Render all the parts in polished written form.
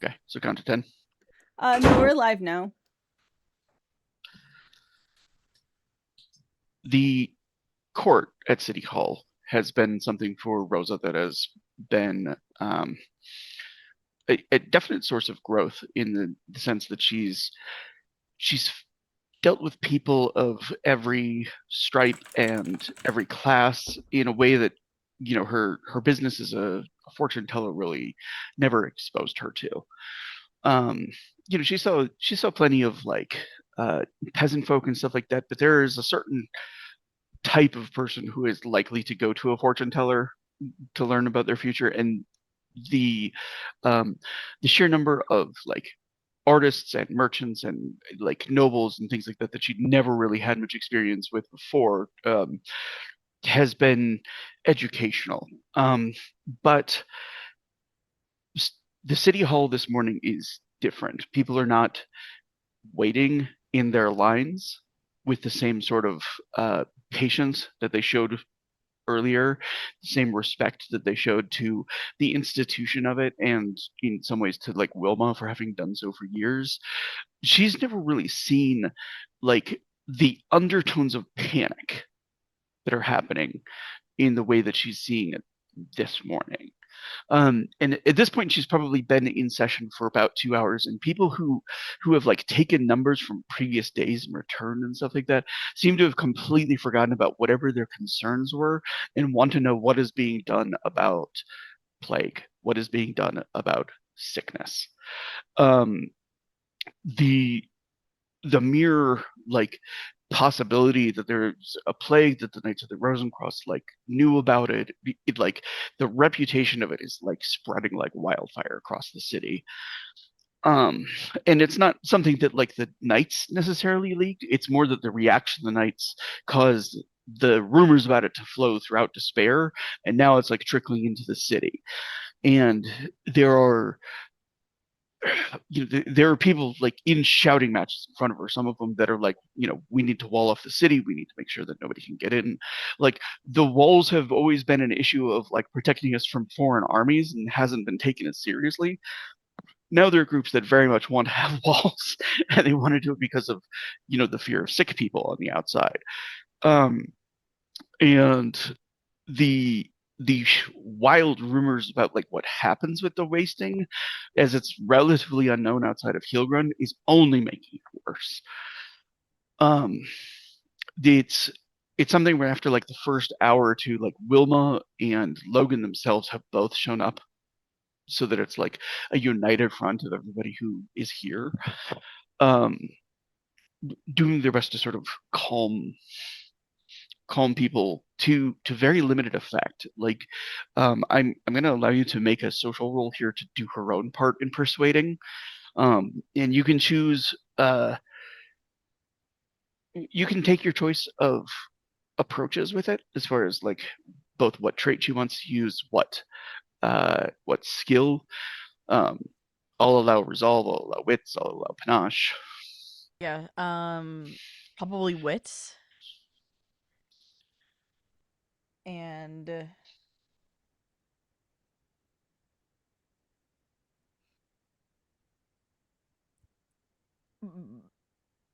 Okay, so count to 10. No, we're live now. The court at City Hall has been something for Rosa that has been a definite source of growth in the sense that she's dealt with people of every stripe and every class in a way that her business as a fortune teller really never exposed her to. Um, she saw plenty of like peasant folk and stuff like that, but there is a certain type of person who is likely to go to a fortune teller to learn about their future, and the um the sheer number of like artists and merchants and like nobles and things like that that she'd never really had much experience with before has been educational. But the city hall this morning is different. People are not waiting in their lines with the same sort of patience that they showed earlier, the same respect that they showed to the institution of it, and in some ways to like Wilma for having done so for years. She's never really seen like the undertones of panic that are happening in the way that she's seeing it this morning. And at this point, she's probably been in session for about 2 hours, and people who have like taken numbers from previous days and returned and stuff like that seem to have completely forgotten about whatever their concerns were and want to know what is being done about plague, what is being done about sickness. Um, the the mere like possibility that there's a plague that the Knights of the Rosencross like knew about it like the reputation of it is like spreading like wildfire across the city. Um, and it's not something that like the Knights necessarily leaked. It's more that the reaction of the Knights caused the rumors about it to flow throughout despair, and now it's like trickling into the city. And there are there are people like in shouting matches in front of her. Some of them that are like, we need to wall off the city. We need to make sure that nobody can get in. Like the walls have always been an issue of like protecting us from foreign armies and hasn't been taken as seriously. Now there are groups that very much want to have walls, and they want to do it because of, the fear of sick people on the outside. Um, and the the wild rumors about like what happens with the wasting, as it's relatively unknown outside of Heelgrun, is only making it worse. Um, it's it's something where after like the first hour or two, like Wilma and Logan themselves have both shown up, so that it's like a united front of everybody who is here, um, doing their best to sort of calm people to very limited effect. Like, I'm going to allow you to make a social roll here to do her own part in persuading. And you can choose. You can take your choice of approaches with it, as far as like both what trait she wants to use, what skill. Um, I'll allow resolve. I'll allow wits. I'll allow panache. Yeah. Probably wits. And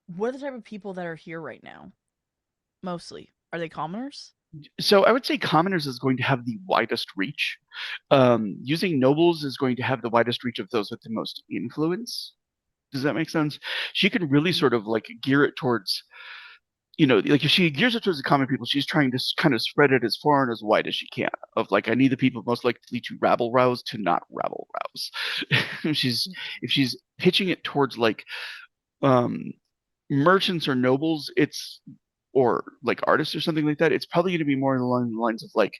what are the type of people that are here right now? Mostly, are they commoners? So I would say commoners is going to have the widest reach. Using nobles is going to have the widest reach of those with the most influence. Does that make sense? She can really Mhm. sort of like gear it towards, like if she gears it towards the common people, she's trying to kind of spread it as far and as wide as she can. Of like, I need the people most likely to rabble rouse to not rabble rouse. if she's if she's pitching it towards like um merchants or nobles, it's or like artists or something like that, it's probably going to be more along the lines of like,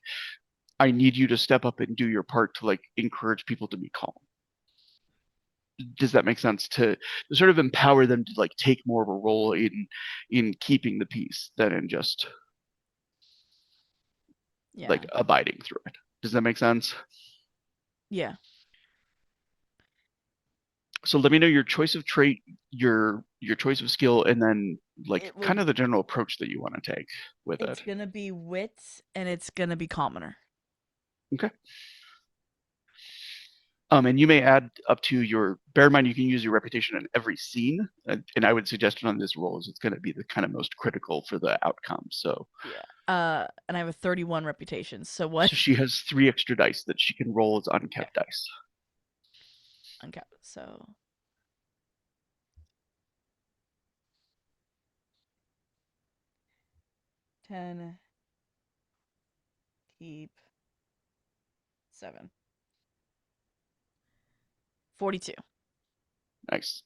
I need you to step up and do your part to like encourage people to be calm. Does that make sense? To sort of empower them to like take more of a role in keeping the peace than in just like Yeah. abiding through it. Does that make sense? Yeah. So let me know your choice of trait, your choice of skill, and then like It will kind of the general approach that you want to take with it's it. gonna be wits and it's gonna be commoner. Okay. And you may add up to your, bear in mind, you can use your reputation in every scene. And I would suggest on this roll is it's going to be the kind of most critical for the outcome. So, Yeah. And I have a 31 reputation. So what? so she has 3 extra dice that she can roll as Okay. unkept dice. Uncapped. So 10, keep 7. 42. Nice.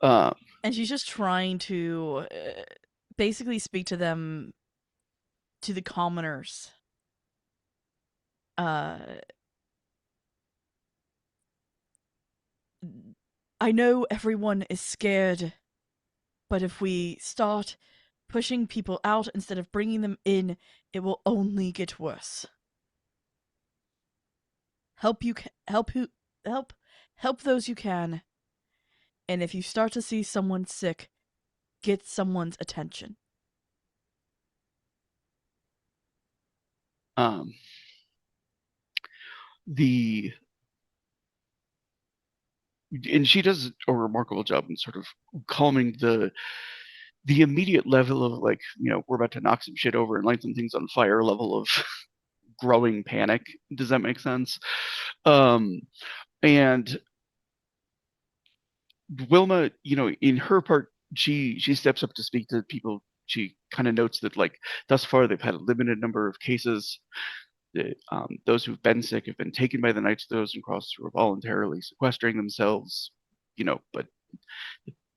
Uh, And she's just trying to basically speak to them, to the commoners. Uh, I know everyone is scared, but if we start pushing people out instead of bringing them in, it will only get worse. Help you help who help help those you can. And if you start to see someone sick, get someone's attention. um, the and she does a remarkable job in sort of calming the immediate level of, like, we're about to knock some shit over and light some things on fire level of growing panic. Does that make sense? Um, and Wilma, in her part, she steps up to speak to people. She kind of notes that, like, thus far they've had a limited number of cases. That those who've been sick have been taken by the Knights of the Rose Cross who are voluntarily sequestering themselves. But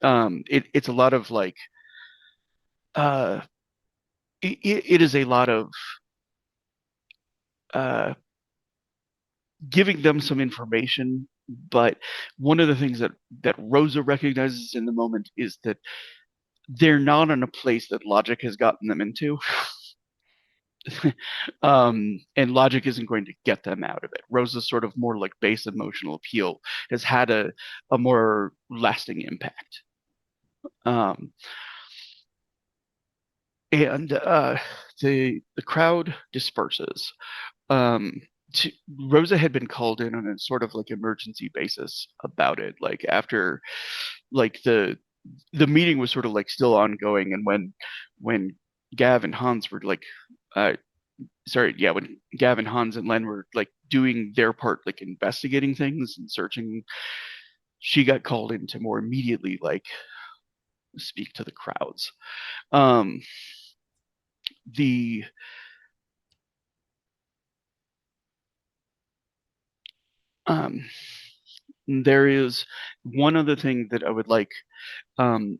it's a lot of, like, uh, it is a lot of uh, giving them some information. But one of the things that Rosa recognizes in the moment is that they're not in a place that logic has gotten them into. And logic isn't going to get them out of it. Rosa's sort of more like base emotional appeal has had a more lasting impact. Um, and the crowd disperses. Um, Rosa had been called in on a sort of like emergency basis about it, like after, like, the meeting was sort of like still ongoing, and when Gav and Hans were like, uh, sorry, yeah, when Gav and Hans and Len were like doing their part, like investigating things and searching, she got called in to more immediately, like, speak to the crowds. Um, the um, there is one other thing that I would like, um,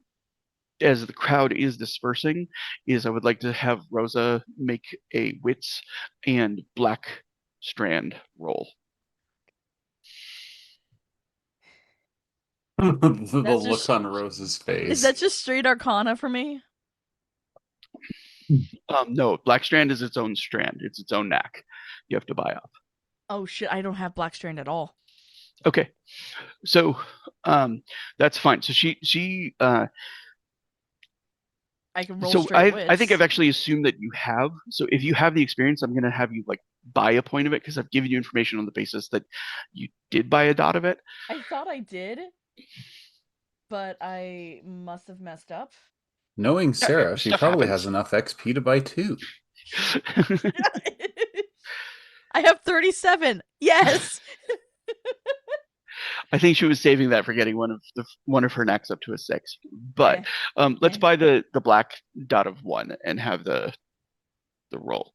as the crowd is dispersing, is I would like to have Rosa make a wits and black strand roll. The That's look just on Rose's Is face. that just straight arcana for me? No, black strand is its own strand. It's its own knack. You have to buy up. Oh shit, I don't have black strand at all. Okay, so that's fine. So she I can roll so straight I think I've wits. actually assumed that you have. So if you have the experience, I'm gonna have you, like, buy a point of it because I've given you information on the basis that you did buy a dot of it. I thought I did, but I must have messed up. Knowing Yeah, Sarah, she stuff probably has happens. enough XP to buy 2. I have 37. Yes. I think she was saving that for getting one of her knacks up to a 6. But Eh, let's eh. buy the black dot of 1 and have the roll.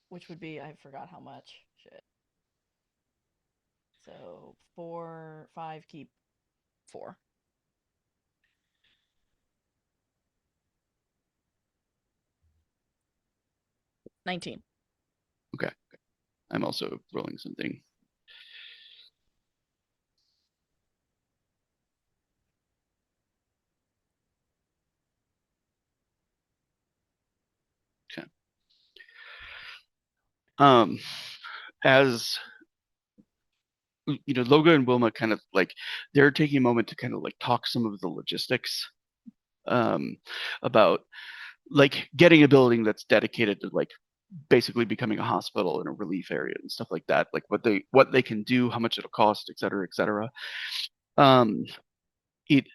Which would be, I forgot how much. Shit. So 4, 5, keep 4. 19. Okay, I'm also rolling something. Okay. As Loga and Wilma kind of, like, they're taking a moment to kind of like talk some of the logistics, um, about, like, getting a building that's dedicated to, like, basically becoming a hospital and a relief area and stuff like that. Like what they can do, how much it'll cost, et cetera, et cetera. Um, it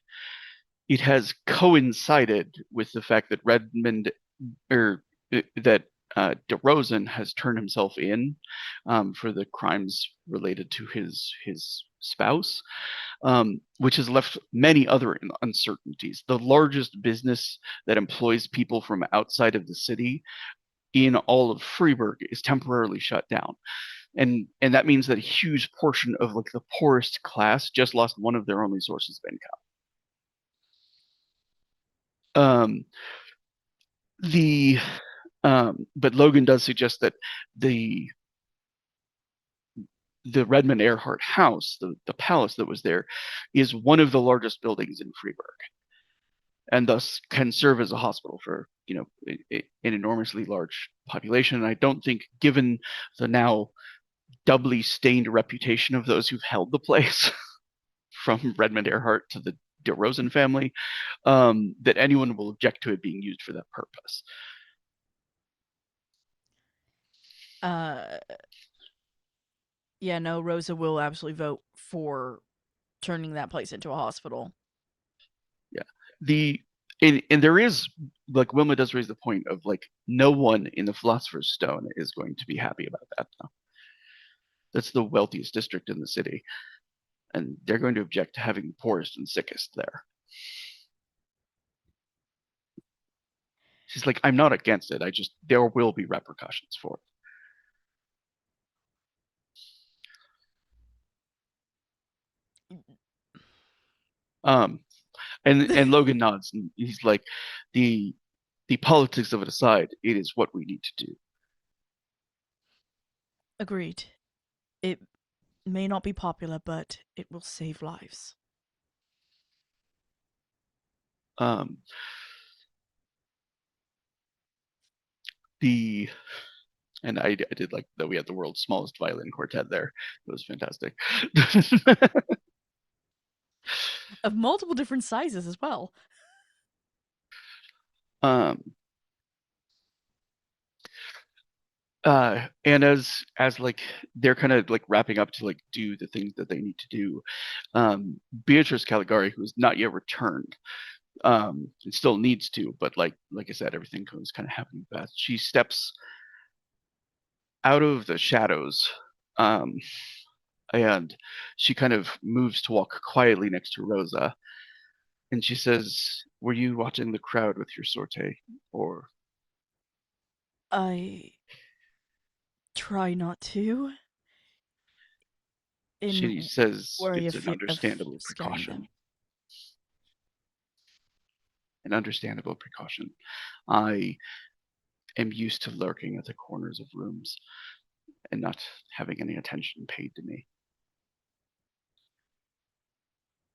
it has coincided with the fact that Redmond or that DeRozan has turned himself in for the crimes related to his spouse, which has left many other uncertainties. The largest business that employs people from outside of the city in all of Freiburg is temporarily shut down. And that means that a huge portion of like the poorest class just lost one of their only sources of income. Um, the but Logan does suggest that the the Redmond Earhart house, the palace that was there, is one of the largest buildings in Freiburg, and thus can serve as a hospital for an enormously large population. And I don't think, given the now doubly stained reputation of those who've held the place, from Redmond Earhart to the DeRozan family, that anyone will object to it being used for that purpose. Uh, yeah, no, Rosa will absolutely vote for turning that place into a hospital. Yeah. And there is, like, Wilma does raise the point of, like, no one in the Philosopher's Stone is going to be happy about that, though. That's the wealthiest district in the city, and they're going to object to having the poorest and sickest there. She's like, I'm not against it. There will be repercussions for it. And Logan nods, and he's like, the politics of it aside, it is what we need to do. Agreed. It may not be popular, but it will save lives. Um, the and I did like that we had the world's smallest violin quartet there. It was fantastic. Of multiple different sizes as well. um, and as like they're kind of like wrapping up to like do the things that they need to do, Beatrice Caligari, who has not yet returned, it still needs to, but like I said, everything goes kind of happening fast. She steps out of the shadows, um, and she kind of moves to walk quietly next to Rosa, and she says, "Were you watching the crowd with your sortie, or?" I try not to, She in says worry it's an of understandable scaring precaution. them. An understandable precaution. I am used to lurking at the corners of rooms and not having any attention paid to me.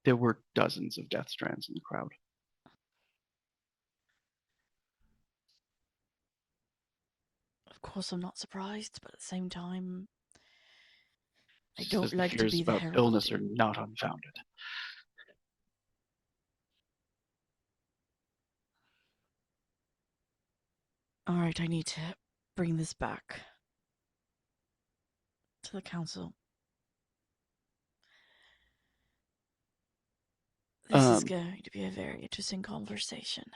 There were dozens of death strands in the crowd. Of course, I'm not surprised, but at the same time, I She don't says the like to fears be the about herald. illness are not unfounded. Alright, I need to bring this back to the council. This is Um, going to be a very interesting conversation.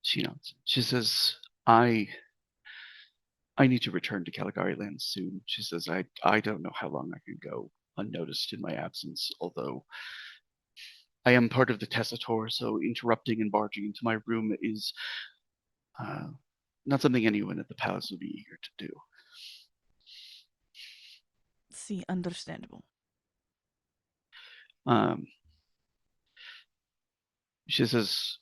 she nods. She says, I need to return to Caligari Land soon. She says, I don't know how long I can go unnoticed in my absence, although I am part of the Tessitor, so interrupting and barging into my room is uh, not something anyone at the palace would be eager to do. See, understandable. Um, she says,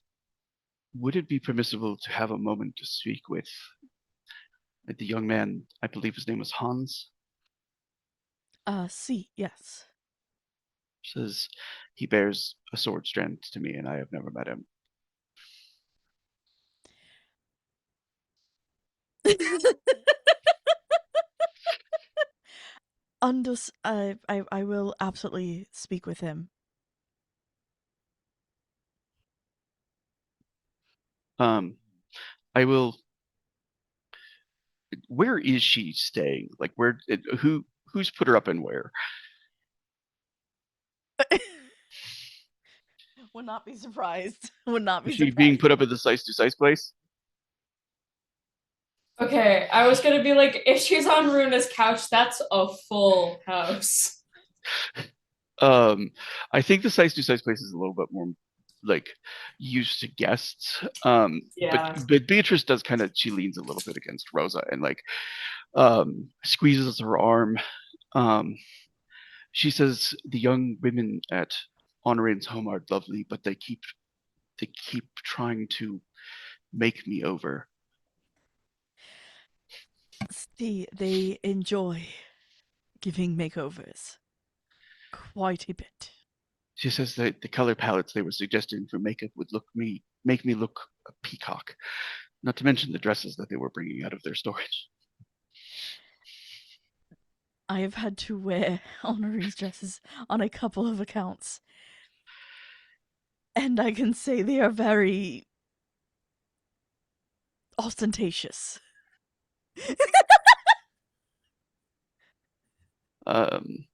would it be permissible to have a moment to speak with the young man? I believe his name was Hans. See, yes. She says, he bears a sword strand to me, and I have never met him. I will absolutely speak with him. Um, I will where is she staying? Like, who's put her up and where? Would not be surprised. Would not be Is she being surprised. put up at the Sice to Sice place? Okay, I was gonna be like, if she's on Runa's couch, that's a full house. I think the Sice to Sice place is a little bit more like used to guests. Yeah. But Beatrice does kind of, she leans a little bit against Rosa and like squeezes her arm. Um, she says the young women at Honorane's home are lovely, but they keep trying to make me over. See, they enjoy giving makeovers quite a bit. She says that the color palettes they were suggesting for makeup would make me look a peacock. Not to mention the dresses that they were bringing out of their storage. I have had to wear Honoree's dresses on a couple of accounts, and I can say they are very ostentatious. Um,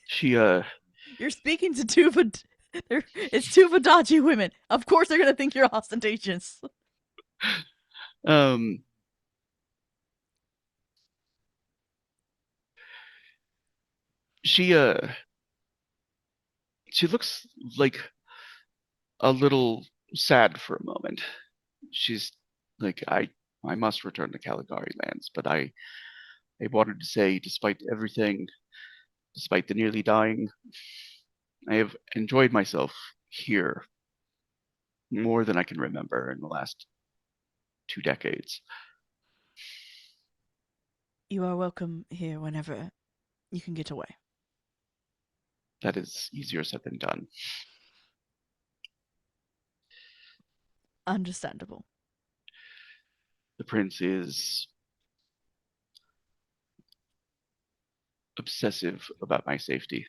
she You're speaking to it's two Vadachi women. Of course, they're gonna think you're ostentatious. um she she looks like a little sad for a moment. She's like, I must return to Caligari lands, but I wanted to say, despite everything, despite the nearly dying, I have enjoyed myself here more than I can remember in the last 2 decades. You are welcome here whenever you can get away. That is easier said than done. Understandable. The prince is obsessive about my safety.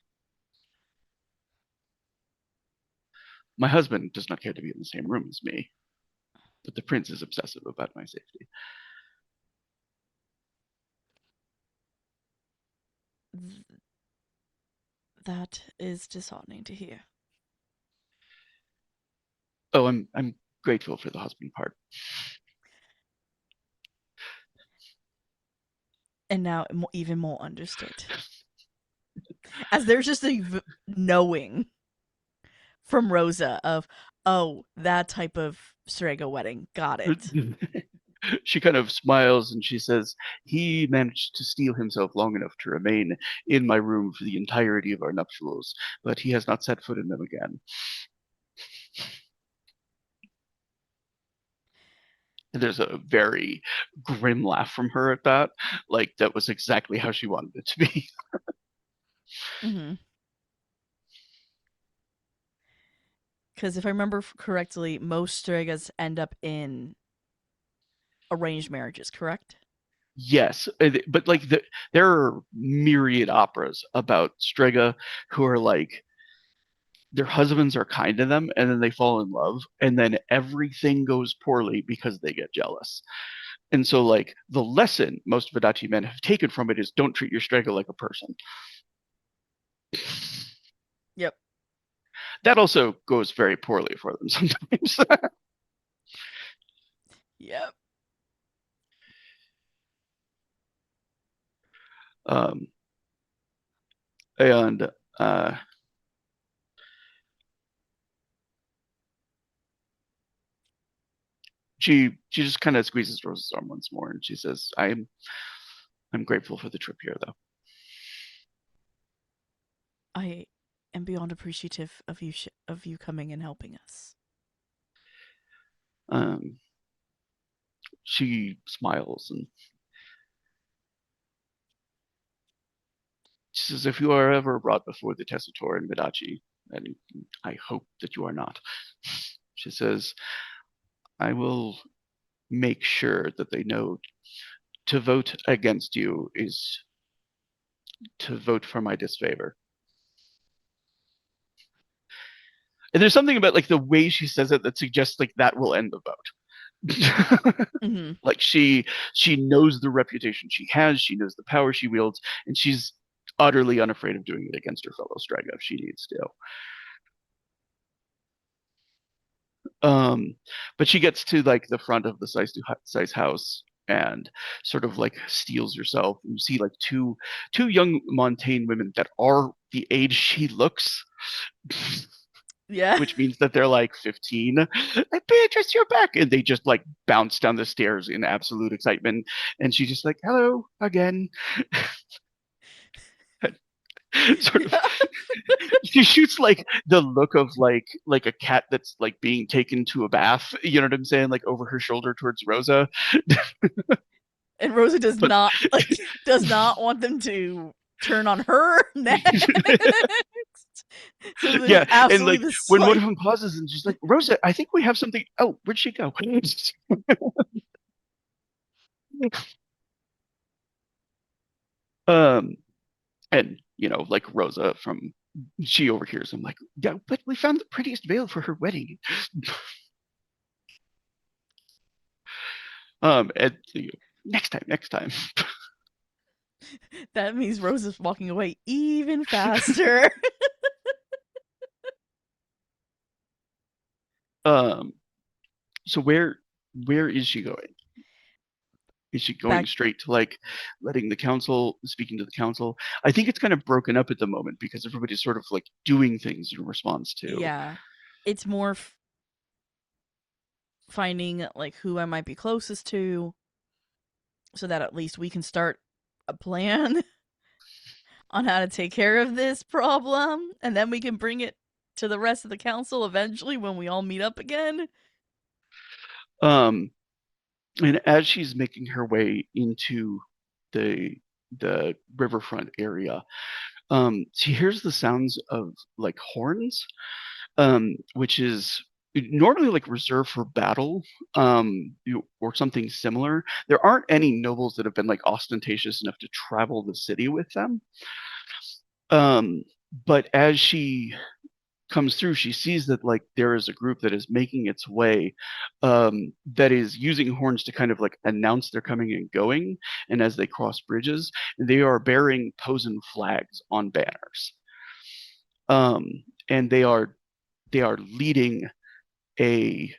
My husband does not care to be in the same room as me, but the prince is obsessive about my safety. That is disheartening to hear. Oh, I'm grateful for the husband part. And now even more understood. As there's just a knowing from Rosa of, oh, that type of Strega wedding. Got it. She kind of smiles and she says, he managed to steel himself long enough to remain in my room for the entirety of our nuptials, but he has not set foot in them again. And there's a very grim laugh from her at that. Like, that was exactly how she wanted it to be. Mm-hmm. Because if I remember correctly, most Stregas end up in arranged marriages, correct? Yes, but like there are myriad operas about Strega who are like, their husbands are kind to them and then they fall in love and then everything goes poorly because they get jealous. And so like the lesson most Vadachi men have taken from it is don't treat your Strega like a person. Yep. That also goes very poorly for them sometimes. Yep. um, and uh, she just kind of squeezes Rose's arm once more and she says, I'm grateful for the trip here though. I am beyond appreciative of you coming and helping us. She smiles and she says, if you are ever brought before the Tessitor in Midachi, and I hope that you are not, she says, I will make sure that they know to vote against you is to vote for my disfavor. And there's something about like the way she says it that suggests like that will end the vote. Mhm. Like she knows the reputation she has, she knows the power she wields, and she's utterly unafraid of doing it against her fellow Strega if she needs to. But she gets to like the front of the Sice house and sort of like steals herself. And you see like two young Montaigne women that are the age she looks. Yeah. Which means that they're like 15. Like, Beatrice, you're back. And they just like bounce down the stairs in absolute excitement. And she's just like, hello again. Sort of. She shoots like the look of like a cat that's like being taken to a bath. You know what I'm saying? Like over her shoulder towards Rosa. And Rosa does But not want them to turn on her next. So there's yeah, and absolutely like this when one like of them pauses and she's like, Rosa, I think we have something. Oh, where'd she go? um And like Rosa she overhears him like, yeah, but we found the prettiest veil for her wedding. And next time. that means Rosa's walking away even faster. So where is she going? Is she going Back straight to like speaking to the council? I think it's kind of broken up at the moment because everybody's sort of like doing things in response to. Yeah. It's more finding like who I might be closest to so that at least we can start a plan on how to take care of this problem and then we can bring it to the rest of the council eventually when we all meet up again. Um, and as she's making her way into the riverfront area, she hears the sounds of like horns, which is normally like reserved for battle, or something similar. There aren't any nobles that have been like ostentatious enough to travel the city with them. Um, but as she comes through, she sees that like there is a group that is making its way, that is using horns to kind of like announce they're coming and going. And as they cross bridges, they are bearing Posen flags on banners. And they are leading a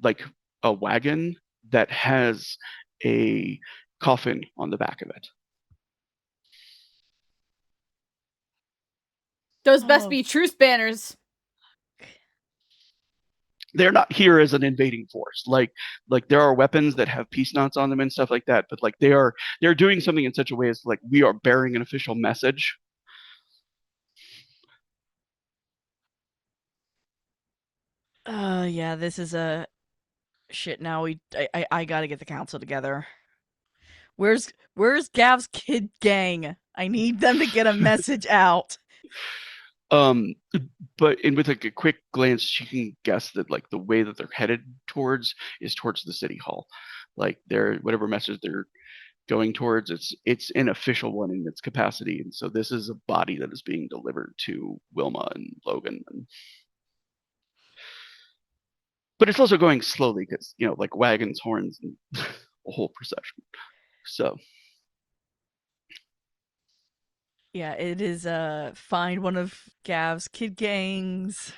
like a wagon that has a coffin on the back of it. Those best Oh. be truce banners. They're not here as an invading force. Like there are weapons that have peace knots on them and stuff like that, but like they're doing something in such a way as like we are bearing an official message. Yeah, this is a shit now. I gotta get the council together. Where's Gav's kid gang? I need them to get a message out. But with like a quick glance, she can guess that like the way that they're headed towards is towards the city hall. Like they're whatever message they're going towards, it's an official one in its capacity, and so this is a body that is being delivered to Wilma and Logan. But it's also going slowly because like wagons, horns, and a whole procession. So Yeah, it is find one of Gav's kid gangs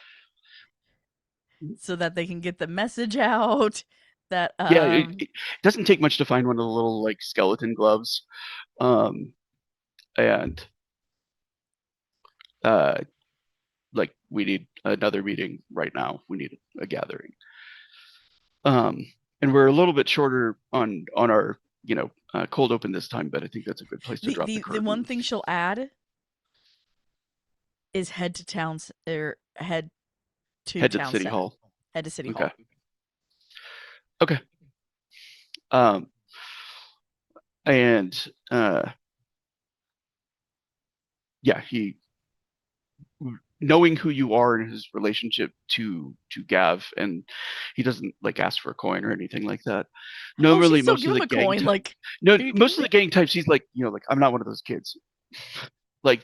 so that they can get the message out that yeah, it doesn't take much to find one of the little like skeleton gloves, and like we need another meeting right now. We need a gathering. And we're a little bit shorter on our cold open this time, but I think that's a good place to drop the curtain. the one thing she'll add is head to town or head to town City center. hall. Head to city Okay. hall. Okay. And yeah, he, knowing who you are and his relationship to Gav, and he doesn't like ask for a coin or anything like that. Normally, still most give of him the a gang coin. Like, no, are you most of kidding the gang types, he's like, like I'm not one of those kids. Like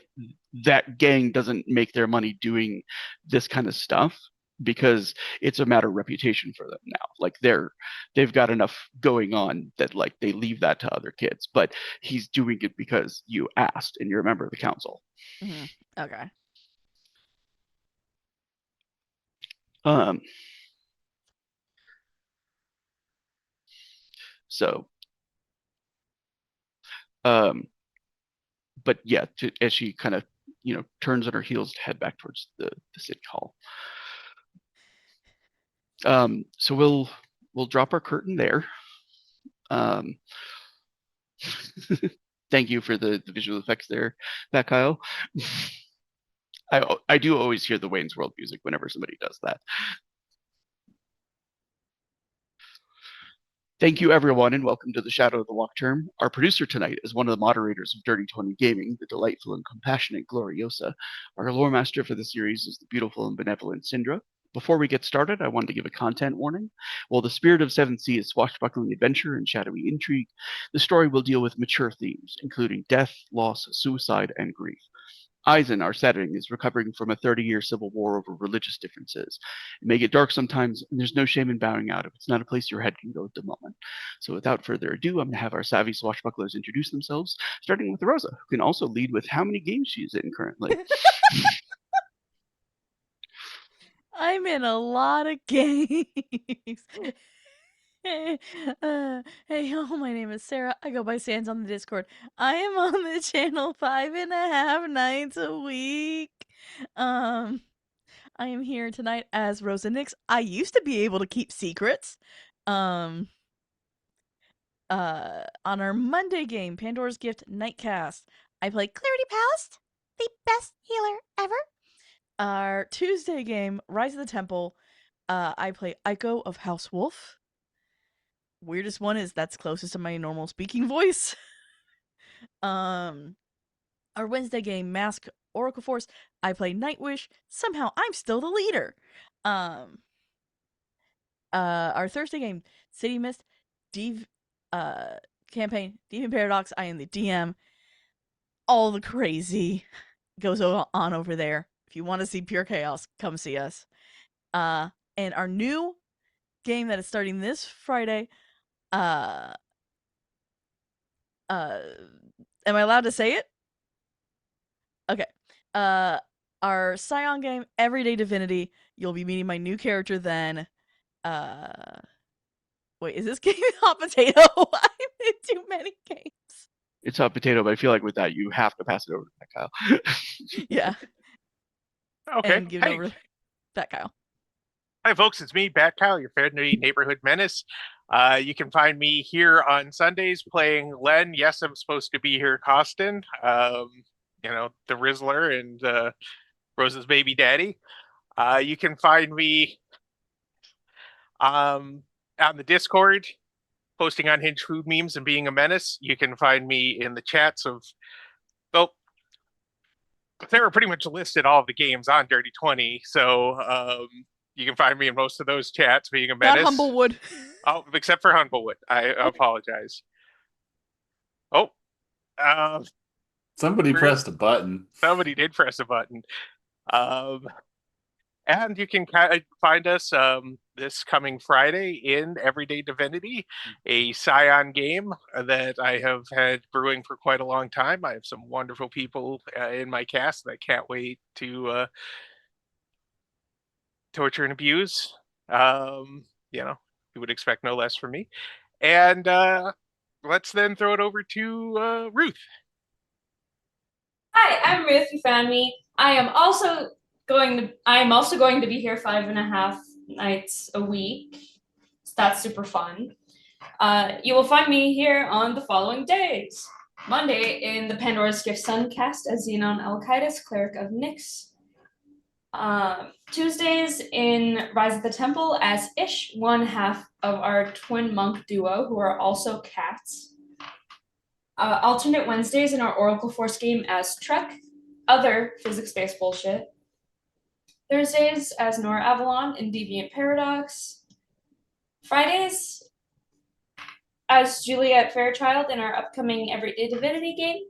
that gang doesn't make their money doing this kind of stuff. because it's a matter of reputation for them now. Like they've got enough going on that like they leave that to other kids. But he's doing it because you asked and you're a member of the council. Mm-hmm. Okay. So, but yeah, as she kind of turns on her heels to head back towards the city hall. So we'll drop our curtain there. Thank you for the visual effects there, that Kyle. I do always hear the Wayne's World music whenever somebody does that. Thank you, everyone, and welcome to the Shadow of the Wachtturm. Our producer tonight is one of the moderators of Dirty 20 Gaming, the delightful and compassionate Gloriosa. Our lore master for the series is the beautiful and benevolent Syndra. Before we get started, I wanted to give a content warning. While the spirit of 7th Sea is swashbuckling adventure and shadowy intrigue, the story will deal with mature themes, including death, loss, suicide, and grief. Eisen, our setting, is recovering from a 30-year civil war over religious differences. It may get dark sometimes, and there's no shame in bowing out if it's not a place your head can go at the moment. So without further ado, I'm going to have our savvy swashbucklers introduce themselves, starting with Rosa, who can also lead with how many games she's in currently. I'm in a lot of games. Hey, my name is Sarah. I go by Sans on the Discord. I am on the channel 5.5 nights a week. I am here tonight as Rosa Nix. I used to be able to keep secrets. On our Monday game, Pandora's Gift Nightcast, I play Clarity Past, the best healer ever. Our Tuesday game, Rise of the Temple, I play Aiko of House Wolf. Weirdest one is that's closest to my normal speaking voice. Our Wednesday game, Mask Oracle Force, I play Nightwish. Somehow I'm still the leader. Our Thursday game, City Mist, campaign, Demon Paradox, I am the DM. All the crazy goes on over there. If you want to see pure chaos, come see us. And our new game that is starting this Friday, am I allowed to say it? Okay. Our Scion game, Everyday Divinity. You'll be meeting my new character then. Wait, is this game hot potato? I'm in too many games. It's hot potato, but I feel like with that, you have to pass it over to that Kyle. Yeah. Okay. And give it over to that Kyle. Hi, folks. It's me, Bat Kyle, your friendly neighborhood menace. You can find me here on Sundays playing Len. Yes, I'm supposed to be here, Costin. The Rizzler and Rose's baby daddy. You can find me on the Discord, posting on Hinge food memes and being a menace. You can find me in the chats of, well, Sarah pretty much listed all of the games on Dirty 20, so you can find me in most of those chats being a menace. Not Humblewood. Oh, except for Humblewood. I apologize. Oh, Somebody pressed a button. Somebody did press a button. And you can find us this coming Friday in Everyday Divinity, a Scion game that I have had brewing for quite a long time. I have some wonderful people in my cast that I can't wait to torture and abuse. You would expect no less from me. And let's then throw it over to Ruth. Hi, I'm Ruth. You found me. I am also going to be here 5.5 nights a week. So that's super fun. You will find me here on the following days. Monday in the Pandora's Gift Suncast as Xenon Alcides, Cleric of Nyx. Tuesdays in Rise of the Temple as Ish, one half of our twin monk duo who are also cats. Alternate Wednesdays in our Oracle Force game as Trek, other physics-based bullshit. Thursdays as Nora Avalon in Deviant Paradox. Fridays as Juliet Fairchild in our upcoming Everyday Divinity game.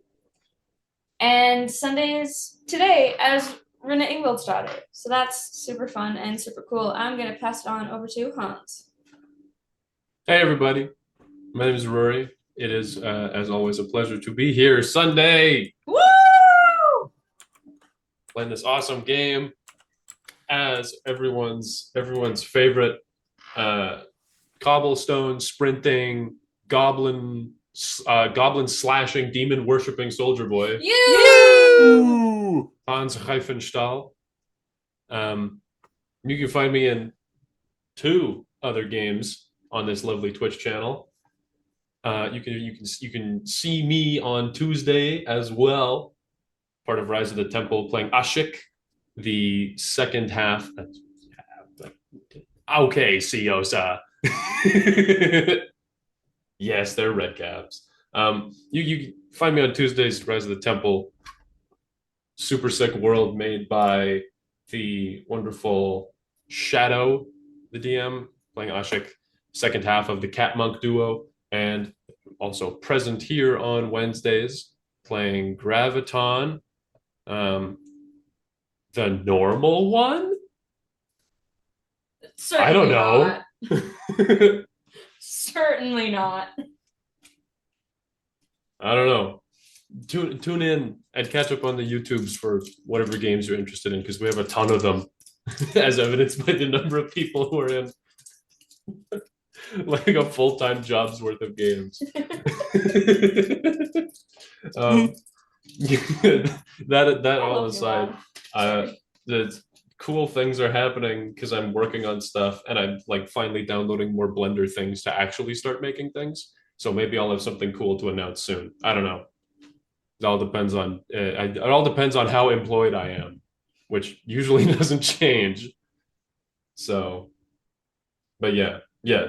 And Sundays today as Runa Ingvild's daughter. So that's super fun and super cool. I'm gonna pass it on over to Hans. Hey everybody, my name is Rory. It is, as always, a pleasure to be here Sunday, Woo! playing this awesome game as everyone's favorite cobblestone sprinting goblin slashing demon worshipping soldier boy, You! Hans Reifenstahl. You can find me in 2 other games on this lovely Twitch channel. You can see me on Tuesday as well, part of Rise of the Temple, playing Ashik, the second half. Okay, Siosa. Yes, they're red caps. You can find me on Tuesdays, Rise of the Temple. Super sick world made by the wonderful Shadow, the DM, playing Ashik, second half of the Cat Monk duo, and also present here on Wednesdays, playing Graviton, the normal one? Certainly I don't know. Not. Certainly not. I don't know. Tune in and catch up on the YouTubes for whatever games you're interested in, because we have a ton of them, as evidenced by the number of people who are in like a full-time job's worth of games. That all aside, the cool things are happening because I'm working on stuff and I'm like finally downloading more Blender things to actually start making things. So maybe I'll have something cool to announce soon. I don't know. It all depends on how employed I am, which usually doesn't change. So, but yeah,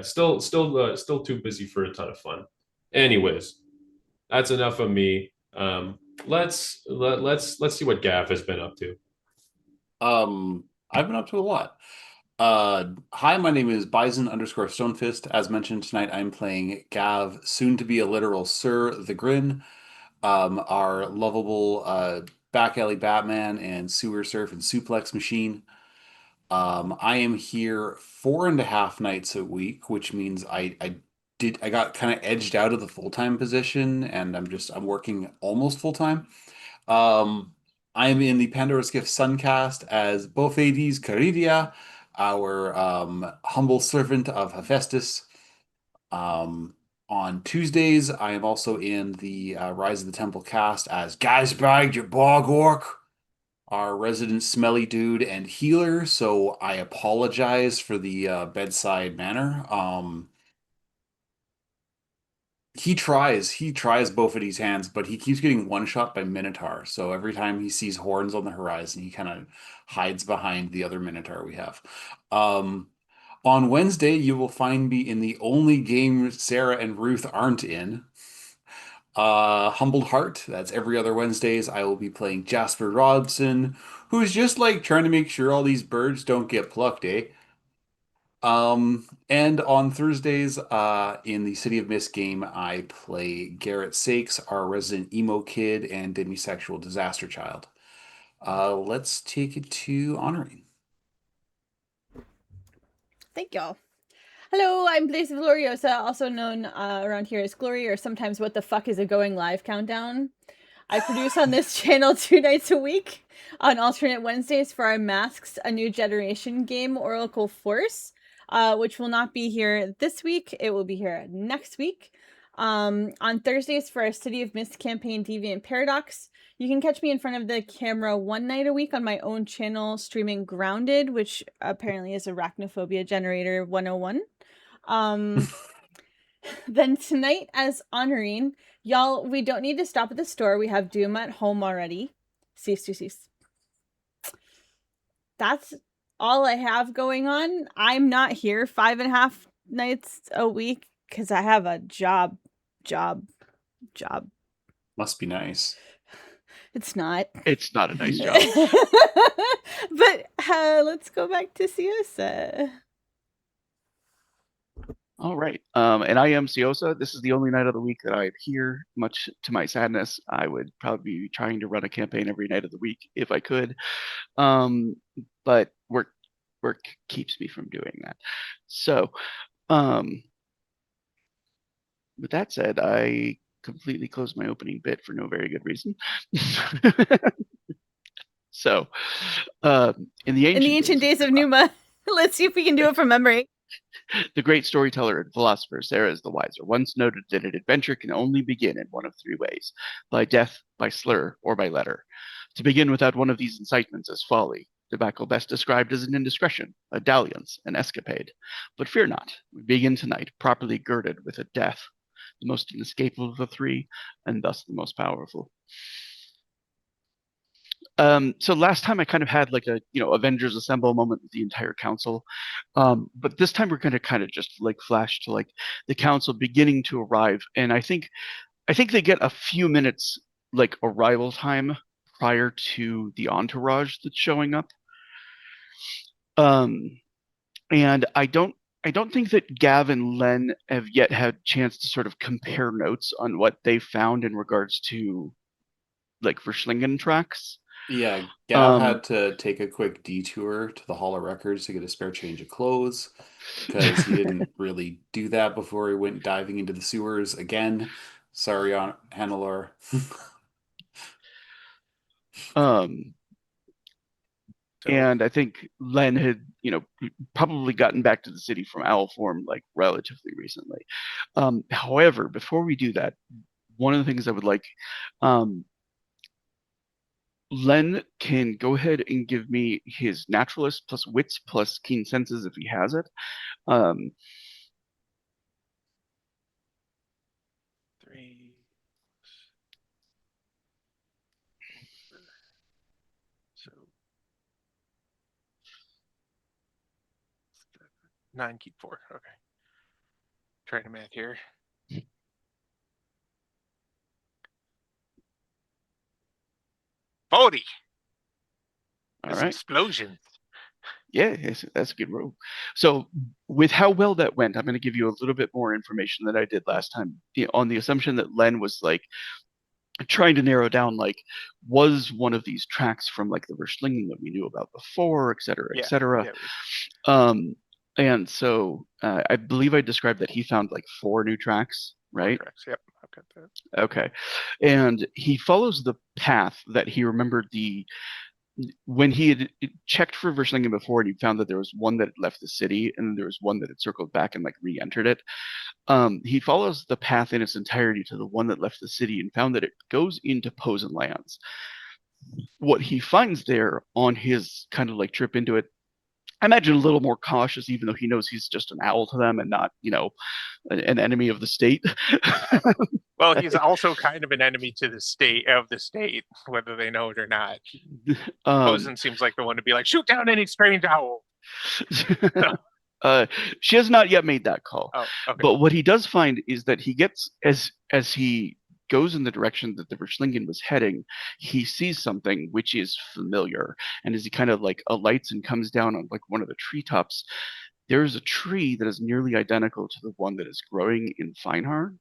still too busy for a ton of fun. Anyways, that's enough of me. Let's see what Gav has been up to. I've been up to a lot. Hi, my name is Bison_Stonefist. As mentioned tonight, I'm playing Gav, soon to be a literal Sir the Grin, our lovable back alley Batman and sewer surf and suplex machine. I am here 4.5 nights a week, which means I got kind of edged out of the full-time position, and I'm working almost full-time. I'm in the Pandora's Gift Suncast as Bofades Caridia, our humble servant of Hephaestus. On Tuesdays, I am also in the Rise of the Temple cast as Gazbag, your bog orc, our resident smelly dude and healer. So I apologize for the bedside manner. He tries both of these hands, but he keeps getting one shot by Minotaur. So every time he sees horns on the horizon, he kind of hides behind the other Minotaur we have. On Wednesday, you will find me in the only game Sarah and Ruth aren't in. Humbled Heart. That's every other Wednesdays. I will be playing Jasper Robson, who's just like trying to make sure all these birds don't get plucked, eh? And on Thursdays, in the City of Mist game, I play Garrett Sakes, our resident emo kid and demisexual disaster child. Let's take it to Honoring. Thank y'all. Hello, I'm Blaze of Gloriosa, also known around here as Glory, or sometimes What the Fuck is a Going Live Countdown. I produce on this channel 2 nights a week on alternate Wednesdays for our Masks, a New Generation game, Oracle Force, which will not be here this week. It will be here next week. On Thursdays for our City of Mist campaign, Deviant Paradox. You can catch me in front of the camera 1 night a week on my own channel, streaming Grounded, which apparently is Arachnophobia Generator 101. Then tonight as Honoring, y'all, we don't need to stop at the store. We have Doom at home already. Cease to cease. That's all I have going on. I'm not here 5.5 nights a week because I have a job. Must be nice. It's not. It's not a nice job. But let's go back to Siosa. All right. And I am Siosa. This is the only night of the week that I'm here, much to my sadness. I would probably be trying to run a campaign every night of the week if I could. Um, but work keeps me from doing that. So, um, with that said, I completely closed my opening bit for no very good reason. So, in the In the ancient days of Numa, let's see if we can do it from memory. the great storyteller and philosopher Sarah is the wiser once noted that an adventure can only begin in one of three ways: by death, by slur, or by letter. To begin without one of these incitements is folly, tobacco best described as an indiscretion, a dalliance, an escapade. But fear not, we begin tonight properly girded with a death, the most inescapable of the three, and thus the most powerful. So last time I kind of had like a Avengers Assemble moment with the entire council, but this time we're going to kind of just like flash to like the council beginning to arrive, and I think they get a few minutes like arrival time prior to the entourage that's showing up. Um, and I don't think that Gav and Len have yet had a chance to sort of compare notes on what they found in regards to like Verschlingen tracks. Yeah, Gav Um, had to take a quick detour to the Hall of Records to get a spare change of clothes because he didn't really do that before he went diving into the sewers again. Sorry, Hannelore. um, So and I think Len had, probably gotten back to the city from owl form like relatively recently. However, before we do that, one of the things I would like, um, Len can go ahead and give me his naturalist plus wits plus keen senses if he has it. Um, 3. So 9, keep 4. Okay. Trying to math here. Forty. all There's right. explosions. Yeah, yes, that's a good roll. So, with how well that went, I'm going to give you a little bit more information than I did last time, on the assumption that Len was like trying to narrow down like was one of these tracks from like the Verschlingen that we knew about before, et cetera, et Yeah. cetera. Yeah. Um, and so I believe I described that he found like 4 new tracks, right? Tracks. Yep. I've got that. Okay. And he follows the path that he remembered when he had checked for Verschlingen before, and he found that there was one that had left the city and there was one that had circled back and like re-entered it. He follows the path in its entirety to the one that left the city and found that it goes into Posen lands. What he finds there on his kind of like trip into it, I imagine a little more cautious, even though he knows he's just an owl to them and not, an enemy of the state. Well, he's also kind of an enemy to the state, whether they know it or not. Posen seems like the one to be like, shoot down any strange owl. She has not yet made that call. Oh, okay. But what he does find is that he gets as he goes in the direction that the Verschlingen was heading, he sees something which is familiar. And as he kind of like alights and comes down on like one of the treetops, there's a tree that is nearly identical to the one that is growing in Feinhardt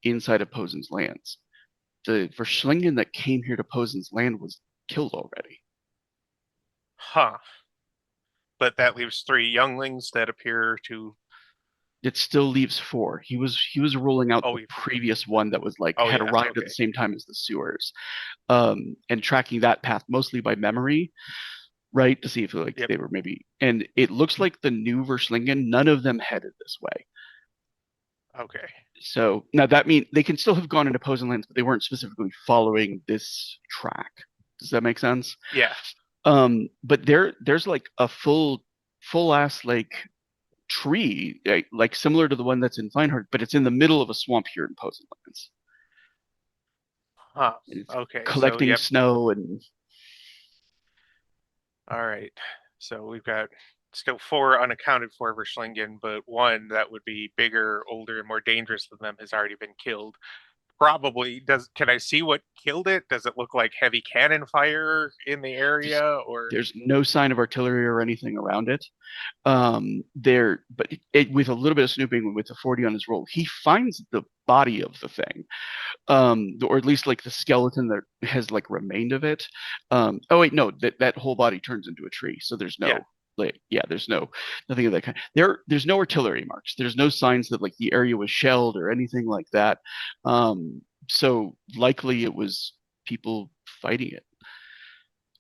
inside of Posen's lands. The Verschlingen that came here to Posen's land was killed already. Huh. But that leaves 3 younglings that appear to. It still leaves 4. He was ruling out the previous one that was like had arrived at the same time as the sewers, and tracking that path mostly by memory, right, to see if like they were maybe. And it looks like the new Verschlingen, none of them headed this way. Okay. So now that means they can still have gone into Posen lands, but they weren't specifically following this track. Does that make sense? Yeah. But there's like a full ass like tree, like similar to the one that's in Feinhardt, but it's in the middle of a swamp here in Posen lands. Huh. Okay. Collecting snow and. All right. So we've got still 4 unaccounted for Verschlingen, but one that would be bigger, older, and more dangerous than them has already been killed. probably does. Can I see what killed it? Does it look like heavy cannon fire in the area, or There's no sign of artillery or anything around it. But with a little bit of snooping with the 40 on his roll, he finds the body of the thing, or at least like the skeleton that has like remained of it. Oh wait, no, that whole body turns into a tree, so there's no. Yeah. Like, yeah, there's nothing of that kind. There's no artillery marks. There's no signs that like the area was shelled or anything like that. So likely it was people fighting it.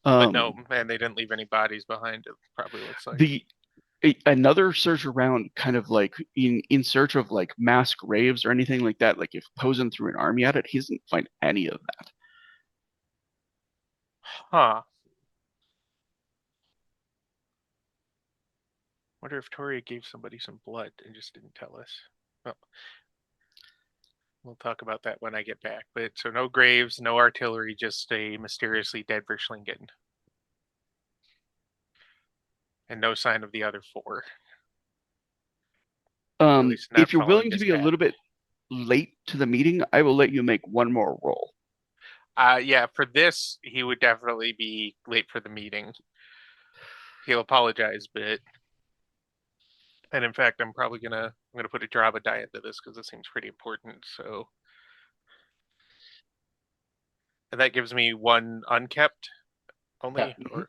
but no, man, they didn't leave any bodies behind. It probably looks like Another search around, kind of like in search of like mass graves or anything like that. Like if Posen threw an army at it, he doesn't find any of that. huh. Wonder if Toria gave somebody some blood and just didn't tell us. Well, we'll talk about that when I get back. But so no graves, no artillery, just a mysteriously dead Verschlingen. And no sign of the other four. At least not If you're following willing to his be a path. little bit late to the meeting, I will let you make one more roll. Yeah, for this, he would definitely be late for the meeting. He'll apologize, but and in fact, I'm gonna put a Java die into this because it seems pretty important. So, and that gives me one unkept only, Yeah.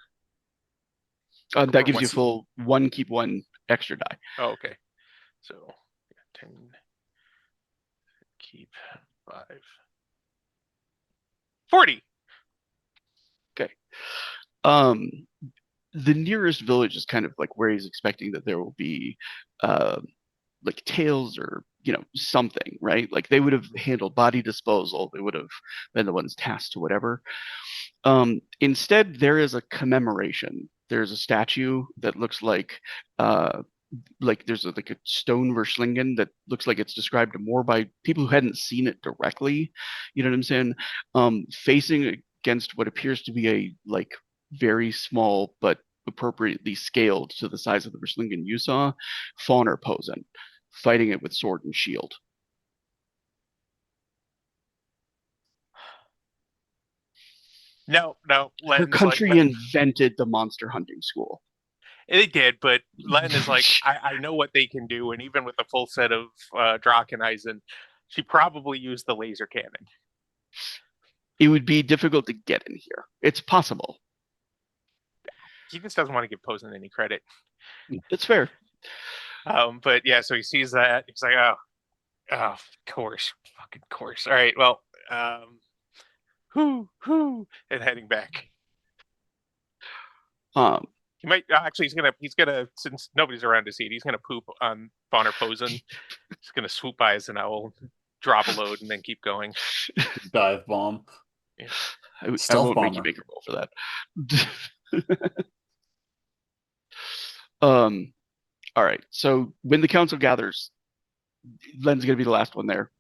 or That gives you What's- full one, keep one extra die. oh, okay. So 10, keep 5, 40. Okay. The nearest village is kind of like where he's expecting that there will be like tails or something, right? Like they would have handled body disposal, they would have been the ones tasked to whatever. Instead, there is a commemoration. There's a statue that looks like there's like a stone Verschlingen that looks like it's described more by people who hadn't seen it directly. You know what I'm saying? Facing against what appears to be a like very small but appropriately scaled to the size of the Verschlingen you saw, Fauner Posen, fighting it with sword and shield. No, Her Len's country like, invented the monster hunting school. they did, but Len is like, I know what they can do, and even with a full set of Dracheneisen, she probably used the laser cannon. It would be difficult to get in here. It's possible. He just doesn't want to give Posen any credit. It's fair. But yeah, so he sees that. He's like, oh, of course, fucking course. All right, well, and heading back. He might actually. He's gonna. Since nobody's around to see it, he's gonna poop on Bonner Posen. He's gonna swoop by as an owl, drop a load, and then keep going. Dive bomb. I Stealth won't make you bomber. make a roll for that. All right. So when the council gathers, Len's gonna be the last one there.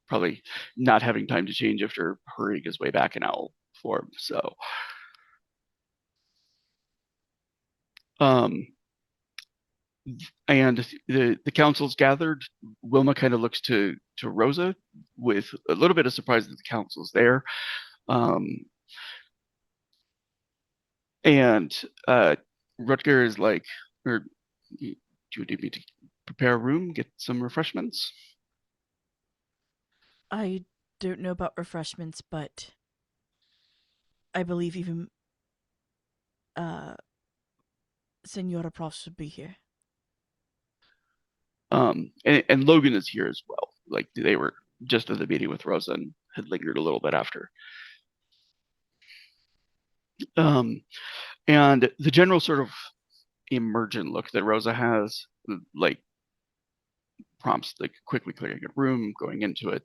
Probably not having time to change after hurrying his way back in owl form. So, and the council's gathered. Wilma kind of looks to Rosa with a little bit of surprise that the council's there. And Rutger is like, or do you need me to prepare a room, get some refreshments? I don't know about refreshments, but I believe even Senora Prost would be here. And Logan is here as well. Like they were just at the meeting with Rosa and had lingered a little bit after. And the general sort of emergent look that Rosa has, like prompts like quickly clearing a room, going into it.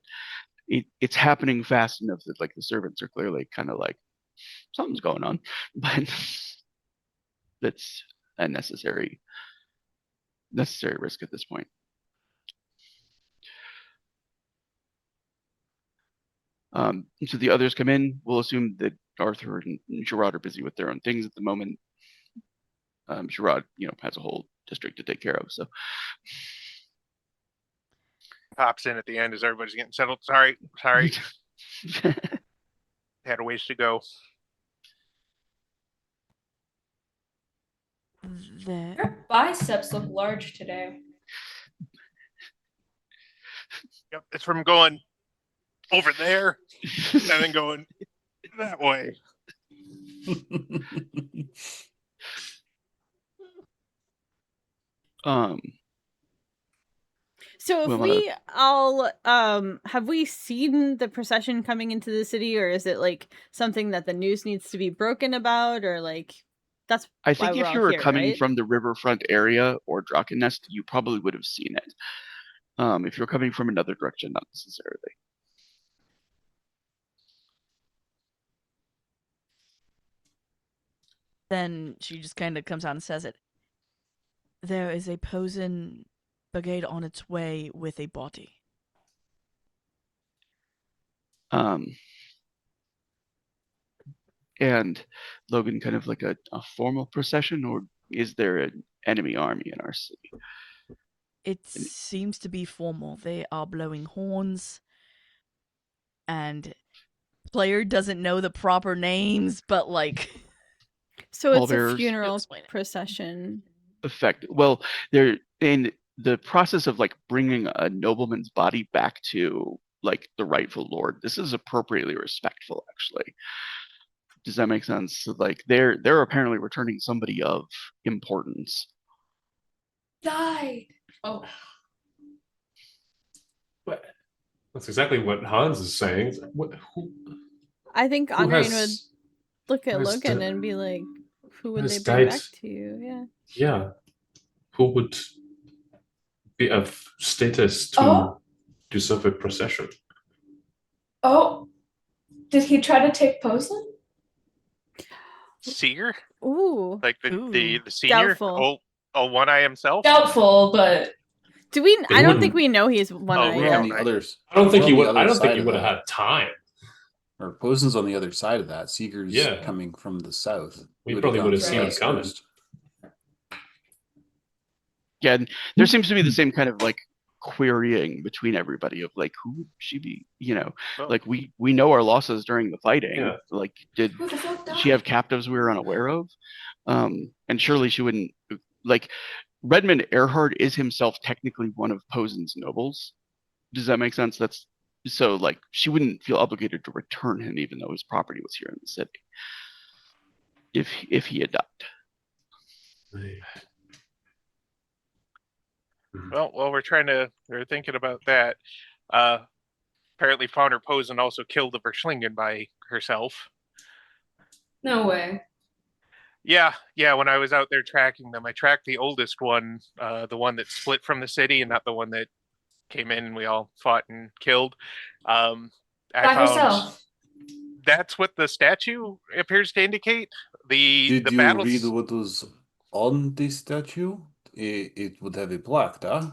It's happening fast enough that like the servants are clearly kind of like something's going on, but that's a necessary risk at this point. So the others come in. We'll assume that Arthur and Gerard are busy with their own things at the moment. Gerard, has a whole district to take care of. So pops in at the end as everybody's getting settled. Sorry. Had a ways to go. Your biceps look large today. Yep, it's from going over there and then going that way. So if Well, we all have we seen the procession coming into the city, or is it like something that the news needs to be broken about, or like that's I why think we're if all you were here, coming right? from the riverfront area or Drakennest, you probably would have seen it. If you're coming from another direction, not necessarily. Then she just kind of comes out and says it. There is a Posen brigade on its way with a body. And Logan, kind of like a formal procession, or is there an enemy army in our city? It seems to be formal. They are blowing horns, and player doesn't know the proper names, but like So it's a Pallbearers. funeral procession. Well, they're in the process of like bringing a nobleman's body back to like the rightful lord. This is appropriately respectful, actually. Does that make sense? So, like they're apparently returning somebody of importance. Died. Oh. But that's exactly what Hans is saying. Who I think who Andrian would has look at who has Logan di- and be like, who would who they has bring died? back to you? Yeah. Yeah, who would be of status to Oh. deserve a procession? Oh. Did he try to take Posen? Seer? Ooh. Like the Ooh. senior? Doubtful. Oh, one eye himself? Doubtful, but Do we? They I don't think wouldn't- we know he's one Oh, eye We're yet. on the others. I don't think we're he on the would. other I don't think side he of would have that. had time. Or Posen's on the other side of that. Seeker's Yeah. coming from the south. We He probably gone would have seen him south coming. first. Yeah, and there seems to be the same kind of like querying between everybody of like, who would she be? Well, Like we know our losses during the fighting. Yeah. Like did who the fuck died? she have captives we were unaware of? And surely she wouldn't. Like Redmond Earhart is himself technically one of Posen's nobles. Does that make sense? That's so like she wouldn't feel obligated to return him even though his property was here in the city. If he had died. well, while we're thinking about that. Apparently, Founder Posen also killed the Verschlingen by herself. No way. Yeah. When I was out there tracking them, I tracked the oldest one, the one that split from the city, and not the one that came in and we all fought and killed. I By found herself. that's what the statue appears to indicate. Did the you battles. read what was on the statue? It would have a plaque, huh?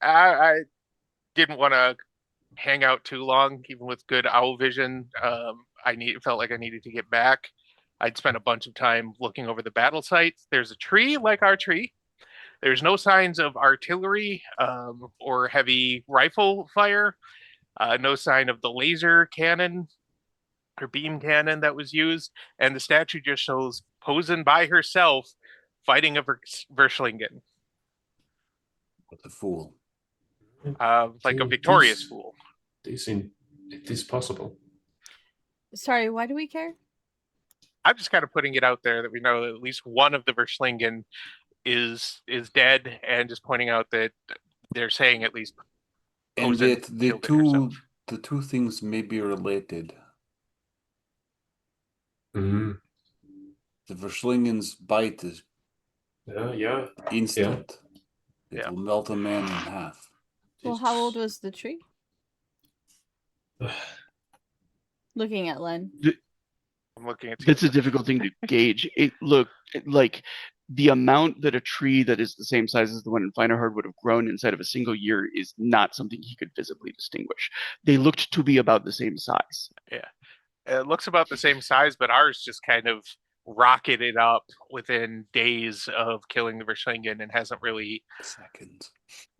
I didn't want to hang out too long, even with good owl vision. Felt like I needed to get back. I'd spent a bunch of time looking over the battle sites. There's a tree like our tree. There's no signs of artillery or heavy rifle fire. No sign of the laser cannon or beam cannon that was used. And the statue just shows Posen by herself fighting a Verschlingen. What a fool. Like a victorious fool. It is possible. Sorry, why do we care? I'm just kind of putting it out there that we know that at least one of the Verschlingen is dead, and just pointing out that they're saying at least And Posen yet killed the two things may be related. Mm-hmm. The Verschlingen's bite is Yeah. instant. Yeah. It will melt a man in half. Well, how old was the tree? Looking at Len. I'm looking at That's a difficult thing to gauge. It looked like the amount that a tree that is the same size as the one in Finerhard would have grown inside of a single year is not something he could visibly distinguish. They looked to be about the same size. Yeah. It looks about the same size, but ours just kind of rocketed up within days of killing the Verschlingen and hasn't really Seconds.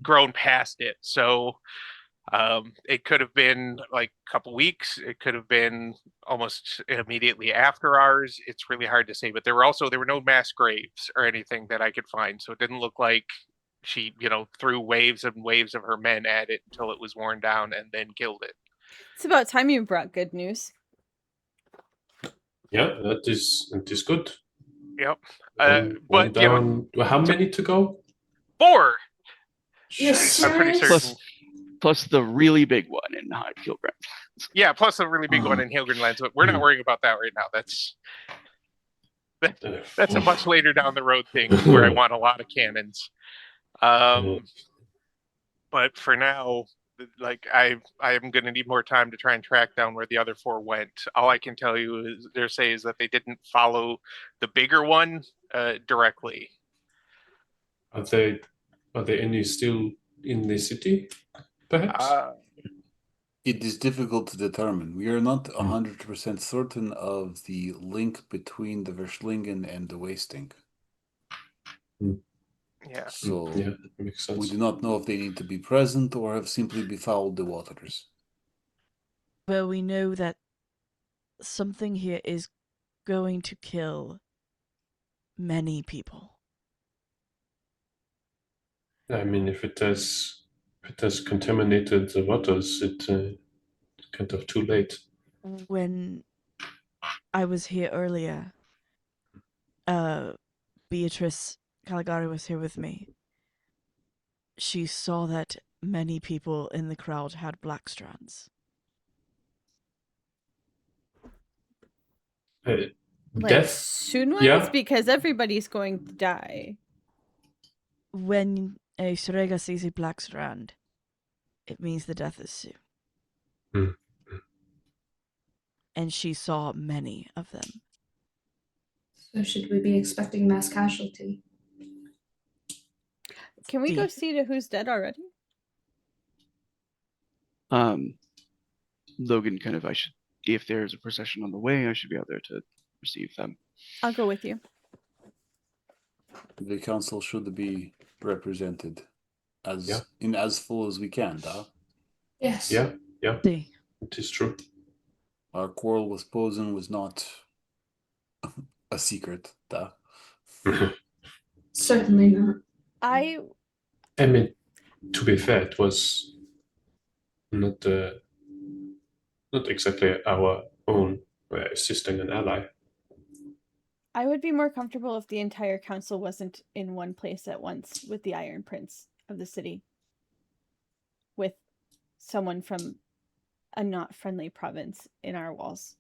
grown past it. So it could have been like a couple weeks. It could have been almost immediately after ours. It's really hard to say. But there were no mass graves or anything that I could find, so it didn't look like she, threw waves and waves of her men at it until it was worn down and then killed it. It's about time you brought good news. Yeah, that is good. Yep. One But down. How many to go? 4. You're I'm pretty serious? certain. Plus the really big one in High Kilgrave. Yeah, plus a really big one in Hilgernlands, but we're not worrying about that right now. That's a much later down the road thing where I want a lot of cannons. But for now, like I am going to need more time to try and track down where the other 4 went. All I can tell you is that they didn't follow the bigger one directly. Are they any still in the city? Perhaps. It is difficult to determine. We are not 100% certain of the link between the Verschlingen and the Wasting. Yeah. So that makes sense. we do not know if they need to be present or have simply befouled the waters. Well, we know that something here is going to kill many people. I mean, if it has contaminated the waters, it's kind of too late. When I was here earlier, Beatrice Caligari was here with me. She saw that many people in the crowd had black strands. Like Death? soon ones? Yeah. Because everybody's going to die. When a Shrega sees a black strand, it means the death is soon. Mm. And she saw many of them. So should we be expecting mass casualty? Can we go see to who's dead already? Logan if there's a procession on the way, I should be out there to receive them. I'll go with you. The council should be represented as full as we can, da? Yes. Yeah. See. It is true. Our quarrel with Posen was not a secret, da? Certainly not. I mean, to be fair, it was not exactly our own. We're assisting an ally. I would be more comfortable if the entire council wasn't in one place at once with the Iron Prince of the city. With someone from a not friendly province in our walls.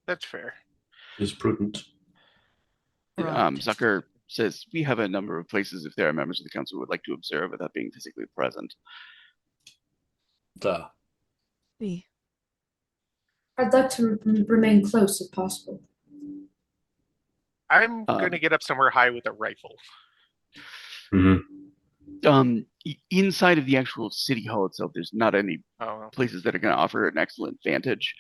That's fair. It's prudent. Right. Zucker says we have a number of places if there are members of the council who would like to observe without being physically present. Da. See. I'd like to remain close if possible. I'm going to get up somewhere high with a rifle. Mm-hmm. Inside of the actual city hall itself, there's not any places that are going to offer an excellent vantage.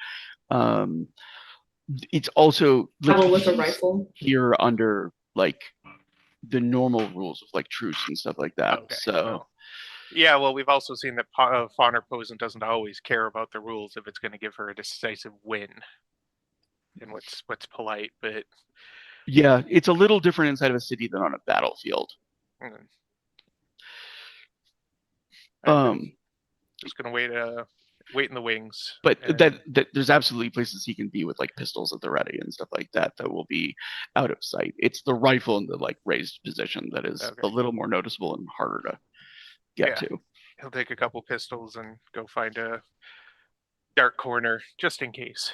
It's also Travel with a rifle here under like the normal rules of like truce and stuff like that. Okay. So yeah, well, we've also seen that Fauna Posen doesn't always care about the rules if it's going to give her a decisive win. And what's polite, but yeah, it's a little different inside of a city than on a battlefield. Just gonna wait in the wings. But that there's absolutely places he can be with like pistols at the ready and stuff like that will be out of sight. It's the rifle in the like raised position that is a little more noticeable and harder to get to. He'll take a couple pistols and go find a dark corner just in case.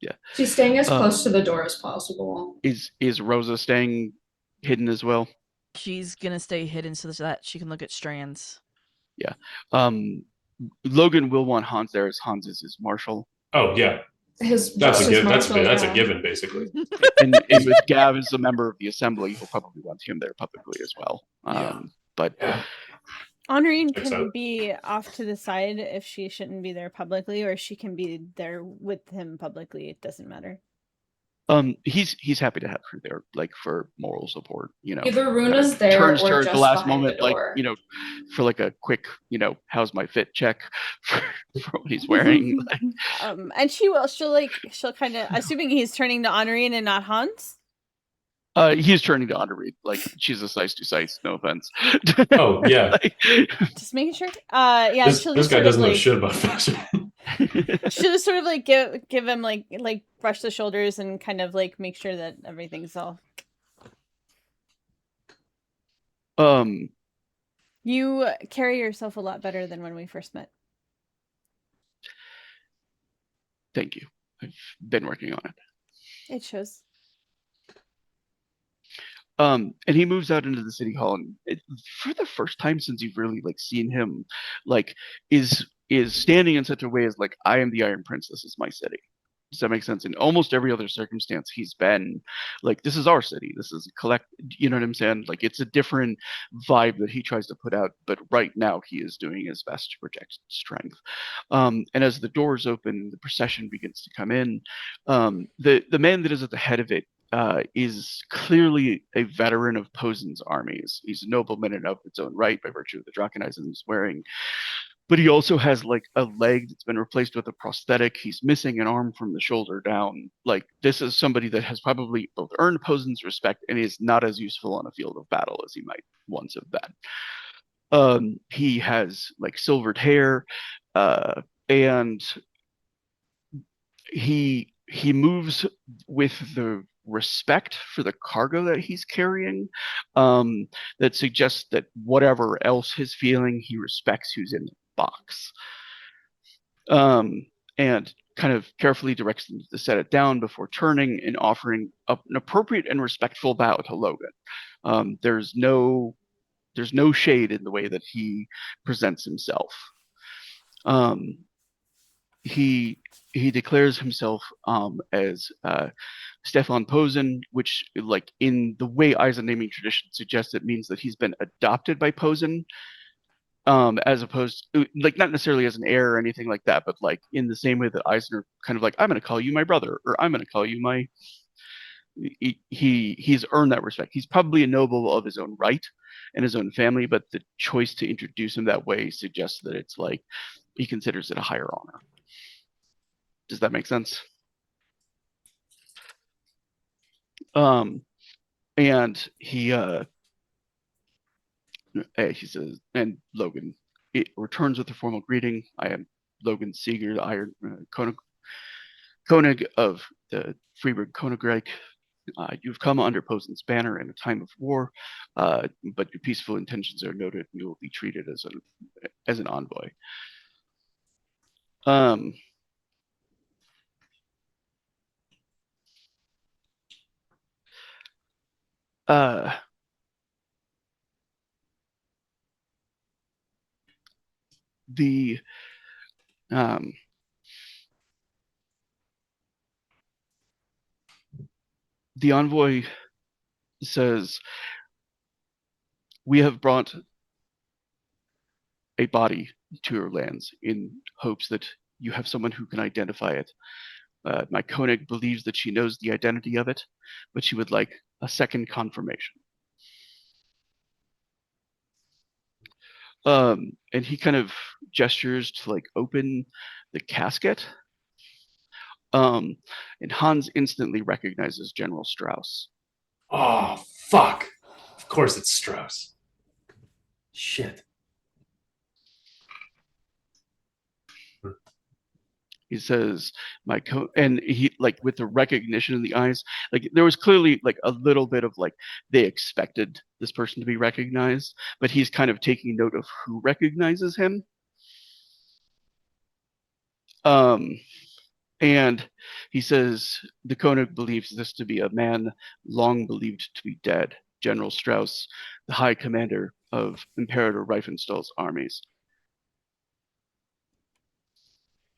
Yeah. She's staying as close to the door as possible. Is Rosa staying hidden as well? She's gonna stay hidden so that she can look at strands. Yeah. Logan will want Hans there, as Hans is his marshal. Oh yeah. That's a given, basically. and with Gav as a member of the assembly, he'll probably want him there publicly as well. But Honorine can be off to the side if she shouldn't be there publicly, or she can be there with him publicly. It doesn't matter. He's happy to have her there, like for moral support. Either Kind Runa's of there turns to or her at the just last behind the moment, like door. for like a quick, how's my fit check for what he's wearing. And she'll kind of, assuming he's turning to Honorine and not Hans. He's turning to Honorine, like she's a size to size. No offense. Oh yeah, Just making sure. Yeah, this guy doesn't know shit about fashion. She'll just sort of like give him like brush the shoulders and kind of like make sure that everything's all. You carry yourself a lot better than when we first met. Thank you. I've been working on it. It shows. And he moves out into the city hall, and for the first time since you've really like seen him, like is standing in such a way as like, I am the Iron Prince. This is my city. Does that make sense? In almost every other circumstance, he's been like, this is our city. This is collect. You know what I'm saying? Like, it's a different vibe that he tries to put out, but right now he is doing his best to project strength. And as the doors open, the procession begins to come in. The man that is at the head of it is clearly a veteran of Posen's armies. He's a nobleman in of its own right by virtue of the Draconism he's wearing. But he also has like a leg that's been replaced with a prosthetic. He's missing an arm from the shoulder down. Like, this is somebody that has probably both earned Posen's respect and is not as useful on a field of battle as he might once have been. He has like silvered hair, and he moves with the respect for the cargo that he's carrying, that suggests that whatever else he's feeling, he respects who's in the box, and kind of carefully directs them to set it down before turning and offering up an appropriate and respectful bow to Logan. There's no shade in the way that he presents himself. He declares himself as Stefan Posen, which, like, in the way Eisen naming tradition suggests, it means that he's been adopted by Posen, as opposed to, like, not necessarily as an heir or anything like that, but like in the same way that Eisner kind of like, I'm going to call you my brother, or I'm going to call you my. He's earned that respect. He's probably a noble of his own right and his own family, but the choice to introduce him that way suggests that it's like he considers it a higher honor. Does that make sense? And he says, and Logan, it returns with a formal greeting. I am Logan Seeger, the Iron Koenig of the Freiburg Königreich. You've come under Posen's banner in a time of war, but your peaceful intentions are noted, and you will be treated as an envoy. The envoy says, we have brought a body to your lands in hopes that you have someone who can identify it. My Koenig believes that she knows the identity of it, but she would like a second confirmation. And he kind of gestures to like open the casket. And Hans instantly recognizes General Strauss. Oh, fuck. Of course it's Strauss. Shit. He says, and he, like, with the recognition in the eyes, like there was clearly like a little bit of like they expected this person to be recognized, but he's kind of taking note of who recognizes him. And he says the Koenig believes this to be a man long believed to be dead, General Strauss, the high commander of Imperator Riefenstahl's armies.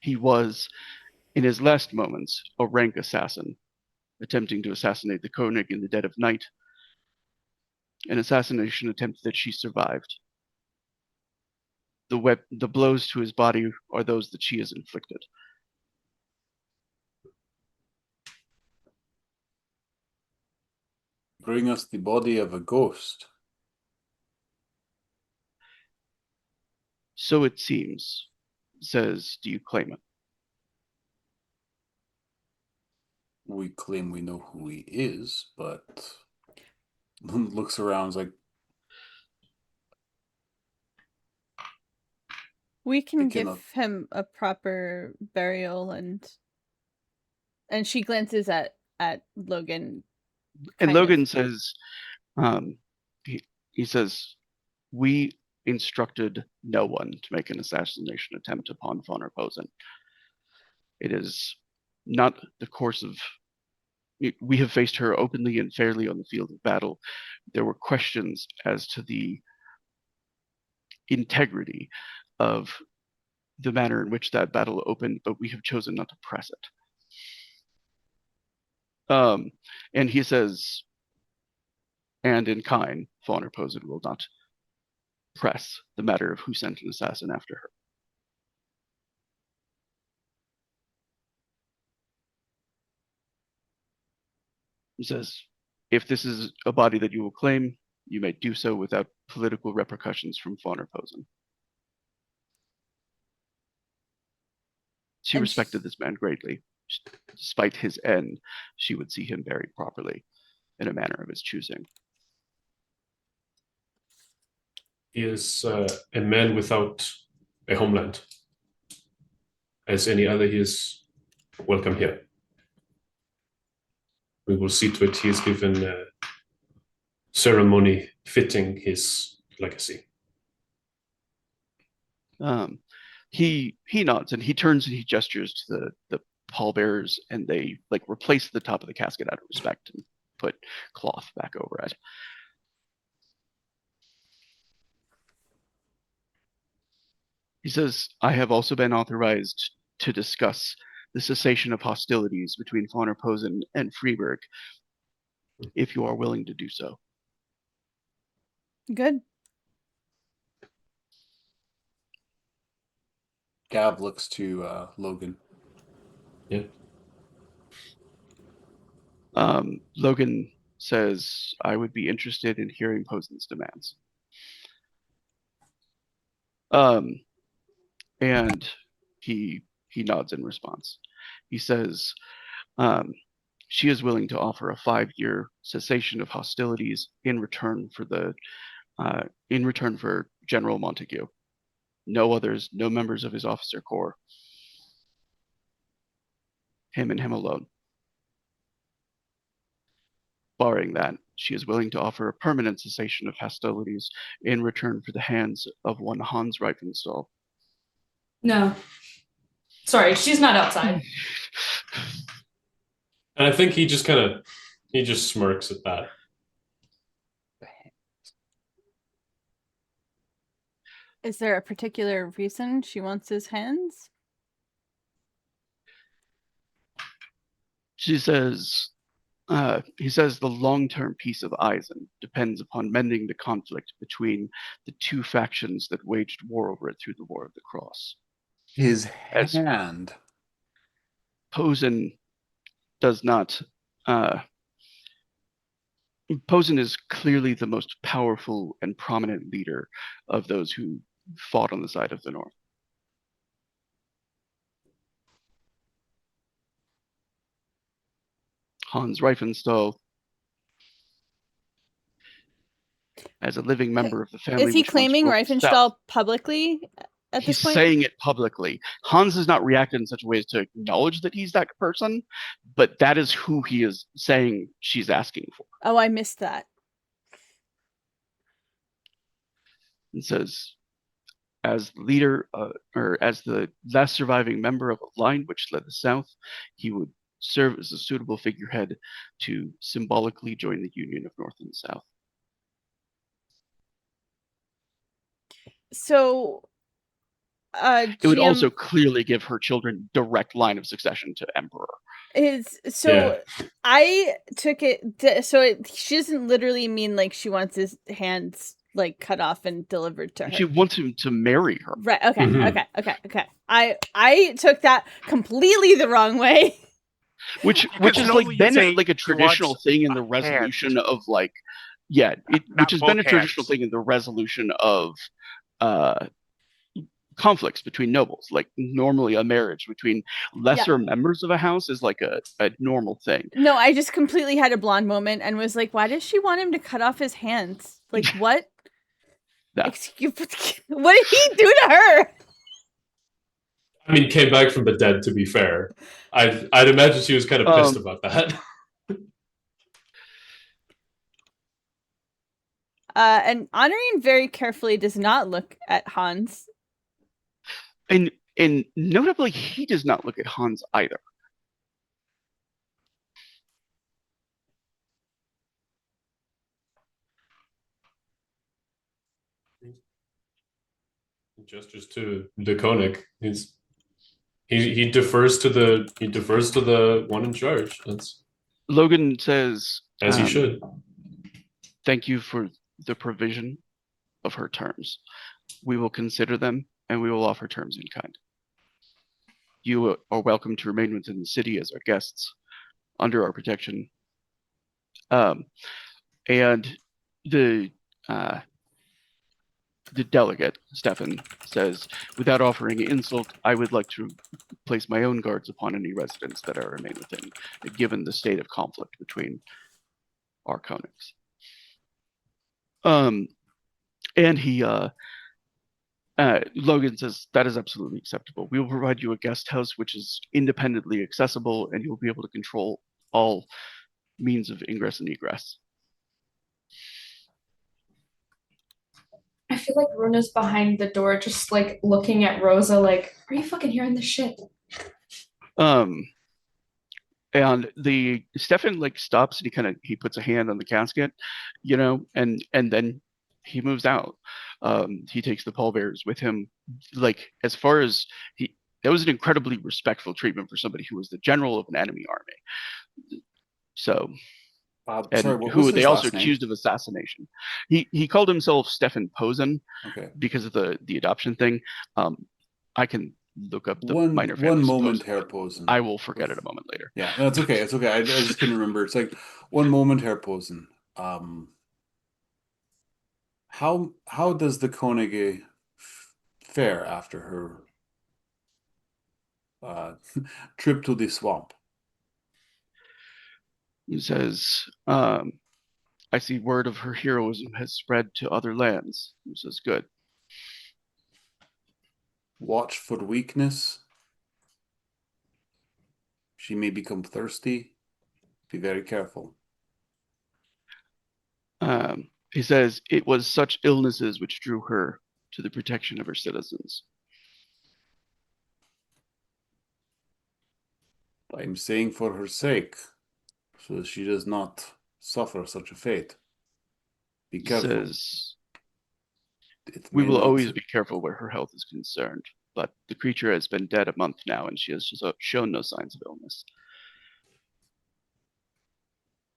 He was, in his last moments, a rank assassin, attempting to assassinate the Koenig in the dead of night, an assassination attempt that she survived. The blows to his body are those that she has inflicted. bring us the body of a ghost. So it seems. Says, do you claim it? We claim we know who he is, but looks around like, we can I give cannot- him a proper burial, and she glances at Logan. And kind Logan of. says, he says, we instructed no one to make an assassination attempt upon von Posen. It is not the course of. We have faced her openly and fairly on the field of battle. There were questions as to the integrity of the manner in which that battle opened, but we have chosen not to press it. And he says, and in kind, von Posen will not press the matter of who sent an assassin after her. He says, if this is a body that you will claim, you may do so without political repercussions from von Posen. She respected this man greatly. Despite his end, she would see him buried properly in a manner of his choosing. He is a man without a homeland. As any other, he is welcome here. We will see to it he is given a ceremony fitting his legacy. He nods and he turns and he gestures to the pallbearers, and they like replace the top of the casket out of respect and put cloth back over it. He says, I have also been authorized to discuss the cessation of hostilities between von Posen and Freiburg, if you are willing to do so. Good. Gav looks to Logan. Yeah. Logan says, I would be interested in hearing Posen's demands. And he nods in response. He says, she is willing to offer a 5-year cessation of hostilities in return for General Montague. No others, no members of his officer corps. Him and him alone. Barring that, she is willing to offer a permanent cessation of hostilities in return for the hands of one Hans Reifenstahl. No. Sorry, she's not outside. And I think he just smirks at that. Is there a particular reason she wants his hands? She says, he says the long-term peace of Eisen depends upon mending the conflict between the two factions that waged war over it through the War of the Cross. His hand. Posen does not. Posen is clearly the most powerful and prominent leader of those who fought on the side of the North. Hans Reifenstahl, as a living member of the family. Is he claiming Reifenstahl publicly at this point? He's saying it publicly. Hans has not reacted in such a way as to acknowledge that he's that person, but that is who he is saying she's asking for. Oh, I missed that. And says, as leader, or as the last surviving member of a line which led the South, he would serve as a suitable figurehead to symbolically join the union of North and South. So, it would also clearly give her children direct line of succession to Emperor. I took it she doesn't literally mean like she wants his hands like cut off and delivered to her. She wants him to marry her. Right. Okay. Mm-hmm. Okay. I took that completely the wrong way. which Because has normally like you'd been say like a he traditional wants thing in the a hand, resolution of like which not has both been a traditional hands. thing in the resolution of uh conflicts between nobles. Like normally a marriage between lesser members of a house is like a normal thing. No, I just completely had a blonde moment and was like, why does she want him to cut off his hands? Like, what? Yeah. Excuse, what did he do to her? I mean, came back from the dead, to be fair. I'd imagine she was kind of pissed about that. And Honorine very carefully does not look at Hans. And notably, he does not look at Hans either. Gestures to the Koenig. He defers to the one in charge. That's Logan says, as he should. "Thank you for the provision of her terms. We will consider them, and we will offer terms in kind. You are welcome to remain within the city as our guests, under our protection." And the delegate, Stefan, says, "Without offering insult, I would like to place my own guards upon any residents that are remain within, given the state of conflict between our Koenigs." And he, Logan says, "That is absolutely acceptable. We will provide you a guest house which is independently accessible, and you will be able to control all means of ingress and egress." I feel like Runa's behind the door, just like looking at Rosa, like, "Are you fucking hearing this shit?" And the Stefan like stops and he puts a hand on the casket, and then he moves out. He takes the pallbearers with him. Like as far as that was an incredibly respectful treatment for somebody who was the general of an enemy army. So. And sorry, what who was they his also last name? accused of assassination. He called himself Stefan Posen because of the adoption thing. I can look up the minor one family. moment, Herr Posen. I will forget it a moment later. Yeah, that's okay. It's okay. I just couldn't remember. It's like one moment, Herr Posen. How does the Koenig fare after her trip to the swamp? He says, "I see word of her heroism has spread to other lands." He says, "Good." Watch for weakness. She may become thirsty. Be very careful. He says, "It was such illnesses which drew her to the protection of her citizens." I'm saying for her sake, so she does not suffer such a fate. Be careful. He says, "We will always be careful where her health is concerned, but the creature has been dead a month now, and she has just shown no signs of illness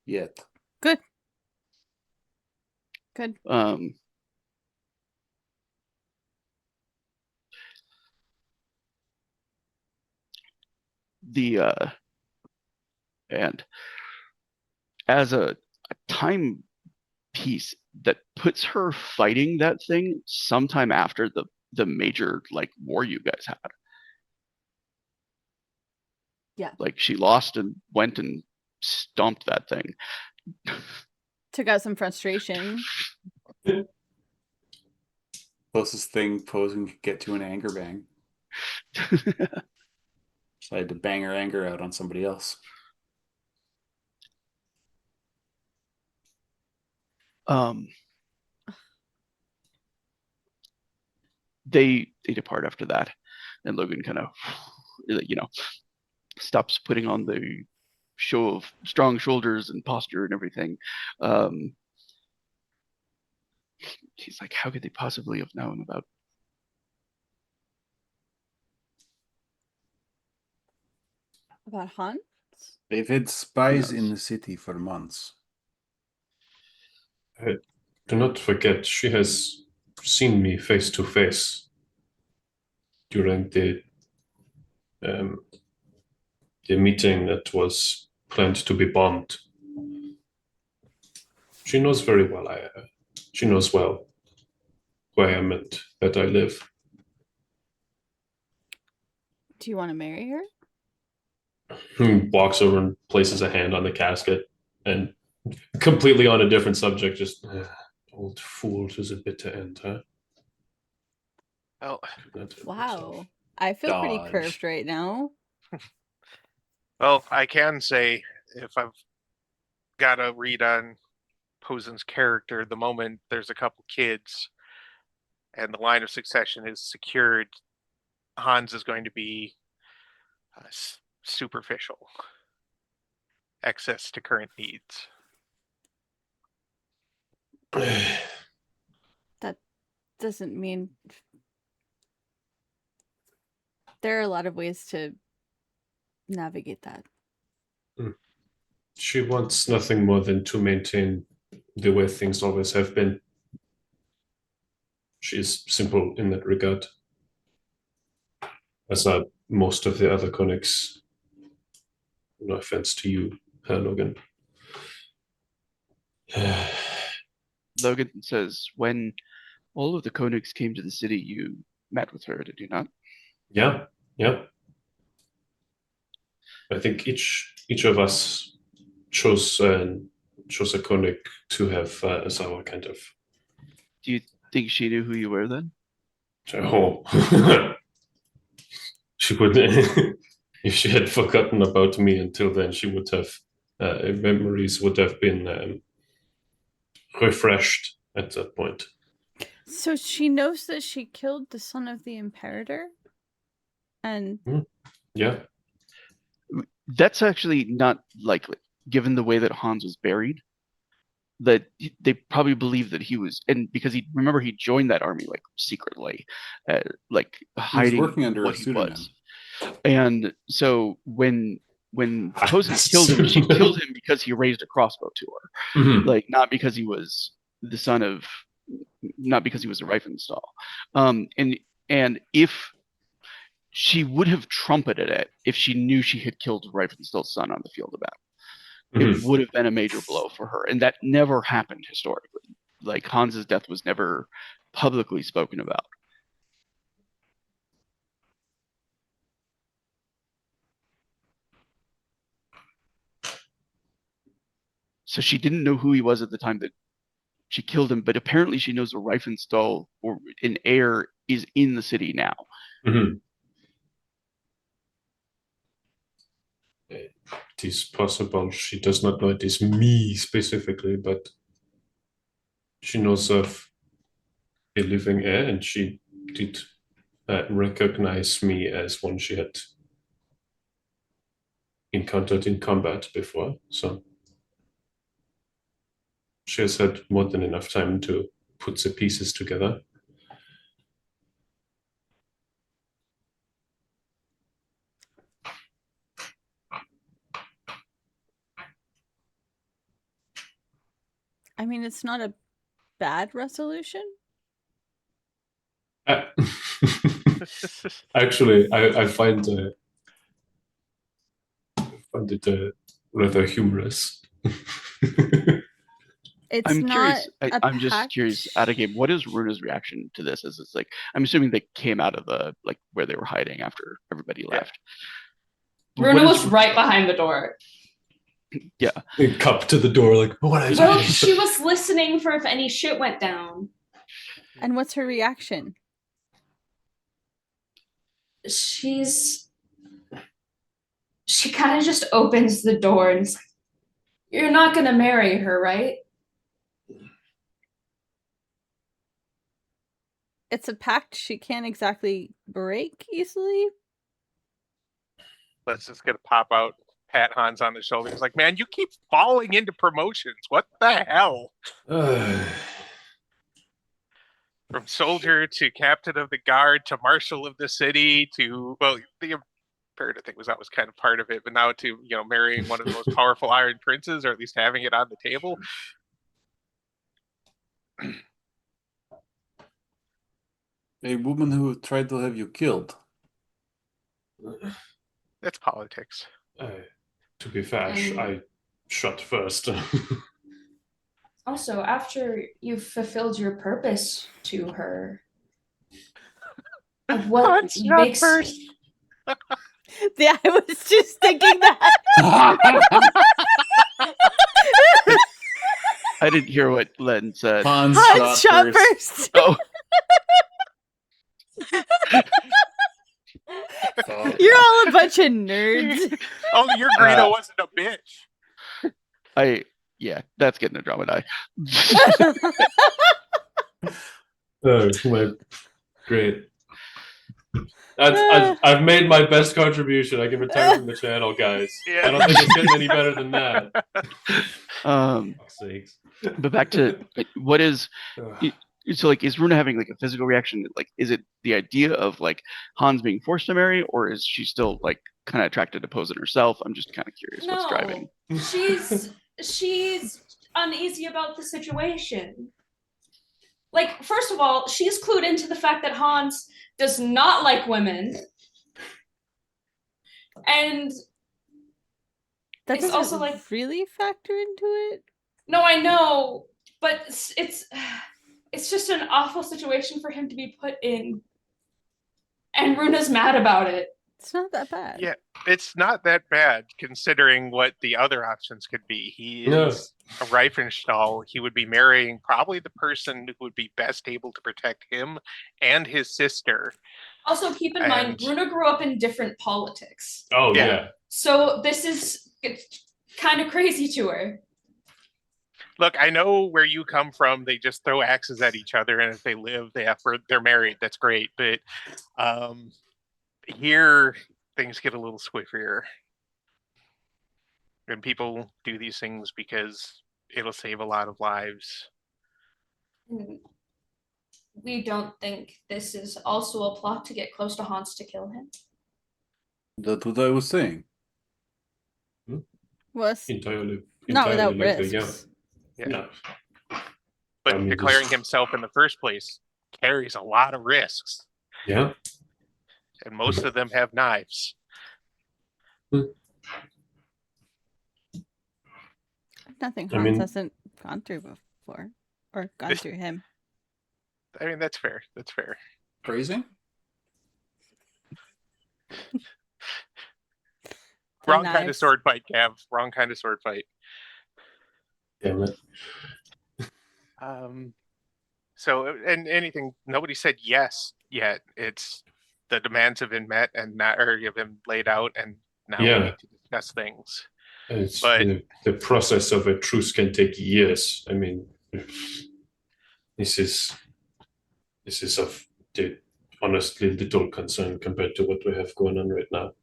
yet." Good. And as a time piece that puts her fighting that thing sometime after the major like war you guys had. Yeah. Like she lost and went and stomped that thing. Took out some frustration. Closest thing Posen could get to an anger bang. So I had to bang her anger out on somebody else. They depart after that, and Logan kind of, stops putting on the show of strong shoulders and posture and everything. He's like, how could they possibly have known about? About Hans? They've had spies in the city for months. Do not forget, she has seen me face to face during the the meeting that was planned to be bombed. She knows very well. She knows well who I am and that I live. Do you want to marry her? He walks over and places a hand on the casket, and completely on a different subject, just old fool to the bitter end, huh? Well, Wow. I feel pretty Dodge. curved right now. well, I can say if I've got a read on Posen's character, the moment there's a couple kids and the line of succession is secured, Hans is going to be superficial, access to current needs. That doesn't mean there are a lot of ways to navigate that. She wants nothing more than to maintain the way things always have been. She is simple in that regard, as are most of the other conics. No offense to you, Herr Logan. Logan says, when all of the Koenigs came to the city, you met with her, did you not? Yeah. I think each of us chose a Koenig to have as our kind of. Do you think she knew who you were then? Oh, she would. If she had forgotten about me until then, she would have memories would have been refreshed at that point. So she knows that she killed the son of the Imperator? And Yeah. That's actually not likely, given the way that Hans was buried. That they probably believe that he was, and because he joined that army like secretly, like hiding He was working under what a he pseudonym. was. And so when Posen killed him, she killed him because he raised a crossbow to her, like not because he was the son of, not because he was a Reifenstahl. And if she would have trumpeted it if she knew she had killed Reifenstahl's son on the field of battle. It would have been a major blow for her, and that never happened historically. Like Hans's death was never publicly spoken about. So she didn't know who he was at the time that she killed him, but apparently she knows a Reifenstahl or an heir is in the city now. It is possible she does not know it is me specifically, but she knows of a living heir, and she did recognize me as one she had encountered in combat before. So she has had more than enough time to put the pieces together. I mean, it's not a bad resolution. Actually, I find it rather humorous. It's I'm not curious. I'm just curious. Out of game, what is Runa's reaction to this? Is it's like I'm assuming they came out of the like where they were hiding after everybody left. Runa was right behind the door. Yeah. Cup to the door, like what? Well, she was listening for if any shit went down. And what's her reaction? She kind of just opens the door and is like, "You're not gonna marry her, right?" It's a pact she can't exactly break easily. Let's just gonna pop out, pat Hans on the shoulder. He's like, "Man, you keep falling into promotions. What the hell?" From soldier to captain of the guard to marshal of the city to, well, the Imperator thing was always kind of part of it, but now to, marrying one of the most powerful Iron Princes, or at least having it on the table. A woman who tried to have you killed. That's politics. To be fair, I shot first. Also, after you've fulfilled your purpose to her, what Hans, not makes first. Yeah, I was just thinking that. I didn't hear what Len said. Hans Shot first. Oh, You're all a bunch of nerds. Oh, your Greedo wasn't a bitch. yeah, that's getting a drama die. Great. I've made my best contribution. I can retire from the channel, guys. Yeah. I don't think it's getting any better than that. Fuck's sakes. But back to what is so like, is Runa having like a physical reaction? Like, is it the idea of like Hans being forced to marry, or is she still like kind of attracted to Posen herself? I'm just kind of curious what's driving. She's uneasy about the situation. Like, first of all, she's clued into the fact that Hans does not like women. And that it's doesn't also like really factor into it. No, I know, but it's just an awful situation for him to be put in. And Runa's mad about it. It's not that bad. Yeah, it's not that bad considering what the other options could be. He is a Reifenstahl. He would be marrying probably the person who would be best able to protect him and his sister. Also, keep in mind, Runa grew up in different politics. Oh, yeah. So it's kind of crazy to her. Look, I know where you come from. They just throw axes at each other, and if they live, they're married. That's great. But here, things get a little swiffier. And people do these things because it'll save a lot of lives. We don't think this is also a plot to get close to Hans to kill him. That's what I was saying. Was entirely not without likely, risks. Yeah. But declaring himself in the first place carries a lot of risks. Yeah. And most of them have knives. Nothing Hans hasn't gone through before. Or gone through him. I mean, that's fair. That's fair. Crazy? Wrong kind of sword fight, Gav. Wrong kind of sword fight. Damn it. So, and anything, nobody said yes yet. It's the demands have been met and not, or have been laid out, and now we need to discuss things. But the process of a truce can take years. I mean, this is of honestly little concern compared to what we have going on right now.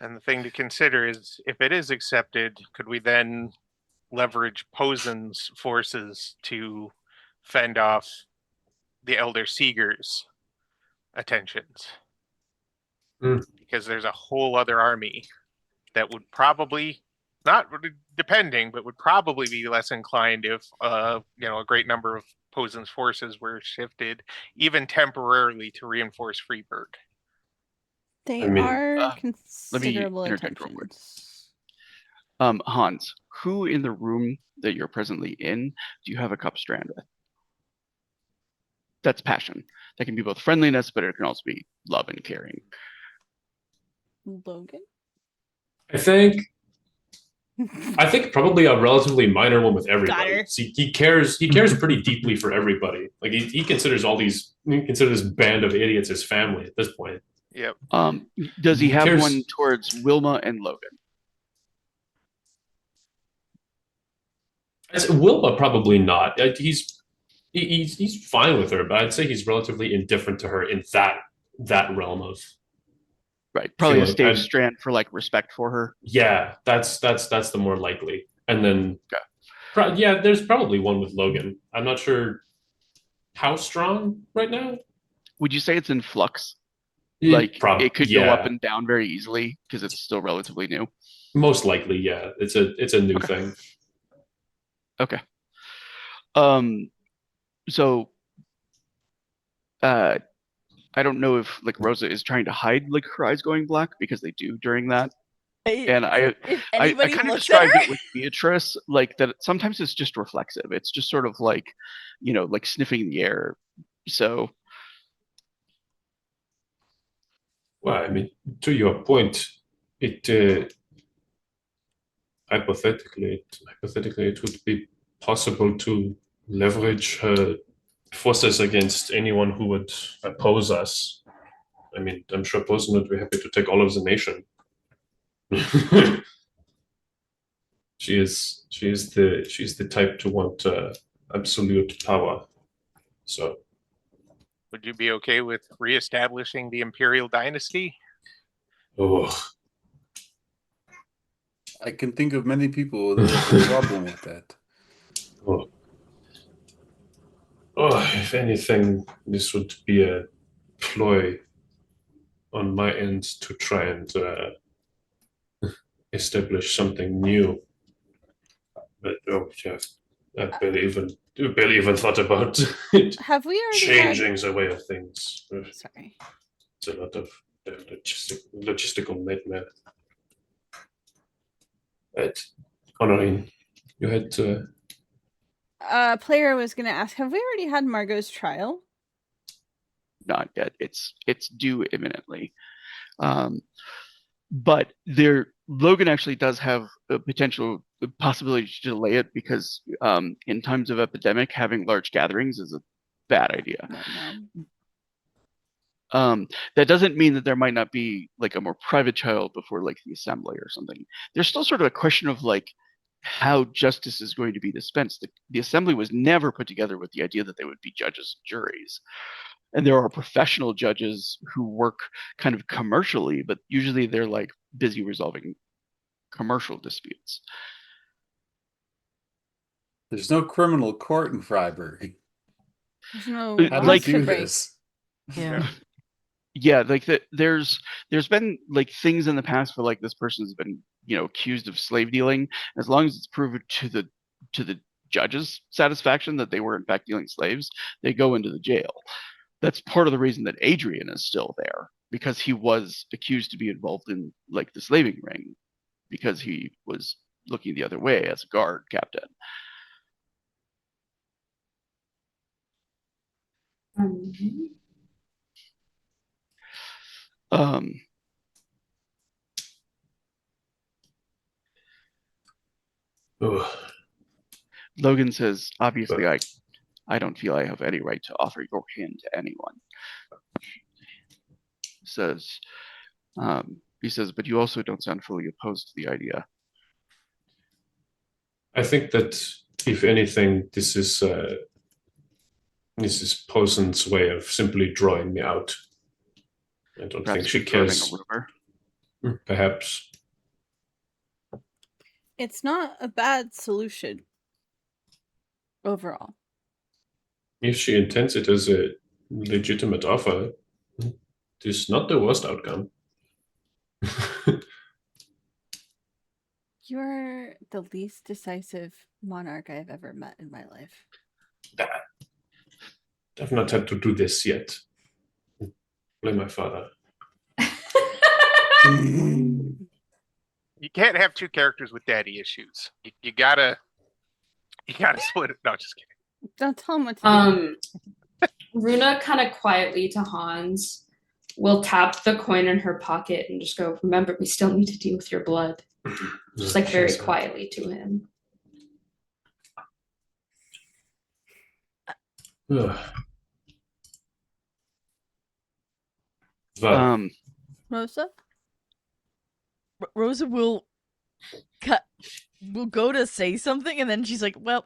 And the thing to consider is, if it is accepted, could we then leverage Posen's forces to fend off the Elder Seeger's attentions? Because there's a whole other army that would probably, not depending, but would probably be less inclined if a great number of Posen's forces were shifted, even temporarily, to reinforce Freeburg. They are let me considerable interject real quick. attentions. Hans, who in the room that you're presently in do you have a cup strand with? That's passion. That can be both friendliness, but it can also be love and caring. Logan? I think probably a relatively minor one with everybody. See, he cares pretty deeply for everybody. Like he considers this band of idiots his family at this point. Yep. Does he have one towards Wilma and Logan? Wilma probably not. He's fine with her, but I'd say he's relatively indifferent to her in that realm of. Right, probably a stage strand for like respect for her. Yeah, that's the more likely. And then, there's probably one with Logan. I'm not sure how strong right now. Would you say it's in flux? Like it could go up and down very easily because it's still relatively new. Most likely, yeah. It's a new thing. Okay. So, I don't know if like Rosa is trying to hide like her eyes going black, because they do during that. And I Anybody kind of looks at described her? it with Beatrice, like that sometimes it's just reflexive. It's just sort of like, like sniffing the air. So, Well, I mean, to your point, it hypothetically, it would be possible to leverage her forces against anyone who would oppose us. I mean, I'm sure Posen would be happy to take all of the nation. she's the type to want absolute power. So, Would you be okay with reestablishing the imperial dynasty? oh, I can think of many people that have a problem with that. oh, if anything, this would be a ploy on my end to try and establish something new. But oh yeah, I barely even thought about it. Have we already Changing the way of things. Sorry. It's a lot of logistical nightmare. Right, Honorine, you had Player was going to ask, have we already had Margot's trial? not yet. It's due imminently. But Logan actually does have a potential possibility to delay it because in times of epidemic, having large gatherings is a bad idea. No. That doesn't mean that there might not be like a more private trial before like the assembly or something. There's still sort of a question of like how justice is going to be dispensed. The assembly was never put together with the idea that they would be judges and juries. And there are professional judges who work kind of commercially, but usually they're like busy resolving commercial disputes. There's no criminal court in Freiburg. There's no Like- How do laws we to do break. this? Yeah. Yeah, like there's been like things in the past where like this person's been accused of slave dealing. As long as it's proven to the judge's satisfaction that they were in fact dealing slaves, they go into the jail. That's part of the reason that Adrian is still there, because he was accused to be involved in like the slaving ring because he was looking the other way as a guard captain. Um, Logan says, obviously, I don't feel I have any right to offer your hand to anyone. He says, but you also don't sound fully opposed to the idea. I think that if anything, this is Posen's way of simply drawing me out. I don't think she cares. A rumor. Perhaps. It's not a bad solution overall. If she intends it as a legitimate offer, it is not the worst outcome. You're the least decisive monarch I've ever met in my life. I've not had to do this yet. Blame my father. You can't have two characters with daddy issues. You gotta split it. No, just kidding. Don't tell him what to do. Runa kind of quietly to Hans will tap the coin in her pocket and just go, remember, we still need to deal with your blood. Just like very quietly to him. Rosa? Rosa will go to say something, and then she's like, well,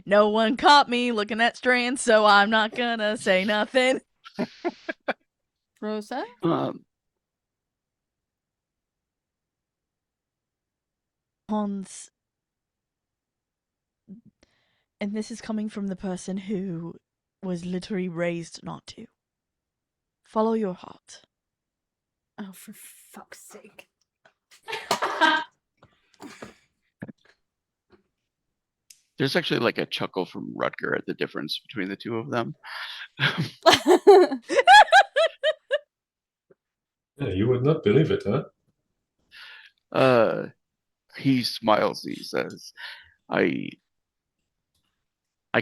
no one caught me looking at Strand, so I'm not gonna say nothing. Rosa? Hans, and this is coming from the person who was literally raised not to. Follow your heart. Oh, for fuck's sake. There's actually like a chuckle from Rutger at the difference between the two of them. Yeah, you would not believe it, huh? He smiles. He says, I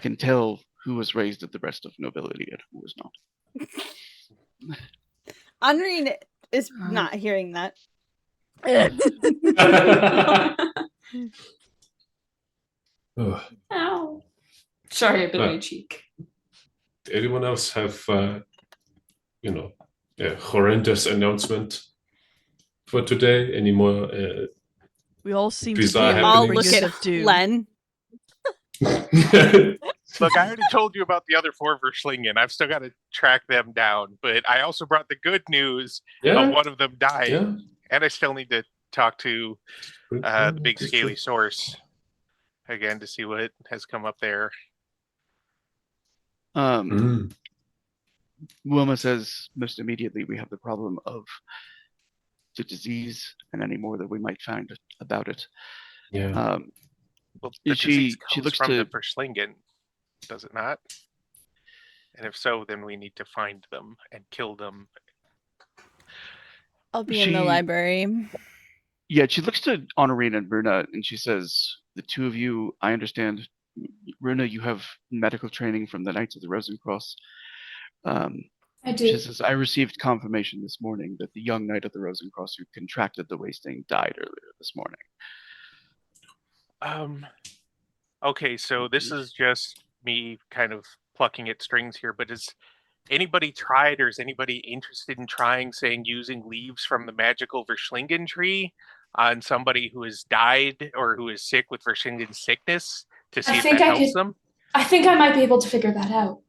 can tell who was raised at the breast of nobility and who was not. Honoring is not hearing that. Ugh. Ow. Sorry, I bit Well. my cheek. Anyone else have, a horrendous announcement for today? Any more? We all seem to be Bizarre All happenings. look at of doom. Len. Look, I already told you about the other 4 Verschlingen. I've still got to track them down, but I also brought the good news of one of them dying, Yeah. and I still need to talk to the big scaly source again to see what has come up there. Wilma says most immediately we have the problem of the disease and any more that we might find about it. Yeah. Well, the disease comes looks from to the Verschlingen, does it not? And if so, then we need to find them and kill them. I'll be in the library. Yeah, she looks to Honorine and Runa and she says, the two of you, I understand, Runa, you have medical training from the Knights of the Rosencross. I do. She says, I received confirmation this morning that the young Knight of the Rosencross who contracted the wasting died earlier this morning. Okay, so this is just me kind of plucking at strings here, but has anybody tried or is anybody interested in trying, saying, using leaves from the magical Verschlingen tree on somebody who has died or who is sick with Verschlingen sickness to see if that helps them? I think I might be able to figure that out.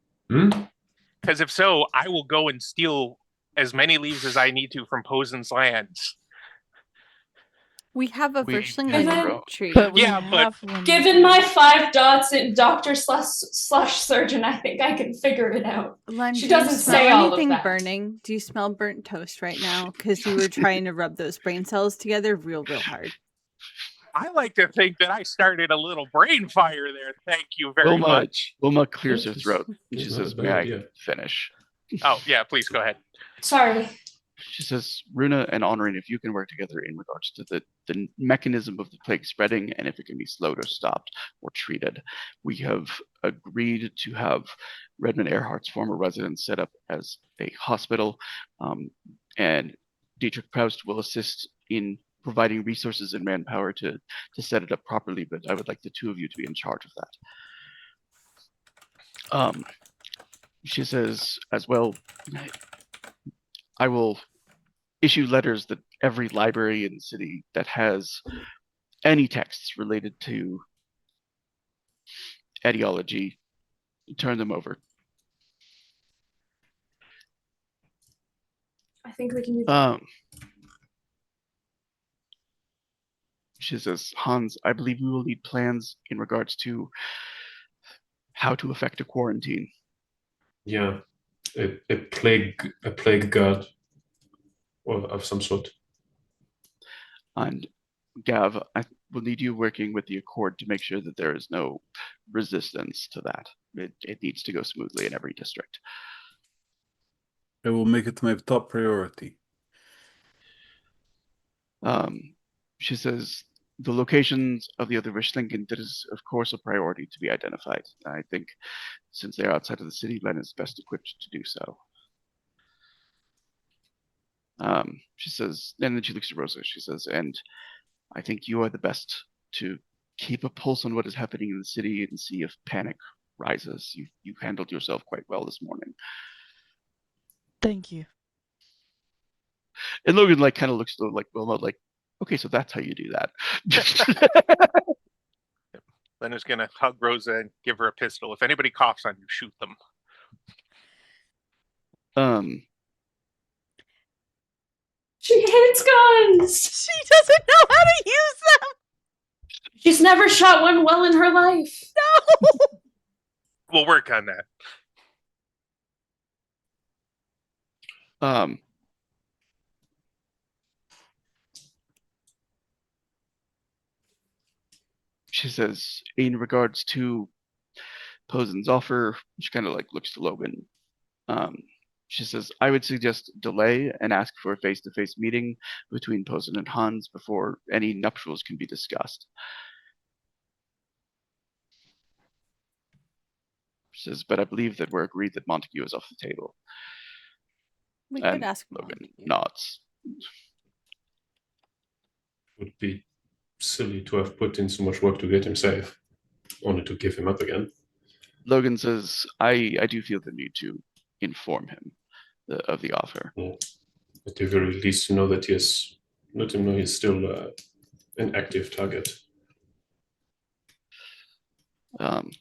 Because if so, I will go and steal as many leaves as I need to from Posen's lands. We have a Verschlingen tree. But we Yeah, but have one. Given my 5 dots in doctor slash surgeon, I think I can figure it out. Len, She do you doesn't smell say all of anything that. burning? Do you smell burnt toast right now? Because you were trying to rub those brain cells together real hard. I like to think that I started a little brain fire there. Thank you very much. Wilma clears her throat. And she says, may I finish? Oh, yeah, please go ahead. Sorry. She says, Runa and Honorine, if you can work together in regards to the mechanism of the plague spreading and if it can be slowed or stopped or treated. We have agreed to have Redmond Earhart's former residence set up as a hospital, and Dietrich Proust will assist in providing resources and manpower to set it up properly, but I would like the two of you to be in charge of that. She says as well, I will issue letters that every library in the city that has any texts related to etiology, turn them over. I think we can do that. She says, Hans, I believe we will need plans in regards to how to effect a quarantine. Yeah, a plague god of some sort. And Gav, I will need you working with the Accord to make sure that there is no resistance to that. It needs to go smoothly in every district. I will make it my top priority. She says, the locations of the other Verschlingen, that is, of course, a priority to be identified. I think since they're outside of the city, Len is best equipped to do so. She says, and then she looks at Rosa. She says, and I think you are the best to keep a pulse on what is happening in the city and see if panic rises. You handled yourself quite well this morning. Thank you. And Logan kind of looks like Wilma, like, okay, so that's how you do that. Leonard's gonna hug Rosa and give her a pistol. If anybody coughs on you, shoot them. She hates guns. She doesn't know how to use them. She's never shot one well in her life. No. We'll work on that. She says, in regards to Posen's offer, she kind of looks to Logan. She says, I would suggest delay and ask for a face-to-face meeting between Posen and Hans before any nuptials can be discussed. She says, but I believe that we're agreed that Montague is off the table. We And could ask Logan Montague. nods. Would be silly to have put in so much work to get him safe, only to give him up again. Logan says, I do feel the need to inform him of the offer. At the very least, to know that let him know he's still an active target. And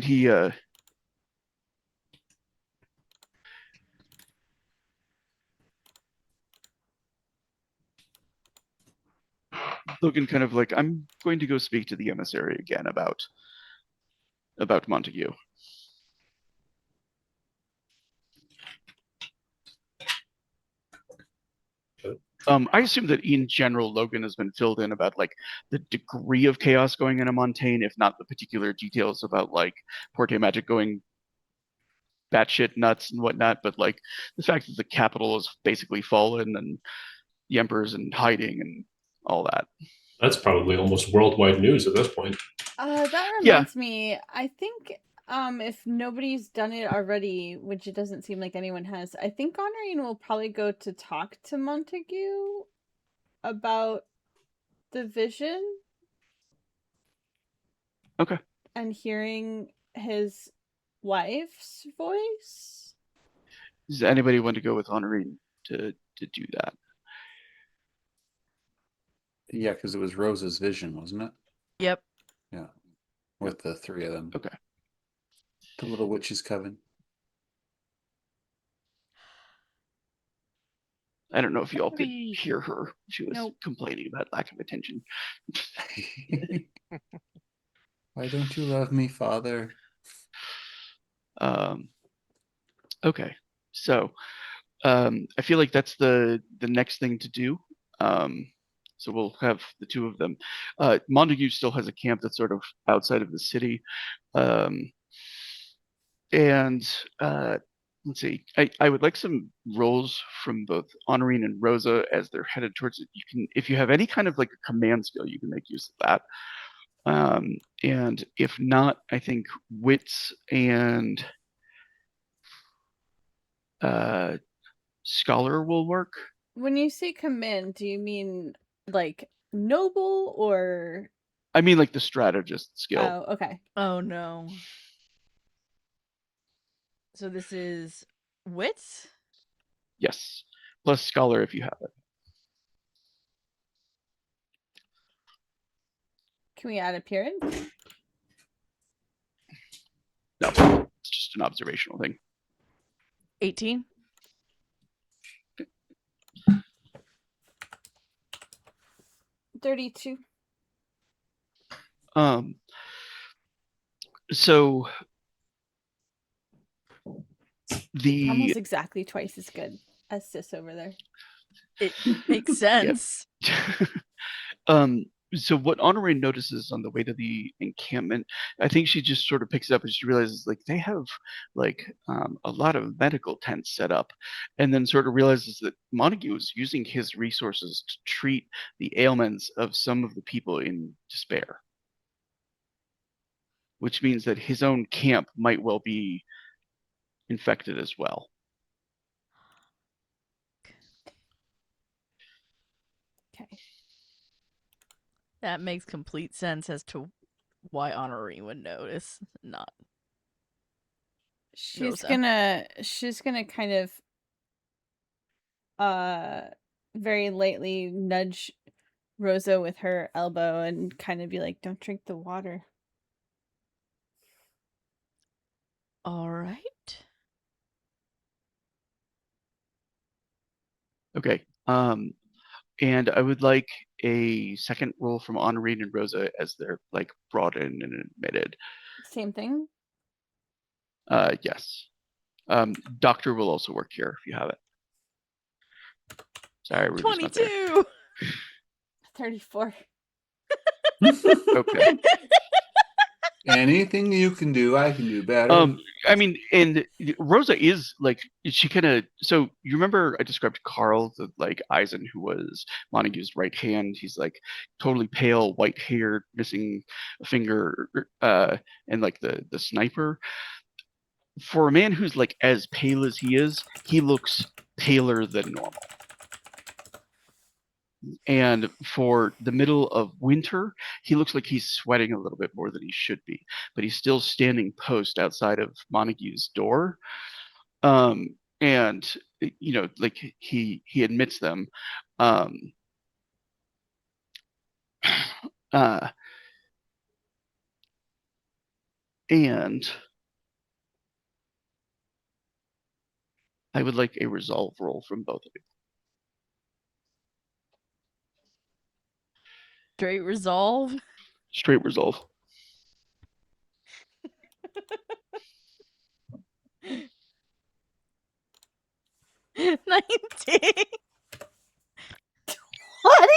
he Logan kind of like, I'm going to go speak to the emissary again about Montague. I assume that in general, Logan has been filled in about like the degree of chaos going in Montaigne, if not the particular details about like Porte Magic going batshit nuts and whatnot. But like the fact that the capital has basically fallen and the Emperor's in hiding and all that. That's probably almost worldwide news at this point. That reminds me. I think if nobody's done it already, which it doesn't seem like anyone has, I think Honorine will probably go to talk to Montague about the vision. Okay. And hearing his wife's voice. Does anybody want to go with Honorine to do that? Yeah, because it was Rosa's vision, wasn't it? Yep. Yeah. With the three of them. Okay. The little witch's coven. I don't know if you all could hear her. She was complaining about lack of attention. Why don't you love me, Father? Okay. So I feel like that's the next thing to do. So we'll have the two of them. Montague still has a camp that's sort of outside of the city. And let's see. I would like some rolls from both Honorine and Rosa as they're headed towards it. You can, if you have any kind of like a command skill, you can make use of that. And if not, I think wits and scholar will work. When you say command, do you mean like noble or? I mean like the strategist skill. Oh, okay. Oh no. So this is wits? Yes. Plus scholar if you have it. Can we add appearance? No, it's just an observational thing. 18. $32. So the almost exactly twice as good as Sis over there. It makes sense. So what Honorine notices on the way to the encampment, I think she just sort of picks it up and she realizes like they have like a lot of medical tents set up, and then sort of realizes that Montague is using his resources to treat the ailments of some of the people in despair, which means that his own camp might well be infected as well. Okay. That makes complete sense as to why Honorine would notice, not She's Rosa. gonna kind of very lightly nudge Rosa with her elbow and kind of be like, don't drink the water. All right. Okay. And I would like a second roll from Honorine and Rosa as they're like brought in and admitted. Same thing? Yes. Doctor will also work here if you have it. Sorry, 22. 34. Okay. Anything you can do, I can do better. I mean, and Rosa is like she kind of. So you remember I described Carl, the like Eisen, who was Montague's right hand. He's like totally pale, white hair, missing a finger, and like the sniper. For a man who's like as pale as he looks paler than normal. And for the middle of winter, he looks like he's sweating a little bit more than he should be, but he's still standing post outside of Montague's door. And like he admits them. Um, uh, and I would like a resolve roll from both of you. Straight resolve. Straight resolve. 19. What?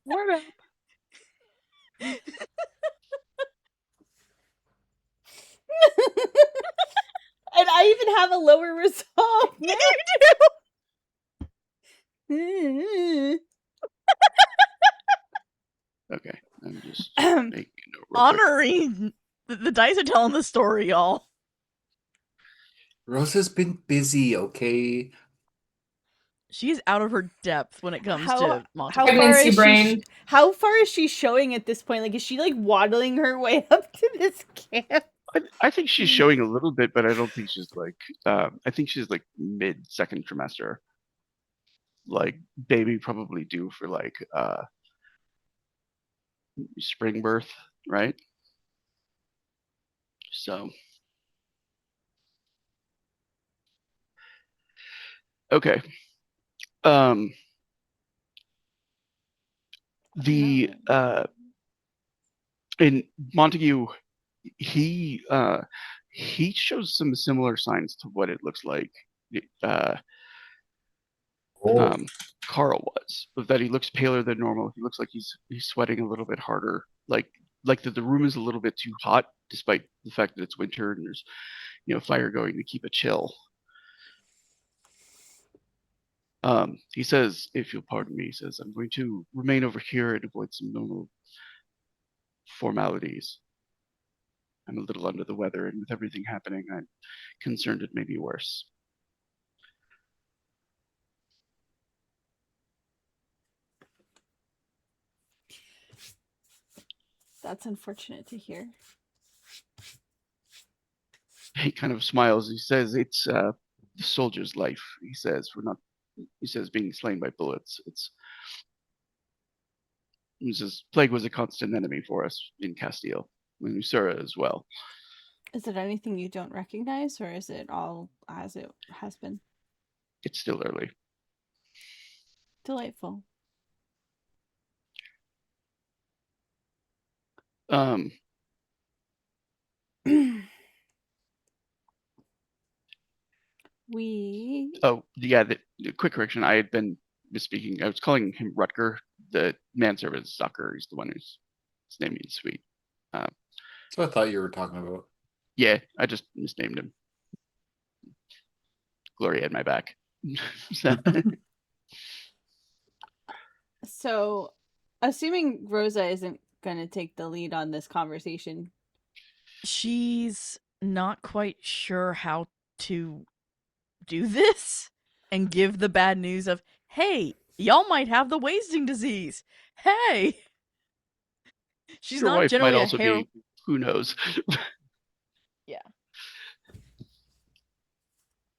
What up? And I even have a lower resolve. You do. Okay, I'm just making a note real quick. Honoring the dice are telling the story, y'all. Rosa's been busy, okay? She's out of her depth when it comes How- to How Montague. far Pregnancy is brain. how far is she showing at this point? Like, is she like waddling her way up to this camp? I think she's showing a little bit, but I don't think she's like. I think she's like mid second trimester. Like baby probably due for like spring birth, right? So okay. The in Montague, he shows some similar signs to what it looks like Carl was, but that he looks paler than normal. He looks like he's sweating a little bit harder, like the room is a little bit too hot, despite the fact that it's winter and there's fire going to keep it chill. He says, if you'll pardon me, he says, I'm going to remain over here and avoid some normal formalities. I'm a little under the weather, and with everything happening, I'm concerned it may be worse. That's unfortunate to hear. He kind of smiles. He says, it's the soldier's life. He says, being slain by bullets. He says, plague was a constant enemy for us in Castile, in Usura as well. Is it anything you don't recognize, or is it all as it has been? It's still early. Delightful. Oh, yeah, the quick correction. I had been misspeaking. I was calling him Rutger. The manservant is Zucker. He's the one his name means sweet. So I thought you were talking about. Yeah, I just misnamed him. Gloria had my back. So, assuming Rosa isn't going to take the lead on this conversation. She's not quite sure how to do this and give the bad news of, hey, y'all might have the wasting disease. Hey. She's Your not wife generally might a also be, who knows? Yeah.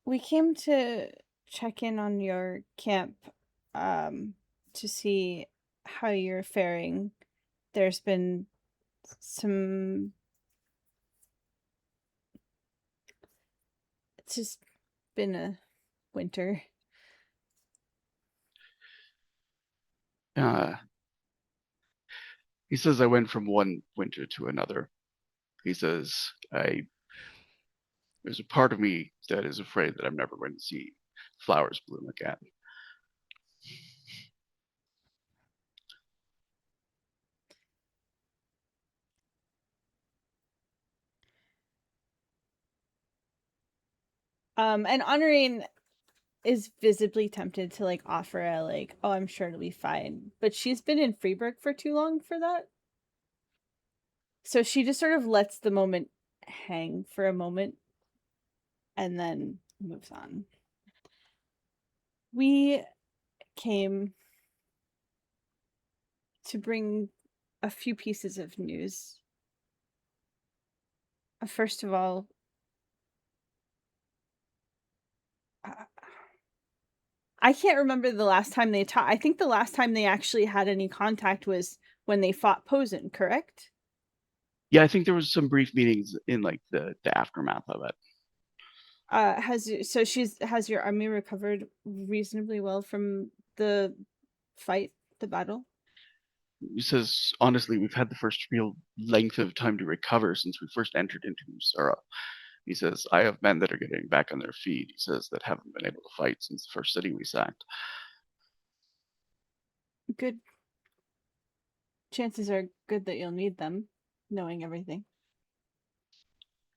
We came to check in on your camp to see how you're faring. There's been some... It's just been a winter. He says, I went from one winter to another. He says, there's a part of me that is afraid that I'm never going to see flowers bloom again. And Honorine is visibly tempted to like offer a like, oh, I'm sure it'll be fine. But she's been in Freeburg for too long for that. So she just sort of lets the moment hang for a moment and then moves on. We came to bring a few pieces of news. First of all, I can't remember the last time they talked. I think the last time they actually had any contact was when they fought Posen, correct? Yeah, I think there was some brief meetings in like the aftermath of it. Has your army recovered reasonably well from the fight, the battle? He says, honestly, we've had the first real length of time to recover since we first entered into Usura. He says, I have men that are getting back on their feet. He says that haven't been able to fight since the first city we sacked. Good. Chances are good that you'll need them, knowing everything.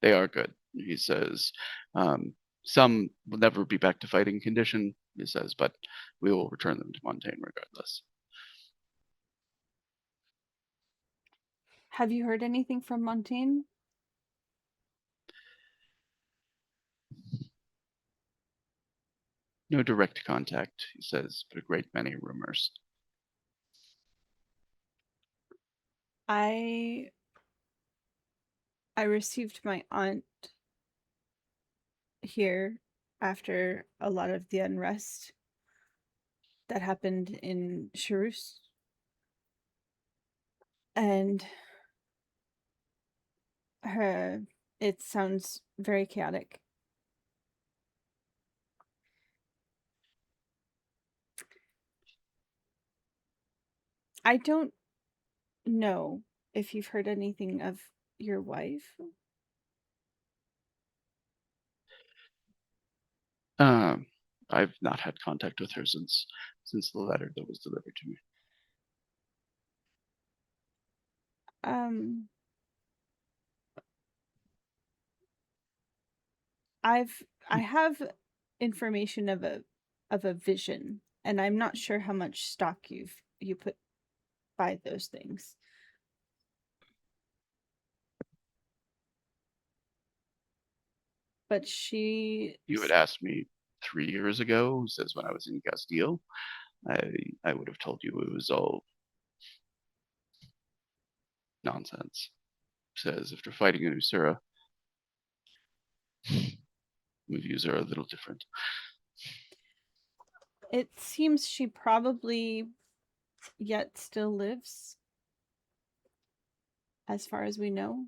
They are good. He says, some will never be back to fighting condition, he says, but we will return them to Montaigne regardless. Have you heard anything from Montaigne? No direct contact, he says, but a great many rumors. I received my aunt here after a lot of the unrest that happened in Charus. And it sounds very chaotic. I don't know if you've heard anything of your wife. I've not had contact with her since the letter that was delivered to me. I have information of a vision, and I'm not sure how much stock you put by those things. But You had asked me 3 years ago, says when I was in Castile, I would have told you it was all nonsense. Says after fighting in Usura, my views are a little different. It seems she probably yet still lives, as far as we know.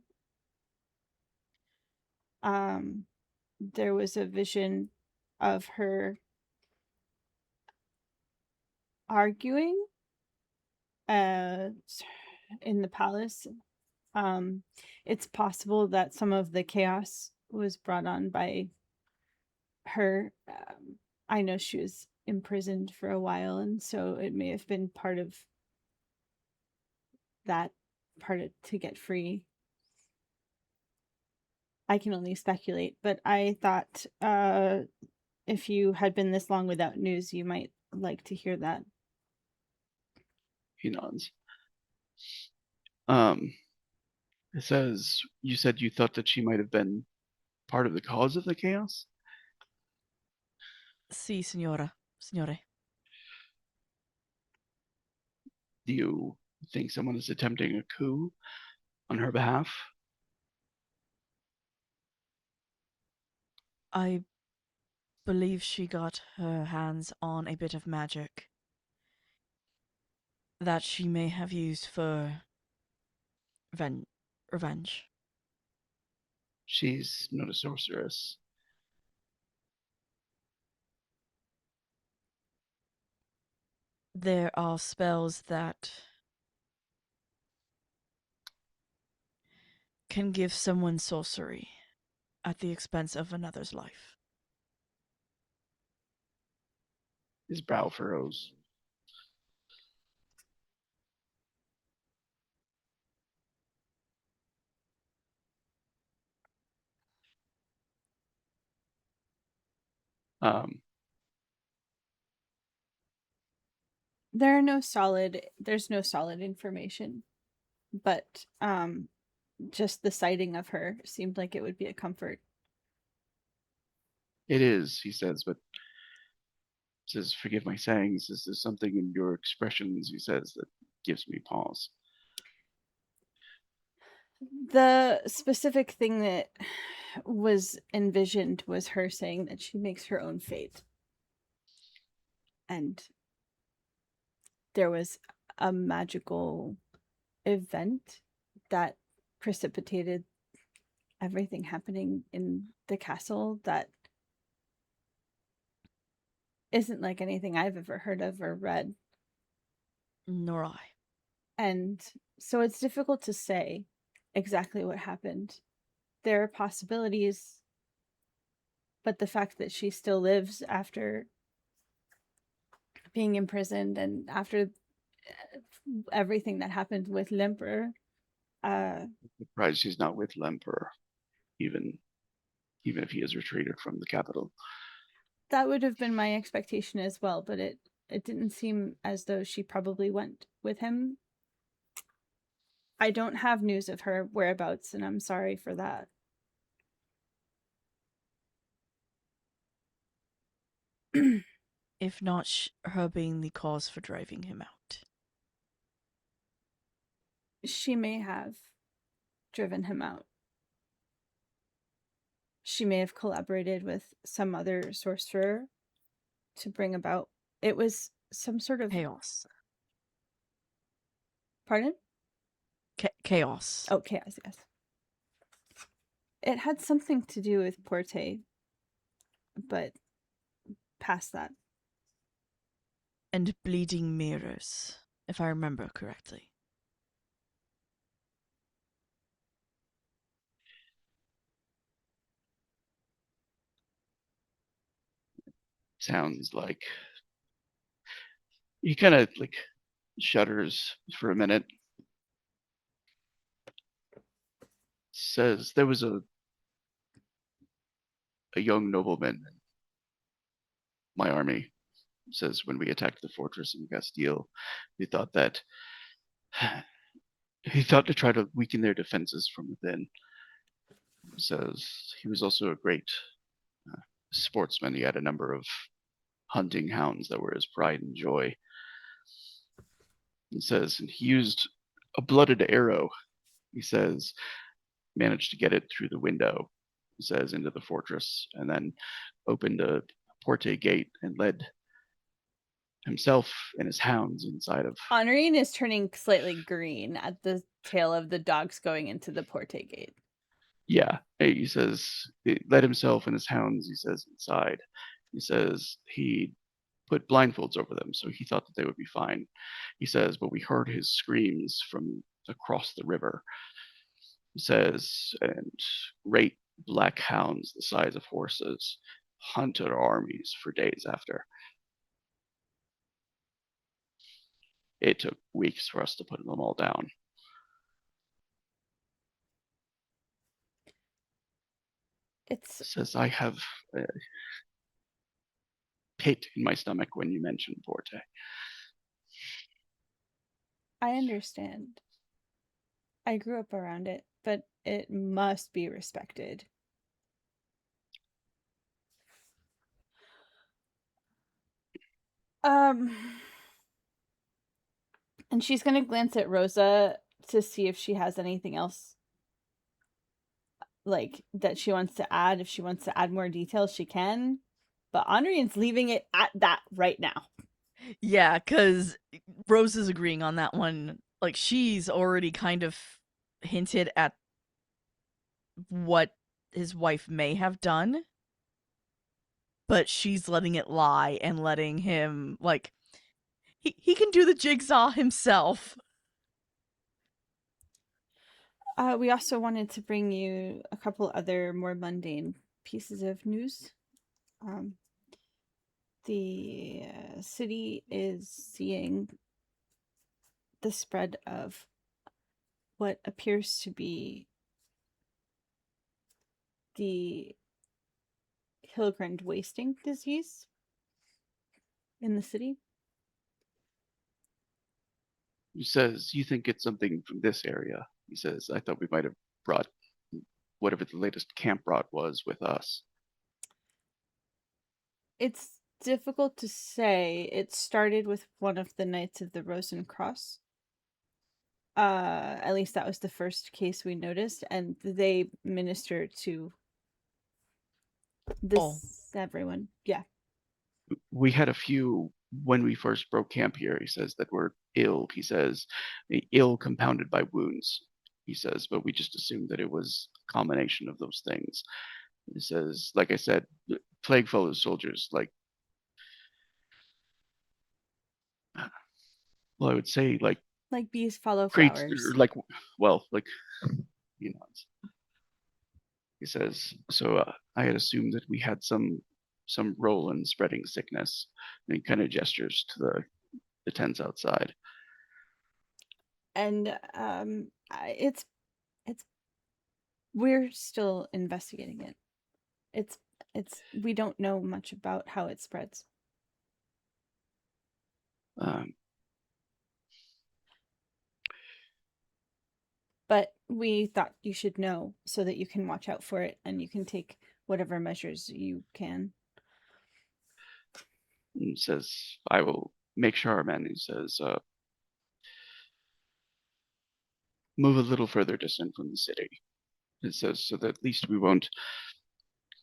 There was a vision of her arguing in the palace. It's possible that some of the chaos was brought on by her. I know she was imprisoned for a while, and so it may have been part of to get free. I can only speculate, but I thought if you had been this long without news, you might like to hear that. He nods. It says, you said you thought that she might have been part of the cause of the chaos? Si, signore. Do you think someone is attempting a coup on her behalf? I believe she got her hands on a bit of magic that she may have used for revenge. She's not a sorceress. There are spells that can give someone sorcery at the expense of another's life. His brow furrows. There's no solid information, but just the sighting of her seemed like it would be a comfort. It is, he says, but says, forgive my sayings, this is something in your expressions, he says, that gives me pause. The specific thing that was envisioned was her saying that she makes her own fate. And there was a magical event that precipitated everything happening in the castle that isn't like anything I've ever heard of or read. Nor I. And so it's difficult to say exactly what happened. There are possibilities, but the fact that she still lives after being imprisoned and after everything that happened with Lemper, Surprised she's not with Lemper, even if he has retreated from the capital. that would have been my expectation as well, but it didn't seem as though she probably went with him. I don't have news of her whereabouts, and I'm sorry for that. If not her being the cause for driving him out. She may have driven him out. She may have collaborated with some other sorcerer to bring about. It was some sort of Chaos. Pardon? Chaos. Oh, chaos, yes. It had something to do with Porte, but past that. And bleeding mirrors, if I remember correctly. Sounds like he kind of like shudders for a minute. Says there was a young nobleman in my army. Says when we attacked the fortress in Castile, he thought to try to weaken their defenses from within. Says he was also a great sportsman. He had a number of hunting hounds that were his pride and joy. He says and he used a blooded arrow. He says managed to get it through the window. He says into the fortress and then opened a porte gate and led himself and his hounds inside of. Honorine is turning slightly green at the tail of the dogs going into the Porte gate. Yeah, he says he led himself and his hounds, he says, inside. He says he put blindfolds over them, so he thought that they would be fine. He says, but we heard his screams from across the river. He says, and great black hounds the size of horses hunted our armies for days after. It took weeks for us to put them all down. It's Says I have a pit in my stomach when you mention Porte. I understand. I grew up around it, but it must be respected. And she's gonna glance at Rosa to see if she has anything else like that she wants to add. If she wants to add more details, she can. But Andrian's leaving it at that right now. Yeah, because Rose is agreeing on that one. Like, she's already kind of hinted at what his wife may have done, but she's letting it lie and letting him, like, he can do the jigsaw himself. We also wanted to bring you a couple other more mundane pieces of news. The city is seeing the spread of what appears to be the Pilgrim wasting disease in the city. He says, you think it's something from this area. He says, I thought we might have brought whatever the latest camp brought was with us. It's difficult to say. It started with one of the Knights of the Rose and Cross. At least that was the first case we noticed, and they minister to this everyone. Yeah. We had a few when we first broke camp here. He says that were ill. He says, ill compounded by wounds. He says, but we just assumed that it was a combination of those things. He says, like I said, plague follows soldiers. Like, well, I would say like bees follow creates flowers. like, well, like, you know. He says, so I had assumed that we had some role in spreading sickness. And he kind of gestures to the tents outside. And it's we're still investigating it. It's we don't know much about how it spreads. But we thought you should know so that you can watch out for it and you can take whatever measures you can. He says, I will make sure, man. He says, move a little further distant from the city. It says, so that at least we won't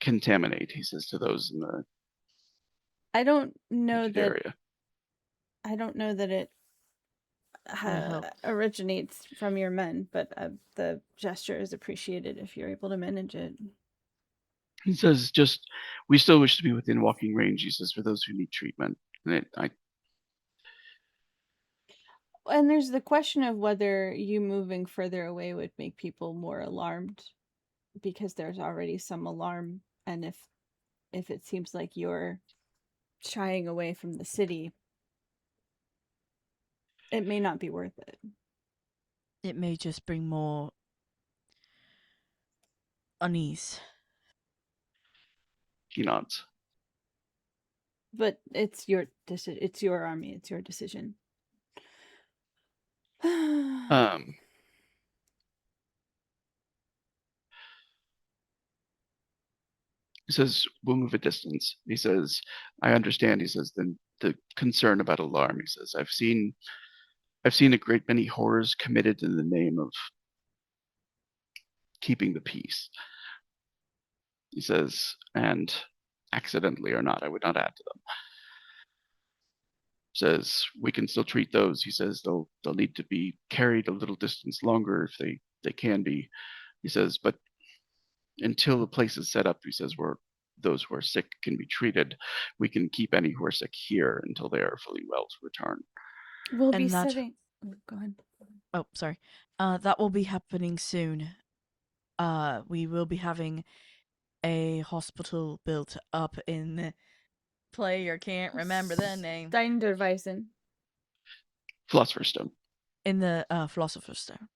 contaminate, he says to those in the I don't know that area. I don't know that it originates from your men, but the gesture is appreciated if you're able to manage it. He says, just, we still wish to be within walking range, he says, for those who need treatment. And there's the question of whether you moving further away would make people more alarmed, because there's already some alarm, and if it seems like you're shying away from the city, it may not be worth it. It may just bring more unease. He nods. But it's your it's your army, it's your decision. He says, we'll move a distance. He says, I understand. He says, the concern about alarm. He says, I've seen a great many horrors committed in the name of keeping the peace. He says, and accidentally or not, I would not add to them. Says, we can still treat those. He says, they'll need to be carried a little distance longer if they can be. He says, but until the place is set up, he says, where those who are sick can be treated, we can keep any who are sick here until they are fully well to return. We'll be setting. Oh, go ahead. Oh, sorry. That will be happening soon. We will be having a hospital built up in player can't remember the name. Steinderweisen. Philosopher's Stone. In the Philosopher's Stone.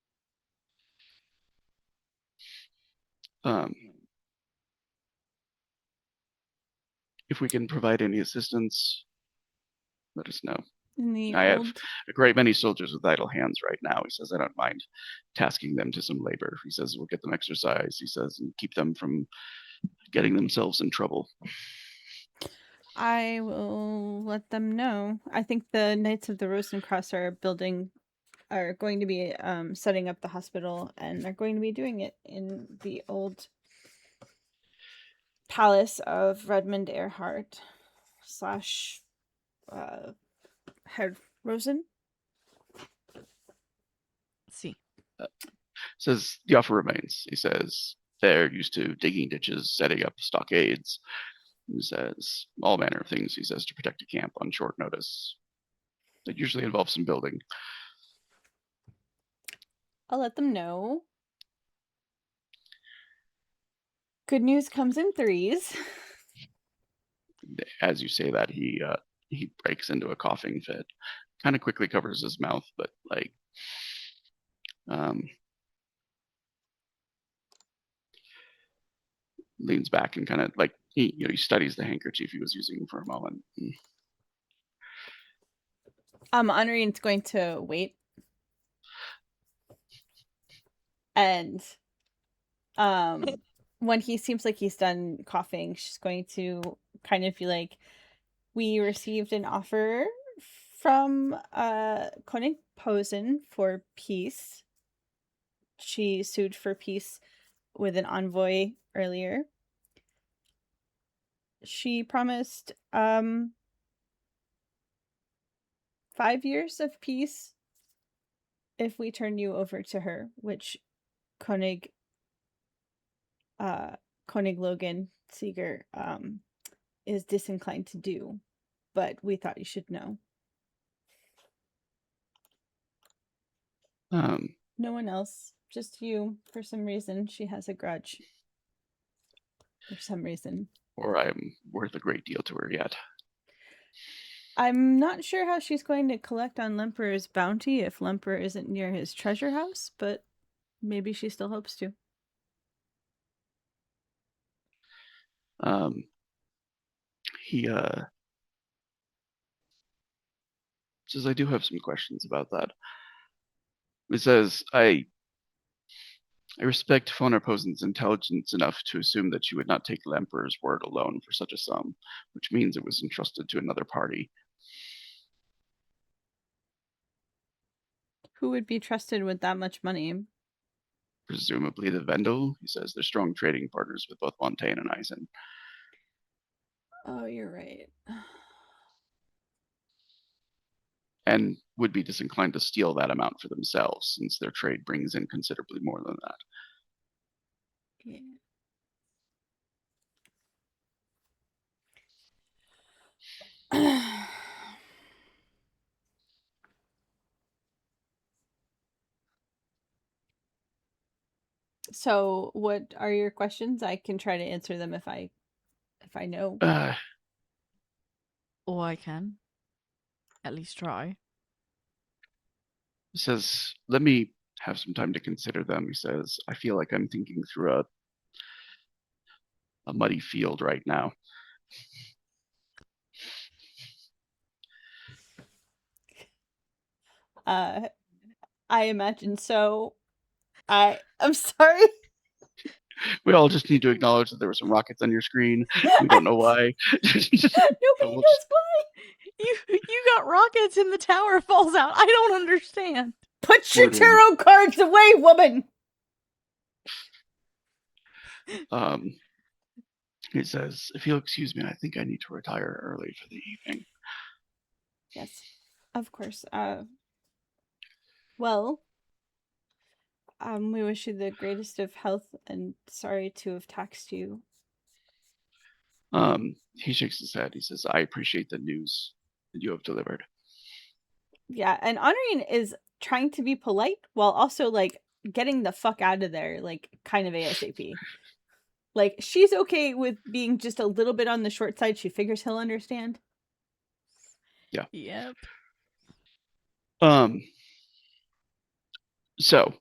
If we can provide any assistance, let us know. I have a great many soldiers with idle hands right now. He says, I don't mind tasking them to some labor. He says, we'll get them exercise. He says, and keep them from getting themselves in trouble. I will let them know. I think the Knights of the Rose and Cross are going to be setting up the hospital, and they're going to be doing it in the old palace of Redmond Earhart / Herr Rosen. See. Says the offer remains. He says they're used to digging ditches, setting up stockades. He says all manner of things. He says to protect a camp on short notice. That usually involves some building. I'll let them know. Good news comes in threes. As you say that, he breaks into a coughing fit. Kind of quickly covers his mouth, but like, leans back and kind of like he studies the handkerchief he was using for a moment. Honoring's going to wait. And when he seems like he's done coughing, she's going to kind of be like, we received an offer from König Posen for peace. She sued for peace with an envoy earlier. She promised 5 years of peace if we turn you over to her, which König Logan Seeger is disinclined to do, but we thought you should know. No one else, just you. For some reason, she has a grudge. For some reason. Or I'm worth a great deal to her yet. I'm not sure how she's going to collect on Lemper's bounty if Lemper isn't near his treasure house, but maybe she still hopes to. He says, I do have some questions about that. He says, I respect von Posen's intelligence enough to assume that she would not take Lemper's word alone for such a sum, which means it was entrusted to another party. Who would be trusted with that much money? Presumably the Vendel. He says they're strong trading partners with both Montaigne and Eisen. Oh, you're right. And would be disinclined to steal that amount for themselves, since their trade brings in considerably more than that. Yeah. So, what are your questions? I can try to answer them if I know. Or I can at least try. He says, let me have some time to consider them. He says, I feel like I'm thinking through a muddy field right now. I imagine so. I'm sorry. We all just need to acknowledge that there were some rockets on your screen. We don't know why. Nobody knows why. You got rockets and the tower falls out. I don't understand. Put your tarot cards away, woman. He says, if you'll excuse me, I think I need to retire early for the evening. Yes, of course. Well, we wish you the greatest of health and sorry to have taxed you. He shakes his head. He says, I appreciate the news that you have delivered. Yeah, and Honoring is trying to be polite while also like getting the fuck out of there, like kind of ASAP. Like she's okay with being just a little bit on the short side. She figures he'll understand. Yeah. Yep. So,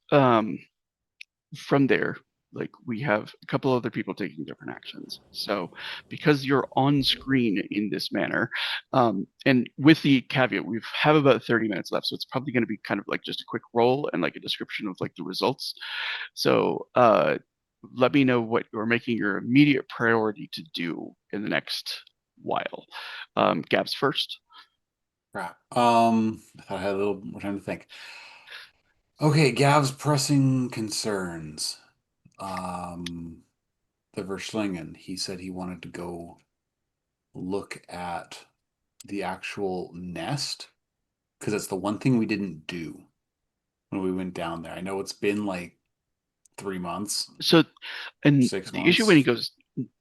from there, like we have a couple other people taking different actions. So because you're on screen in this manner, and with the caveat, we have about 30 minutes left. So it's probably going to be kind of like just a quick roll and like a description of like the results. So let me know what you're making your immediate priority to do in the next while. Gab's first. Crap. I thought I had a little more time to think. Okay, Gav's pressing concerns. The Verschlingen, he said he wanted to go look at the actual nest because it's the one thing we didn't do when we went down there. I know it's been like 3 months. So, and 6 the issue when he months.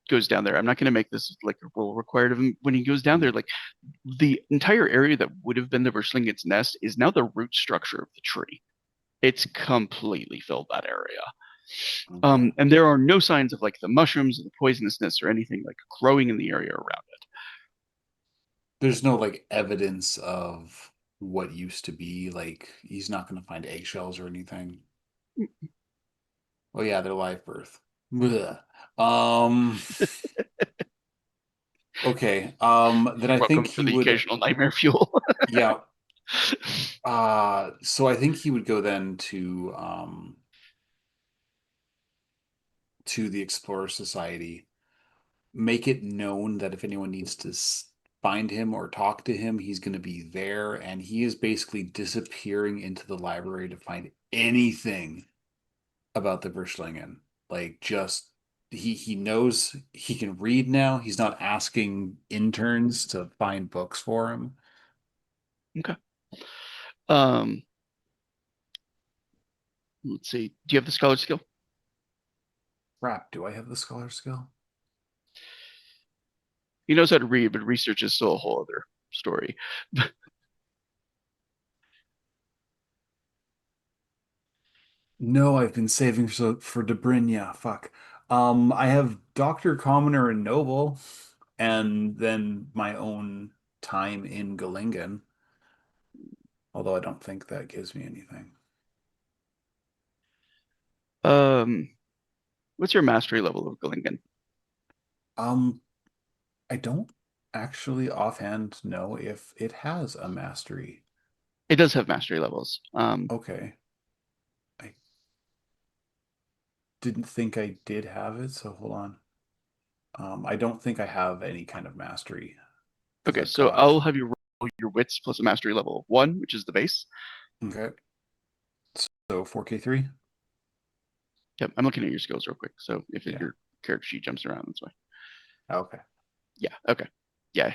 goes down there, I'm not going to make this like a rule required of him. When he goes down there, like the entire area that would have been the Verschlingen's nest is now the root structure of the tree. It's completely filled that area. Okay. And there are no signs of like the mushrooms or the poisonousness or anything like growing in the area around it. There's no like evidence of what used to be. Like he's not going to find eggshells or anything. Oh yeah, they're live birth. Blech. Okay. Then I Welcome think to he the would. occasional nightmare fuel. Yeah. So I think he would go then to the Explorer Society, make it known that if anyone needs to find him or talk to him, he's going to be there, and he is basically disappearing into the library to find anything about the Verschlingen. Like, just he knows he can read now. He's not asking interns to find books for him. Okay. Um, let's see. Do you have the scholar skill? Crap, do I have the scholar skill? He knows how to read, but research is still a whole other story. No, I've been saving for Debrinya. Fuck. I have Doctor Commoner and Noble, and then my own time in Galingen. Although I don't think that gives me anything. Um, what's your mastery level of Galingen? Um, I don't actually offhand know if it has a mastery. It does have mastery levels. Okay. I didn't think I did have it, so hold on. I don't think I have any kind of mastery because Okay, I've so got. I'll have you roll your wits plus a mastery level of 1, which is the base. Okay. So 4K3? Yep, I'm looking at your skills real quick. So if Yeah. your character sheet jumps around, that's why. Okay. Yeah, okay. Yeah.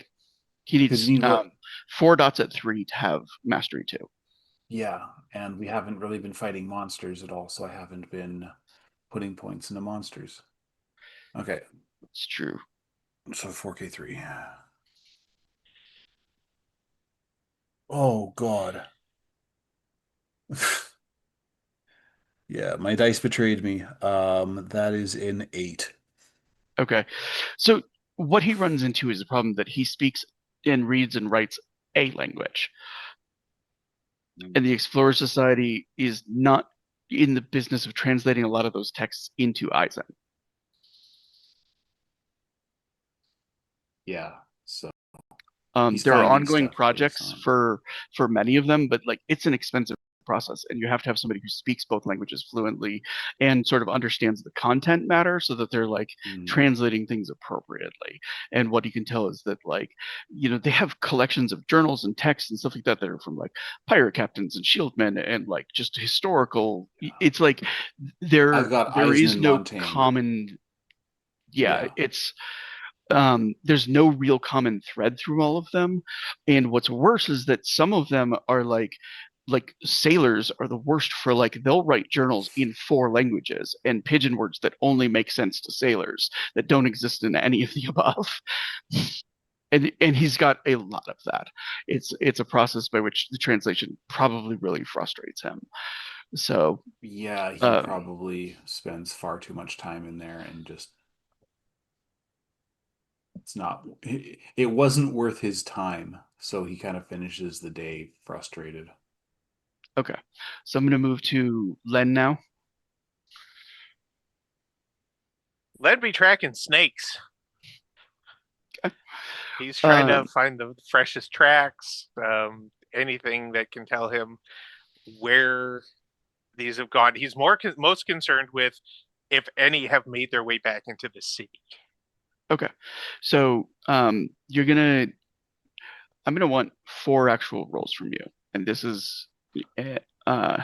He Because needs you need what? 4 dots at 3 to have mastery 2. Yeah, and we haven't really been fighting monsters at all, so I haven't been putting points into monsters. Okay, It's true. so 4K3. Oh, God. Yeah, my dice betrayed me. That is an 8. Okay. So what he runs into is a problem that he speaks and reads and writes a language. And the Explorer Society is not in the business of translating a lot of those texts into Eisen. Yeah, so he's There are finding ongoing stuff based projects on. for many of them, but like it's an expensive process, and you have to have somebody who speaks both languages fluently and sort of understands the content matter, so that they're like translating things appropriately. And what you can tell is that like they have collections of journals and texts and stuff like that that are from like pirate captains and shieldmen and like just historical. It's like I've got there Eisen is and no Montaigne. common. Yeah, Yeah. it's there's no real common thread through all of them. And what's worse is that some of them are like sailors are the worst for like they'll write journals in 4 languages and pigeon words that only make sense to sailors that don't exist in any of the above. And he's got a lot of that. It's a process by which the translation probably really frustrates him. So Yeah, he probably spends far too much time in there and just it wasn't worth his time, so he kind of finishes the day frustrated. okay, so I'm going to move to Len now. Len be tracking snakes. Okay. He's trying to find the freshest tracks, anything that can tell him where these have gone. He's most concerned with if any have made their way back into the city. Okay, so you're gonna. I'm gonna want 4 actual rolls from you, and this is, uh,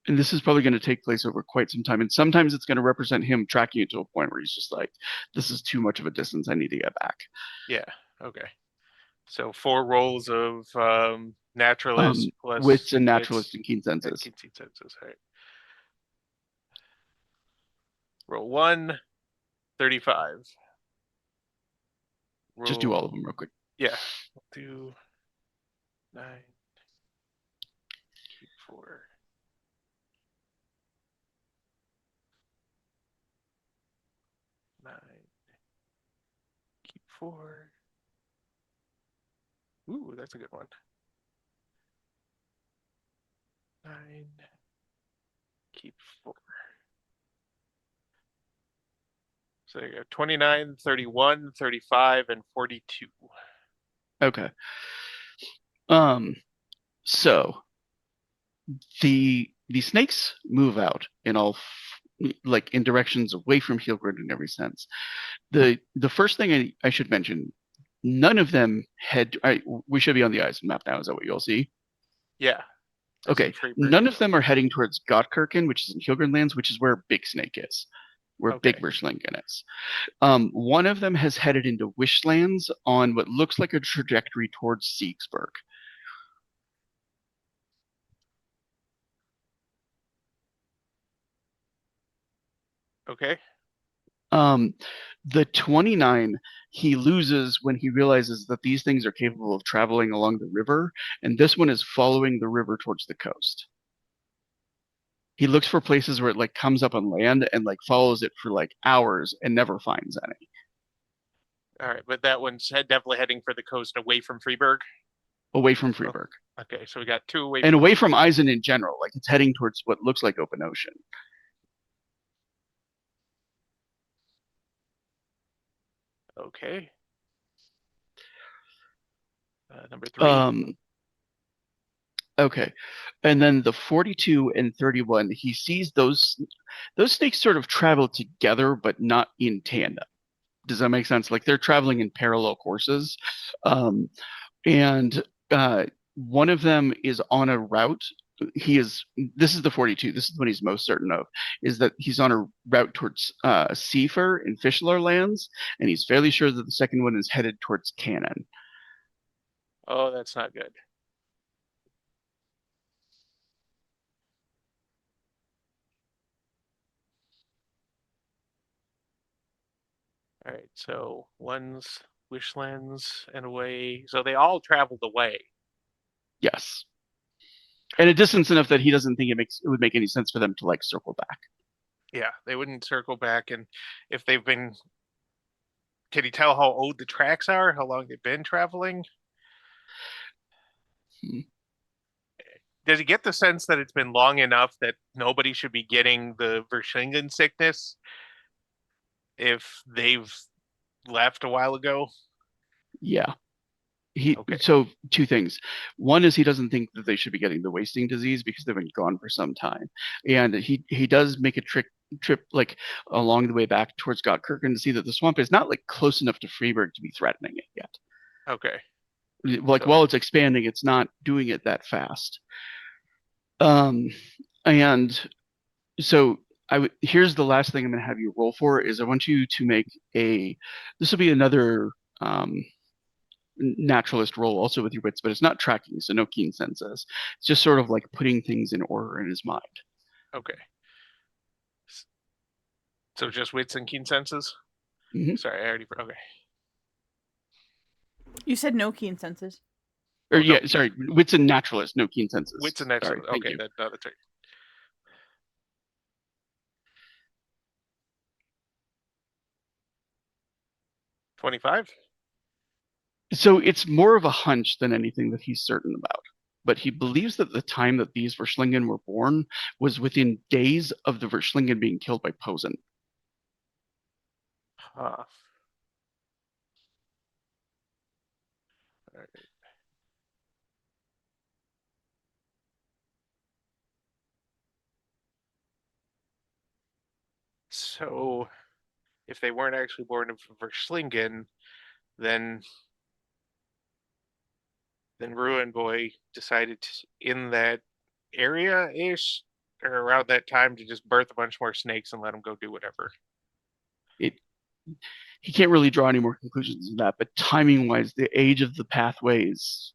and this is probably going to take place over quite some time. And sometimes it's going to represent him tracking you to a point where he's just like, "This is too much of a distance. I need to get back." Yeah. Okay. So 4 rolls of naturalist plus Wits and wits naturalist and keen and senses. keen senses. All right. Roll 1, 35. Just do all of them real quick. Yeah. We'll do 9. Keep 4. 9. Keep 4. Ooh, that's a good one. 9. Keep 4. So you got 29, 31, 35, and 42. Okay. So the snakes move out in all like in directions away from Heelgrid in every sense. The first thing I should mention, none of them head. We should be on the Eisen map now. Is that what you'll see? Yeah. Okay. None of them are heading towards Gottkirken, which is in Heelgrid lands, which is where Big Snake is, where Big Verslingen is. One of them has headed into Wishlands on what looks like a trajectory towards Siegsburg. Okay. The 29 he loses when he realizes that these things are capable of traveling along the river, and this one is following the river towards the coast. He looks for places where it like comes up on land and like follows it for like hours and never finds any. All right, but that one's definitely heading for the coast away from Freeburg. Away from Freeburg. Oh, okay, so we got two away and away from Eisen in general. Like it's heading towards what looks like open ocean. Okay. Number 3. Okay. And then the 42 and 31, he sees those snakes sort of travel together, but not in tandem. Does that make sense? Like they're traveling in parallel courses. And one of them is on a route. This is the 42. This is what he's most certain of, is that he's on a route towards Seafer in Fischler lands, and he's fairly sure that the second one is headed towards Cannon. Oh, that's not good. All right, so one's Wishlands and away. So they all traveled away. Yes. And a distance enough that he doesn't think it would make any sense for them to like circle back. Yeah, they wouldn't circle back. And if they've been, can you tell how old the tracks are? How long they've been traveling? Does he get the sense that it's been long enough that nobody should be getting the Verschingen sickness if they've left a while ago? Yeah. So two things. One is he doesn't think that they should be getting the wasting disease because they've been gone for some time. And he does make a trip like along the way back towards Gottkirken to see that the swamp is not like close enough to Freeburg to be threatening it yet. Okay. Like while it's expanding, it's not doing it that fast. And so here's the last thing I'm going to have you roll for is I want you to make this will be another naturalist roll also with your wits, but it's not tracking, so no keen senses. It's just sort of like putting things in order in his mind. Okay. So just wits and keen senses? Mm-hmm. Sorry, I already. Okay. You said no keen senses. Or sorry, wits and naturalist, no keen senses. Wits and naturalist. Sorry, okay, that's right. 25? So it's more of a hunch than anything that he's certain about. But he believes that the time that these Verschlingen were born was within days of the Verschlingen being killed by Posen. Huh. All right. So, if they weren't actually born of Verschlingen, then Ruin Boy decided in that area-ish or around that time to just birth a bunch more snakes and let them go do whatever. He can't really draw any more conclusions than that, but timing-wise, the age of the pathways.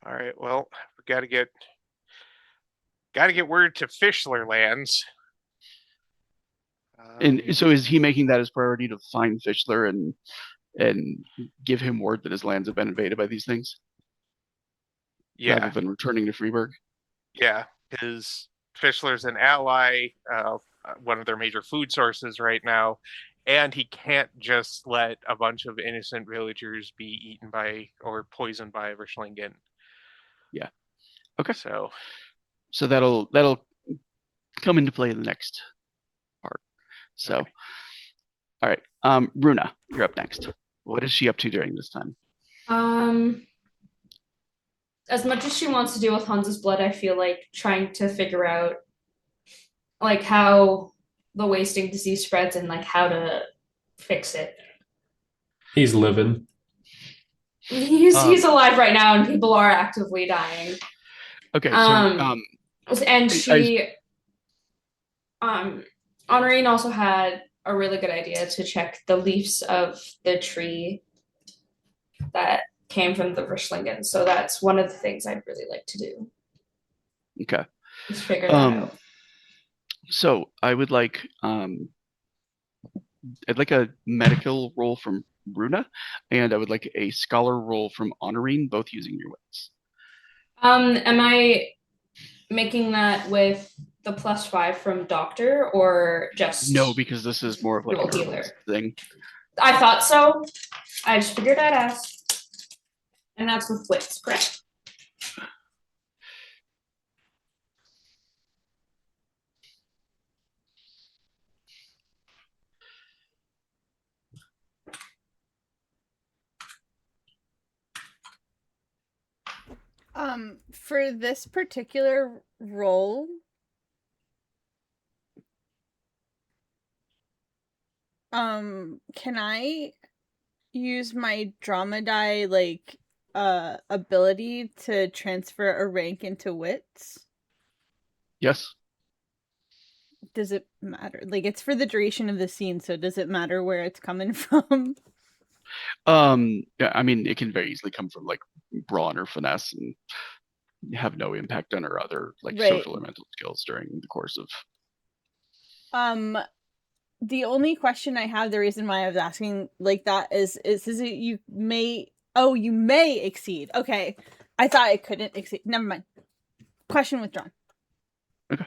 All right, well, we got to get word to Fischler lands. And so is he making that his priority to find Fischler and give him word that his lands have been invaded by these things? Yeah. Rather than returning to Freeburg? Yeah, because Fischler's an ally, one of their major food sources right now, and he can't just let a bunch of innocent villagers be eaten by or poisoned by Verschlingen. Yeah. Okay. So that'll come into play in the next part. So, all right, Runa, you're up next. What is she up to during this time? As much as she wants to deal with Hans's blood, I feel like trying to figure out like how the wasting disease spreads and like how to fix it. He's living. He's alive right now, and people are actively dying. Okay, so and she, Honorine also had a really good idea to check the leaves of the tree that came from the Verschlingen. So that's one of the things I'd really like to do. Okay. Just figure that out. So I would like I'd like a medical roll from Runa, and I would like a scholar roll from Honorine, both using your wits. Am I making that with the +5 from Doctor or just no? Because this is more of like a healer thing. I thought so. I just figured I'd ask, and that's with wits, correct? For this particular role, can I use my drama die ability to transfer a rank into wits? Yes. Does it matter? Like, it's for the duration of the scene, so does it matter where it's coming from? Yeah, I mean, it can very easily come from like brawn or finesse and have no impact on her other like social or mental skills during the course of. The only question I have, the reason why I was asking like that is it you may exceed. Okay. I thought it couldn't exceed. Never mind. Question withdrawn. Okay.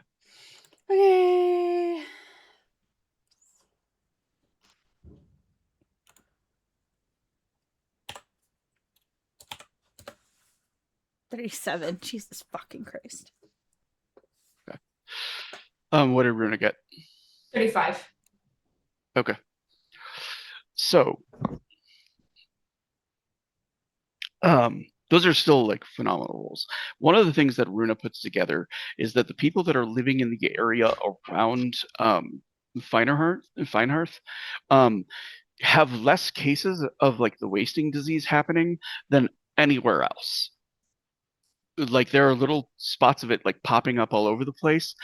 Okay. $37. Jesus fucking Christ. Okay. What did Runa get? 35. Okay. So, those are still like phenomenal rolls. One of the things that Runa puts together is that the people that are living in the area around Feinhearth have less cases of like the wasting disease happening than anywhere else. Like there are little spots of it like popping up all over the place.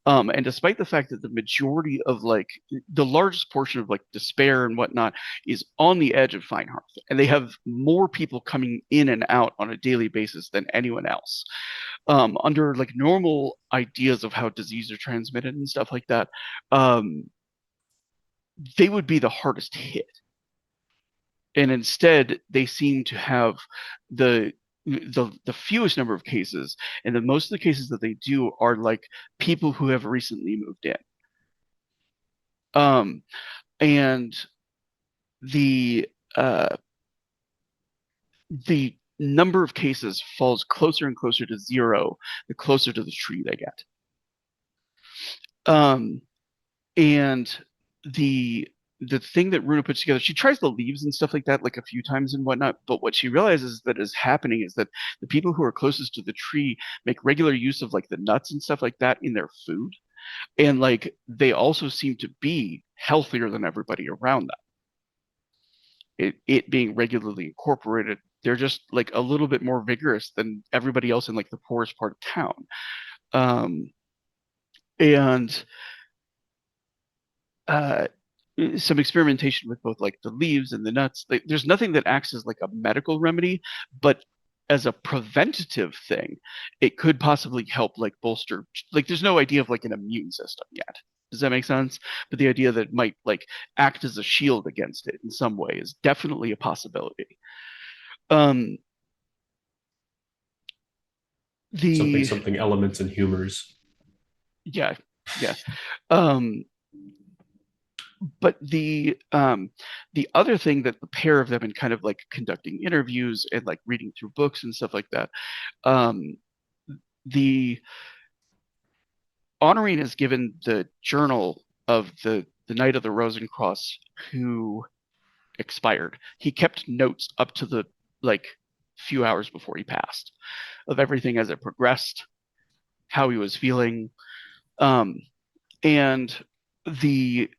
And despite the fact that the majority of like the largest portion of like despair and whatnot is on the edge of Feinhearth, and they have more people coming in and out on a daily basis than anyone else. Under like normal ideas of how disease are transmitted and stuff like that, they would be the hardest hit. And instead, they seem to have the fewest number of cases, and the most of the cases that they do are like people who have recently moved in. And the number of cases falls closer and closer to zero the closer to the tree they get. And the thing that Runa puts together, she tries the leaves and stuff like that like a few times and whatnot, but what she realizes that is happening is that the people who are closest to the tree make regular use of like the nuts and stuff like that in their food, and like they also seem to be healthier than everybody around them. It being regularly incorporated, they're just like a little bit more vigorous than everybody else in like the poorest part of town. And some experimentation with both like the leaves and the nuts. Like, there's nothing that acts as like a medical remedy, but as a preventative thing, it could possibly help like bolster. Like, there's no idea of like an immune system yet. Does that make sense? But the idea that it might like act as a shield against it in some way is definitely a possibility. Something elements and humors. Yeah. But the other thing that the pair of them, and kind of like conducting interviews and like reading through books and stuff like that, the Honorine is given the journal of the the Knight of the Rosencross who expired. He kept notes up to the few hours before he passed of everything as it progressed, how he was feeling, and the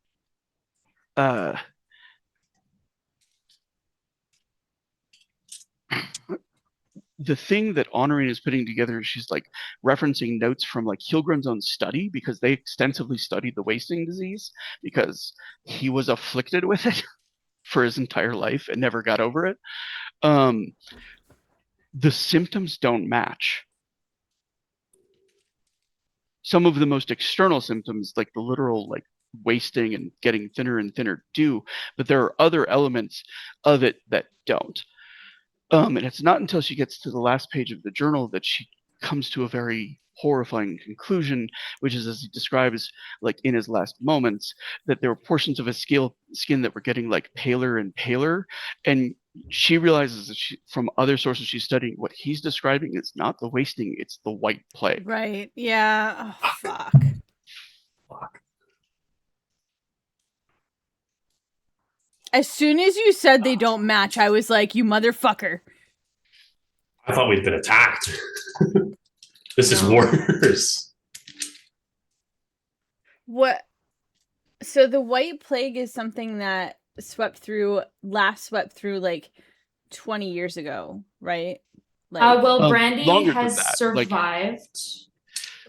the thing that Honorine is putting together is she's like referencing notes from like Hilgrim's own study, because they extensively studied the wasting disease because he was afflicted with it for his entire life and never got over it. The symptoms don't match. Some of the most external symptoms, like the literal like wasting and getting thinner and thinner, do, but there are other elements of it that don't. And it's not until she gets to the last page of the journal that she comes to a very horrifying conclusion, which is, as he describes, like in his last moments, that there were portions of his skin that were getting like paler and paler. And she realizes that from other sources she's studying, what he's describing is not the wasting, it's the white plague. Right. Yeah. Oh, fuck. As soon as you said they don't match, I was like, you motherfucker. I thought we'd been attacked. This is worse. What? So the White Plague is something that swept through like 20 years ago, right? Like, well, Brandy has that. survived.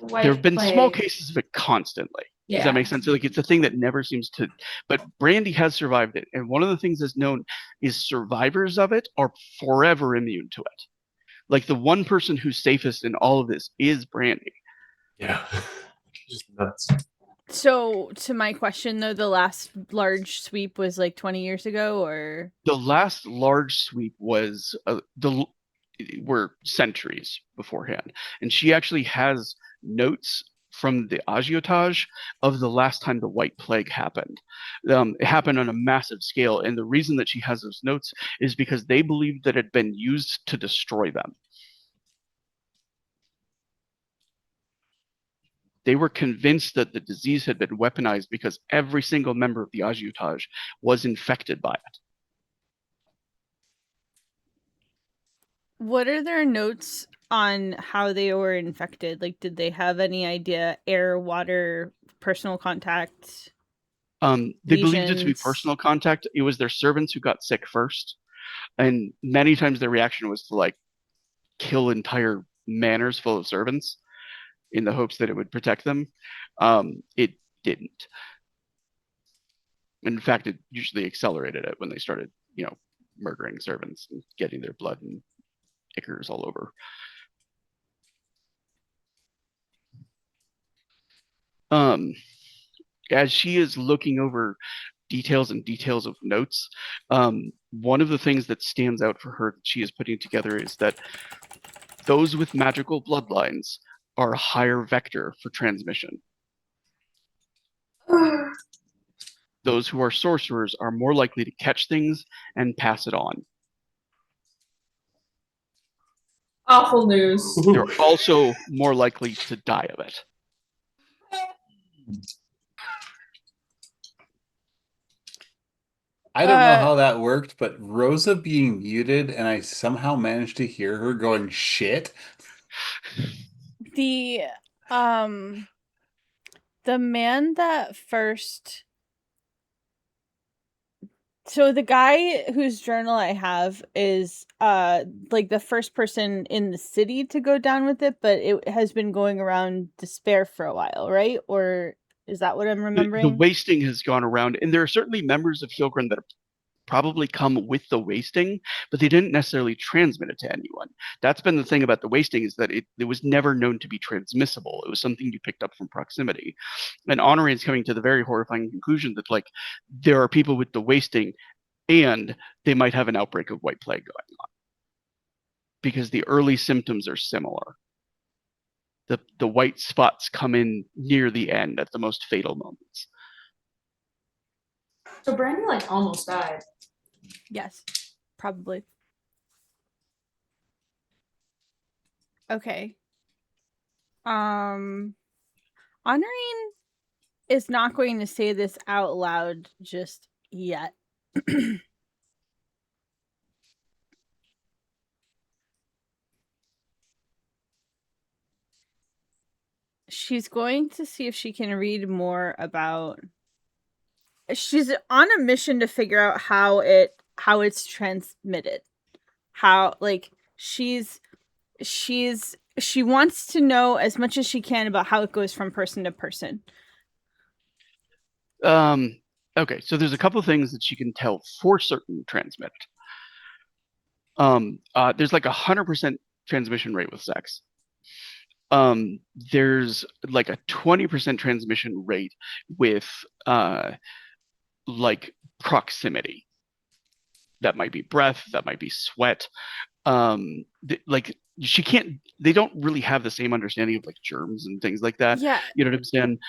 There have been small cases of it constantly. Yeah. Does that make sense? Like, it's a thing that never seems to, but Brandy has survived it. And one of the things that's known is survivors of it are forever immune to it. Like, the one person who's safest in all of this is Brandy. Yeah. Just nuts. So to my question though, the last large sweep was like 20 years ago, or the last large sweep was were centuries beforehand. And she actually has notes from the agiotage of the last time the White Plague happened. It happened on a massive scale, and the reason that she has those notes is because they believed that it had been used to destroy them. They were convinced that the disease had been weaponized because every single member of the agiotage was infected by it. what are their notes on how they were infected? Like, did they have any idea? Air, water, personal contact? They believed it to be personal contact. It was their servants who got sick first. And many times their reaction was to like kill entire manors full of servants in the hopes that it would protect them. It didn't. In fact, it usually accelerated it when they started, murdering servants and getting their blood and ichors all over. As she is looking over details and details of notes, one of the things that stands out for her that she is putting together is that those with magical bloodlines are a higher vector for transmission. Those who are sorcerers are more likely to catch things and pass it on. Awful news. They're also more likely to die of it. I don't know how that worked, but Rosa being muted and I somehow managed to hear her going shit. The man that first, so the guy whose journal I have is like the first person in the city to go down with it, but it has been going around despair for a while, right? Or is that what I'm remembering? The wasting has gone around, and there are certainly members of Hilgrim that have probably come with the wasting, but they didn't necessarily transmit it to anyone. That's been the thing about the wasting, is that it was never known to be transmissible. It was something you picked up from proximity. And Honorine's coming to the very horrifying conclusion that like there are people with the wasting and they might have an outbreak of White Plague going on because the early symptoms are similar. The white spots come in near the end at the most fatal moments. So Brandy like almost died. Yes, probably. Okay. Honoring is not going to say this out loud just yet. She's going to see if she can read more about. She's on a mission to figure out how it's transmitted. How, like, she wants to know as much as she can about how it goes from person to person. Okay, so there's a couple of things that she can tell for certain transmit. There's like 100% transmission rate with sex. There's like a 20% transmission rate with like proximity. That might be breath, that might be sweat. Like they don't really have the same understanding of like germs and things like that. Yeah. You know what I'm saying?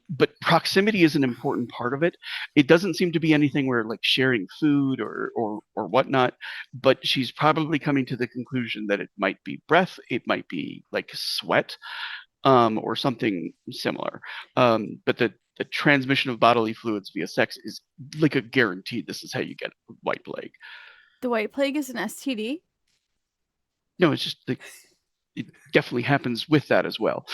But proximity is an important part of it. It doesn't seem to be anything where like sharing food or whatnot, but she's probably coming to the conclusion that it might be breath, it might be like sweat, or something similar. But the transmission of bodily fluids via sex is like a guaranteed. This is how you get white plague. The white plague is an STD? No, it's just like it definitely happens with that as well.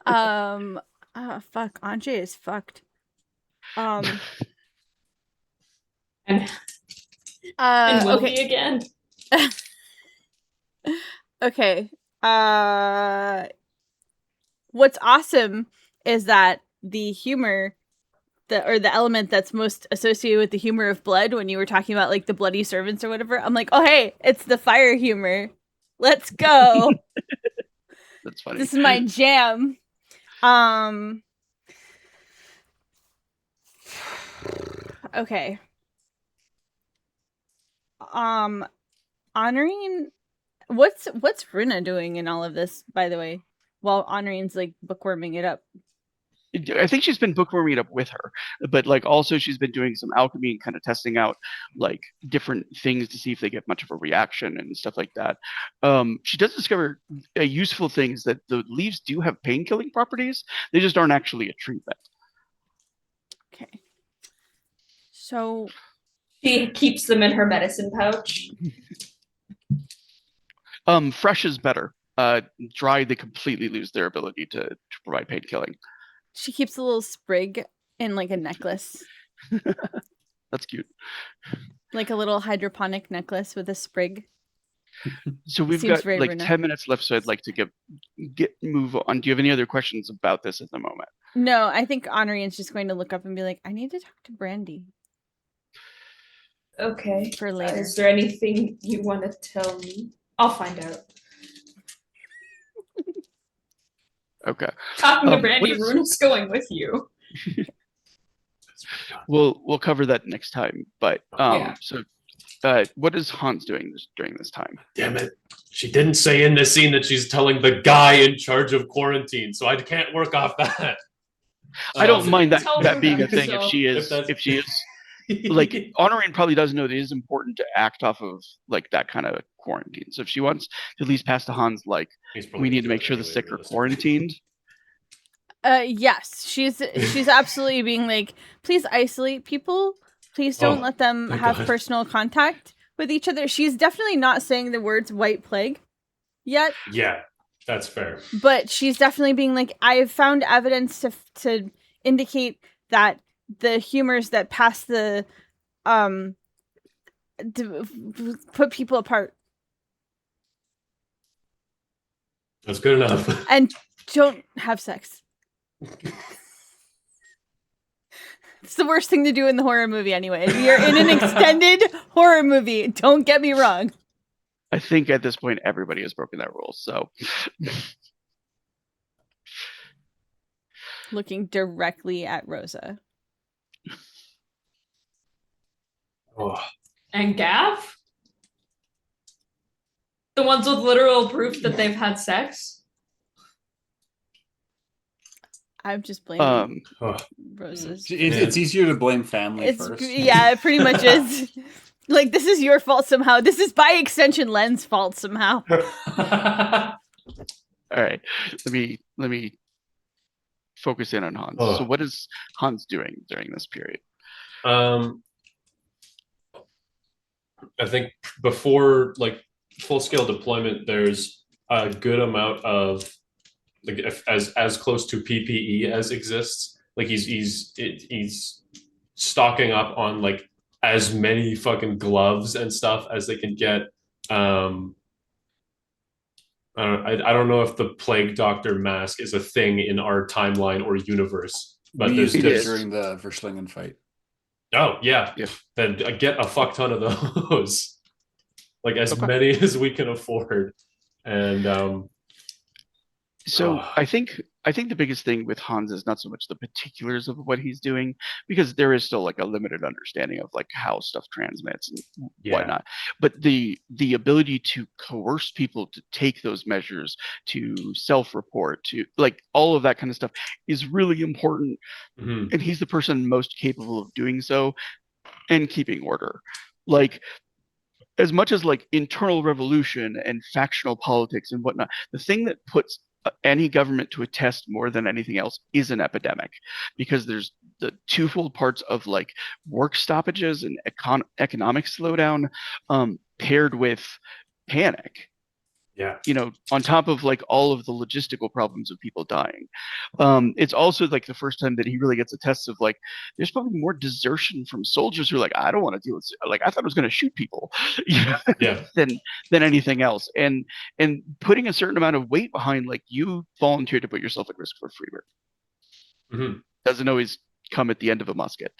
Fuck. Andre is fucked. And will Okay. be again. Okay. What's awesome is that the humor, the element that's most associated with the humor of blood, when you were talking about like the bloody servants or whatever, I'm like, oh hey, it's the fire humor. Let's go. That's funny. This is my jam. Okay. Honoring, what's Runa doing in all of this, by the way, while Honoring's like bookworming it up? I think she's been bookworming it up with her, but like also she's been doing some alchemy and kind of testing out like different things to see if they get much of a reaction and stuff like that. She does discover useful things that the leaves do have pain-killing properties. They just aren't actually a treatment. Okay. So She keeps them in her medicine pouch. Fresh is better. Dry, they completely lose their ability to provide pain killing. she keeps a little sprig in like a necklace. That's cute. Like a little hydroponic necklace with a sprig. So we've Seems got very like Runa. 10 minutes left, so I'd like to move on. Do you have any other questions about this at the moment? No, I think Honoring's just going to look up and be like, I need to talk to Brandy Okay. for later. Is there anything you want to tell me? I'll find out. Okay. Talking to What Brandy, is- Runa's going with you. We'll cover that next time. But Yeah. so what is Hans doing during this time? Damn it. She didn't say in this scene that she's telling the guy in charge of quarantine, so I can't work off that. I don't mind that Tell her being a that, thing so- if she is If like Honorine probably does know that it is important to act off of like that kind of quarantine. So if she wants to at least pass to Hans, like we need to make sure the sick are quarantined. Yes, she's absolutely being like, please isolate people. Please don't let them thank have God. personal contact with each other. She's definitely not saying the words white plague yet, Yeah, that's fair. but she's definitely being like, I've found evidence to indicate that the humors that pass the put people apart That's good enough. and don't have sex. It's the worst thing to do in the horror movie anyway. You're in an extended horror movie. Don't get me wrong. I think at this point everybody has broken that rule. So Looking directly at Rosa. Oh, And Gav? The ones with literal proof that they've had sex? I'm just blaming oh. Rosa's. It's easier to blame family first. Yeah, it pretty much is. Like, this is your fault somehow. This is by extension Len's fault somehow. all right, let me focus in on Hans. Oh. So what is Hans doing during this period? I think before like full scale deployment, there's a good amount of like as close to PPE as exists. Like he's stocking up on like as many fucking gloves and stuff as they can get. I don't know if the plague doctor mask is a thing in our timeline or universe, but we there's used it is. during the Verschlingen fight. Oh yeah, Yeah. then get a fuck ton of those, like as Okay. many as we can afford, and So I think the biggest thing with Hans is not so much the particulars of what he's doing, because there is still like a limited understanding of like how stuff transmits and whatnot. But the ability to coerce people to take those measures, to self-report, to like all of that kind of stuff is really important. Mhm. And he's the person most capable of doing so and keeping order. Like as much as like internal revolution and factional politics and whatnot, the thing that puts any government to a test more than anything else is an epidemic, because there's the twofold parts of like work stoppages and economic slowdown, paired with panic. Yeah. You know, on top of like all of the logistical problems of people dying. It's also like the first time that he really gets a test of like, there's probably more desertion from soldiers who are like, I don't want to deal with, like, I thought I was going to shoot people, you know, Yeah. than anything else. And putting a certain amount of weight behind like you volunteered to put yourself at risk for freedom Mhm. doesn't always come at the end of a musket.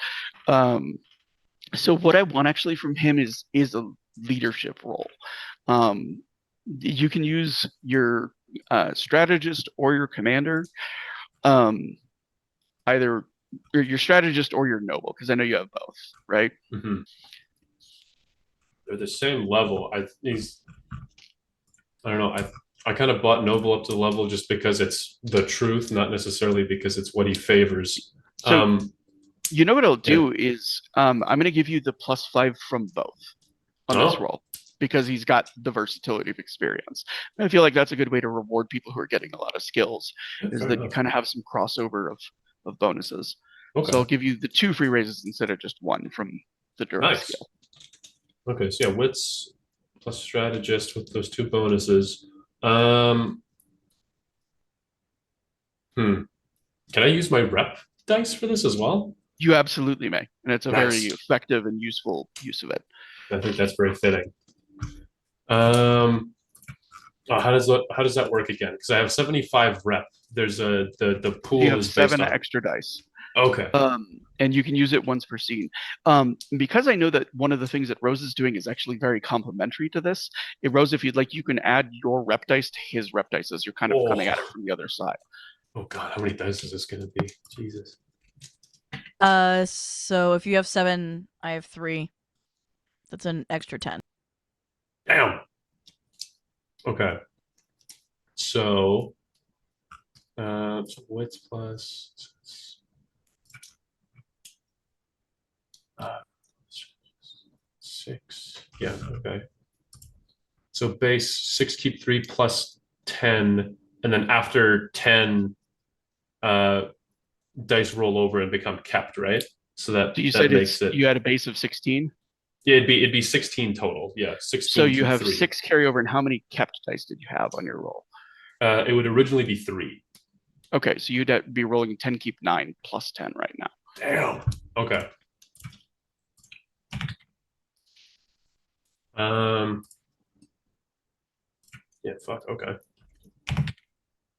So what I want actually from him is a leadership role. You can use your strategist or your commander, either your strategist or your noble, because I know you have both, right? Mhm. They're the same level. I don't know. I kind of bought Noble up to the level just because it's the truth, not necessarily because it's what he favors. So you know what I'll do is I'm going to give you the +5 from both on this roll, because he's got the versatility of experience. And I feel like that's a good way to reward people who are getting a lot of skills, is that you kind of have some crossover of bonuses. Okay. So I'll give you the 2 free raises instead of just 1 from the direct skill. Okay, so yeah, wits plus strategist with those 2 bonuses. Can I use my rep dice for this as well? You absolutely may, and it's a Nice. very effective and useful use of it. I think that's very fitting. How does that work again? Because I have 75 rep. There's the pool You have is based 7 on extra dice. Okay. And you can use it once per scene. Because I know that one of the things that Rose is doing is actually very complementary to this. Rose, if you'd like, you can add your rep dice to his rep dice as you're kind of coming at it from the other side. Oh God, how many dice is this gonna be? Jesus. So if you have 7, I have 3. That's an extra 10. Damn. Okay. So wits plus 6. Yeah, okay. So base 6, keep 3 plus 10, and then after 10, dice roll over and become kept, right? So that You that said makes it. you had a base of 16. Yeah, it'd be 16 total. Yeah, 16. So you have 3. 6 carryover, and how many kept dice did you have on your roll? It would originally be 3. Okay, so you'd be rolling 10 keep 9 plus 10 right now. Damn. Okay. Yeah. Fuck. Okay. Can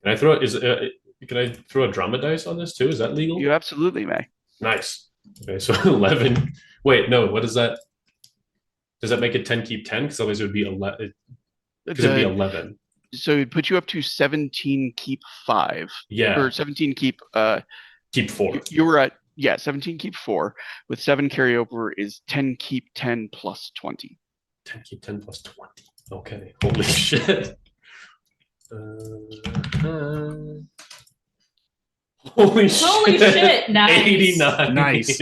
I throw can I throw a drama dice on this too? Is that legal? You absolutely may. Nice. Okay, so 11. Wait, no. What is that? Does that make it 10 keep 10? Because otherwise it would be 11. Because it'd be 11. So it'd put you up to 17 keep 5. Yeah. Or 17 keep keep 4. You were at 17 keep 4 with 7 carryover is 10 keep 10 plus 20. 10 keep 10 plus 20. Okay. Holy shit. Holy shit. Nice. 89. Nice.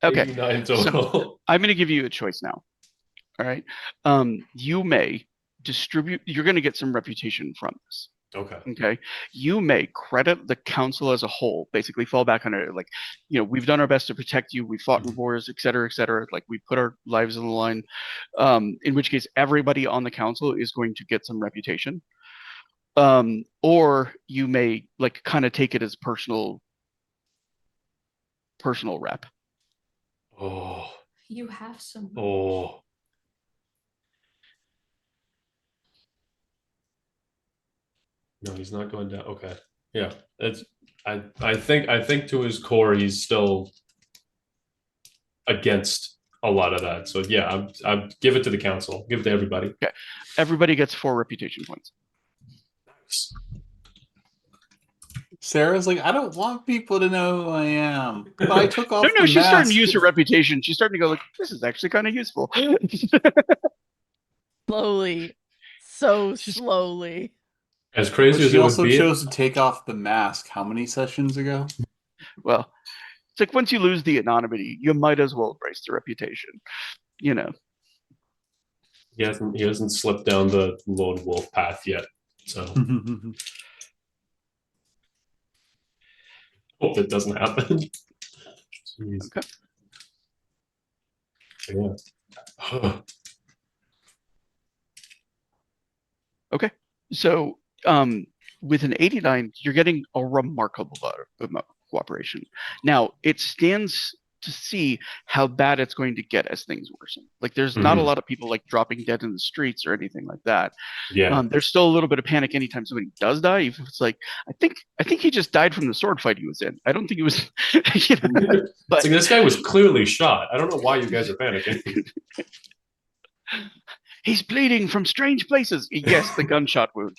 Okay. 89 total. So I'm going to give you a choice now. All right. You may distribute. You're going to get some reputation from this. Okay. Okay. You may credit the council as a whole, basically fall back on it. Like, we've done our best to protect you. We fought in wars, et cetera, et cetera. Like, we put our lives on the line. In which case, everybody on the council is going to get some reputation. Or you may like kind of take it as personal rep. Oh. You have some. Oh. No, he's not going down. Okay. Yeah. It's I think to his core he's still against a lot of that. So yeah, I give it to the council. Give it to everybody. Okay. Everybody gets 4 reputation points. Nice. Sarah's like, I don't want people to know who I am. But I took off No, the she's starting mask. to use her reputation. She's starting to go like, this is actually kind of useful. Slowly. So slowly. As crazy But as she it would also be, chose to take off the mask how many sessions ago? Well, it's like once you lose the anonymity, you might as well embrace the reputation. he hasn't slipped down the lone wolf path yet. So hope that doesn't happen. Jeez. Okay. Yeah. Okay. So with an 89, you're getting a remarkable amount of cooperation. Now, it stands to see how bad it's going to get as things worsen. Like, there's not a lot of people like dropping dead in the streets or anything like that. Yeah. There's still a little bit of panic anytime somebody does die. If it's like, I think he just died from the sword fight he was in. I don't think it was. But like, this guy was clearly shot. I don't know why you guys are panicking. He's bleeding from strange places. Yes, the gunshot wound.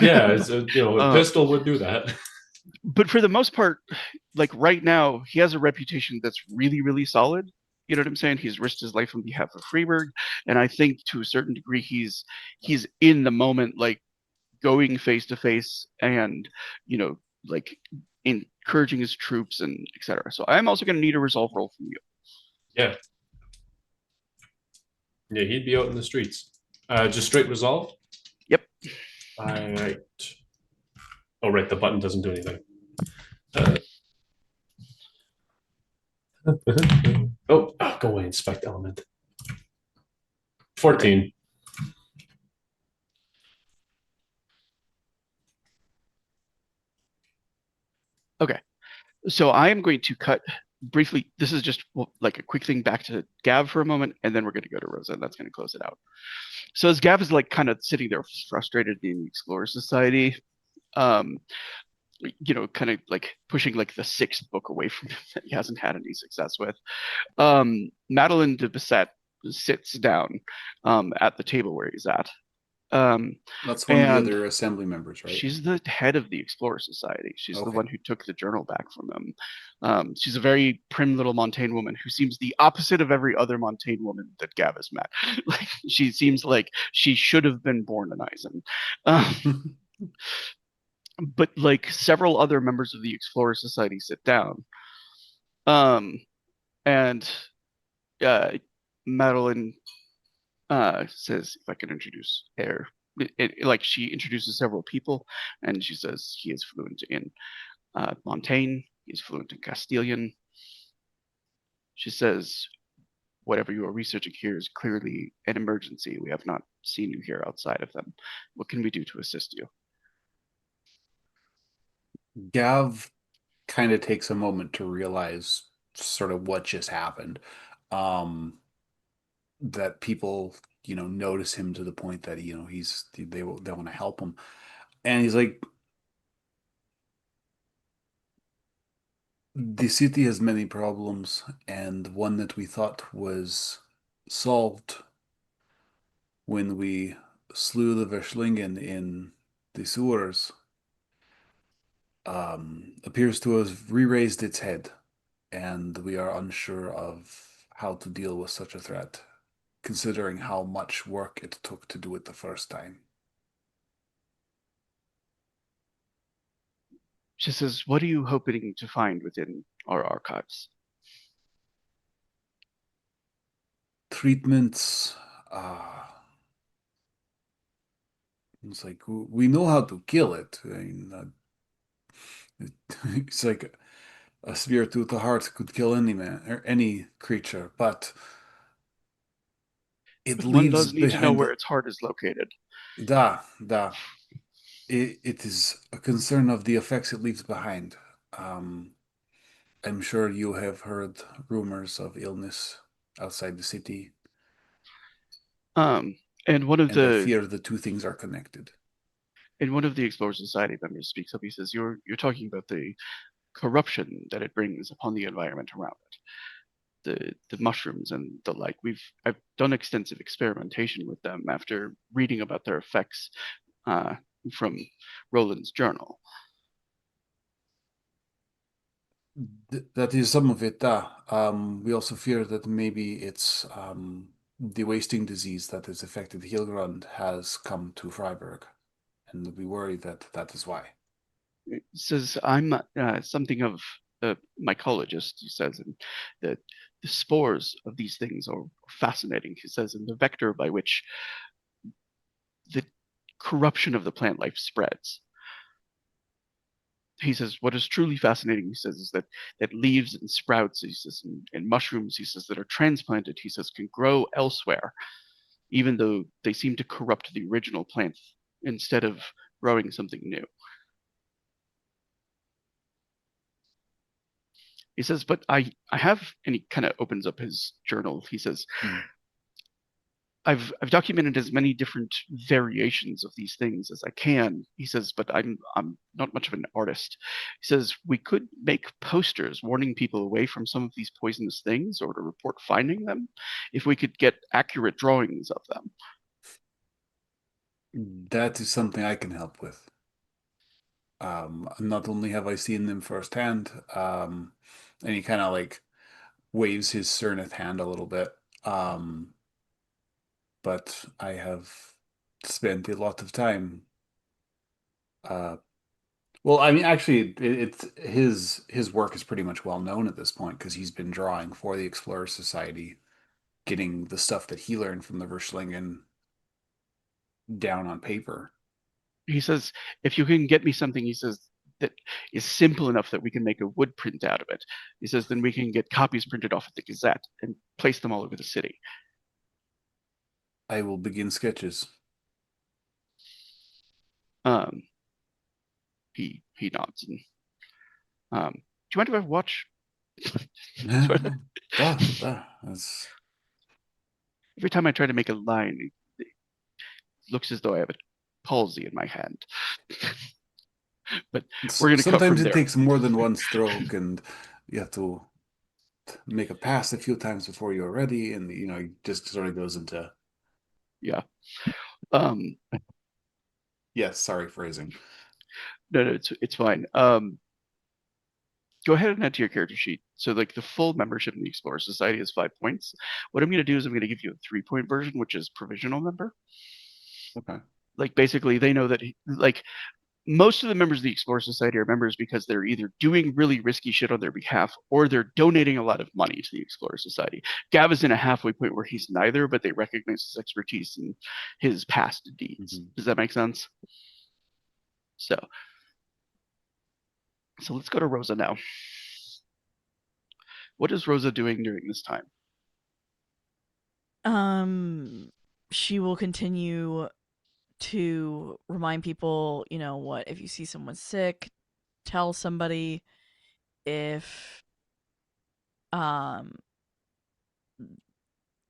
Yeah, a pistol would do that. But for the most part, like right now, he has a reputation that's really, really solid. You know what I'm saying? He's risked his life on behalf of Freeburg, and I think to a certain degree, he's in the moment, like going face to face, and like encouraging his troops and etc. So I'm also going to need a resolve roll from you. Yeah. Yeah, he'd be out in the streets. Just straight resolve? Yep. All right. Oh, right. The button doesn't do anything. Go away, inspect element. 14. Okay. So I am going to cut briefly. This is just like a quick thing back to Gav for a moment, and then we're going to go to Rosa, and that's going to close it out. So as Gav is like kind of sitting there frustrated in the Explorer Society, kind of like pushing like the 6th book away from him that he hasn't had any success with. Madeline de Bissett sits down at the table where he's at. That's one of the other assembly members, right? She's the head of the Explorer Society. She's the one who took the journal back from them. She's a very prim little Montaigne woman who seems the opposite of every other Montaigne woman that Gav has met. Like, she seems like she should have been born in Eisen. But like several other members of the Explorer Society sit down. And Madeline says, if I can introduce her. Like, she introduces several people, and she says he is fluent in Montaigne, he's fluent in Castilian. She says, whatever you are researching here is clearly an emergency. We have not seen you here outside of them. What can we do to assist you? Gav kind of takes a moment to realize sort of what just happened. That people, notice him to the point that, they want to help him. And he's like, the city has many problems, and one that we thought was solved when we slew the Verschlingen in the sewers appears to have re-raised its head, and we are unsure of how to deal with such a threat, considering how much work it took to do it the first time. She says, what are you hoping to find within our archives? Treatments, It's like we know how to kill it. I mean, it's like a spear through the heart could kill any man or any creature, but it One leaves does need to know behind where its heart is located. da. It is a concern of the effects it leaves behind. I'm sure you have heard rumors of illness outside the city, Um, and one of and I the fear the two things are connected. Explorer Society members speaks up. He says, "You're talking about the corruption that it brings upon the environment around it, the mushrooms and the like. I've done extensive experimentation with them after reading about their effects uh, from Roland's journal. That is some of it. We also fear that maybe it's the wasting disease that has affected Hilgrund has come to Freiburg, and we worry that that is why. He says, I'm something of a mycologist, he says, and the, the spores of these things are fascinating, he says, and the vector by which the corruption of the plant life spreads. He says, what is truly fascinating, he says, is that leaves and sprouts, he says, and mushrooms, he says, that are transplanted, he says, can grow elsewhere, even though they seem to corrupt the original plant instead of growing something new. He says, but I have, and he kind of opens up his journal. He says, I've documented as many different variations of these things as I can. He says, but I'm not much of an artist. He says we could make posters warning people away from some of these poisonous things or to report finding them if we could get accurate drawings of them. That is something I can help with. Not only have I seen them firsthand, and he kind of like waves his Cernith hand a little bit, but I have spent a lot of time. Well, I mean, actually, it's his work is pretty much well known at this point because he's been drawing for the Explorer Society, getting the stuff that he learned from the Verschlingen down on paper. He says, if you can get me something, he says, that is simple enough that we can make a wood print out of it. He says, then we can get copies printed off at the Gazette and place them all over the city. I will begin sketches. He nods and do you mind if I watch? That's... Every time I try to make a line, it looks as though I have a palsy in my hand. But we're going to cut from Sometimes it there. takes more than one stroke, and you have to make a pass a few times before you're ready, and it just sort of goes into... Yeah. Yes, sorry, phrasing. No, it's fine. Go ahead and add to your character sheet. So like the full membership in the Explorer Society is 5 points. What I'm going to do is I'm going to give you a 3-point version, which is provisional member. Okay. Like basically they know that like most of the members of the Explorer Society are members because they're either doing really risky shit on their behalf or they're donating a lot of money to the Explorer Society. Gav is in a halfway point where he's neither, but they recognize his expertise and his past deeds. Does that make sense? So let's go to Rosa now. What is Rosa doing during this time? She will continue to remind people, what, if you see someone sick, tell somebody. If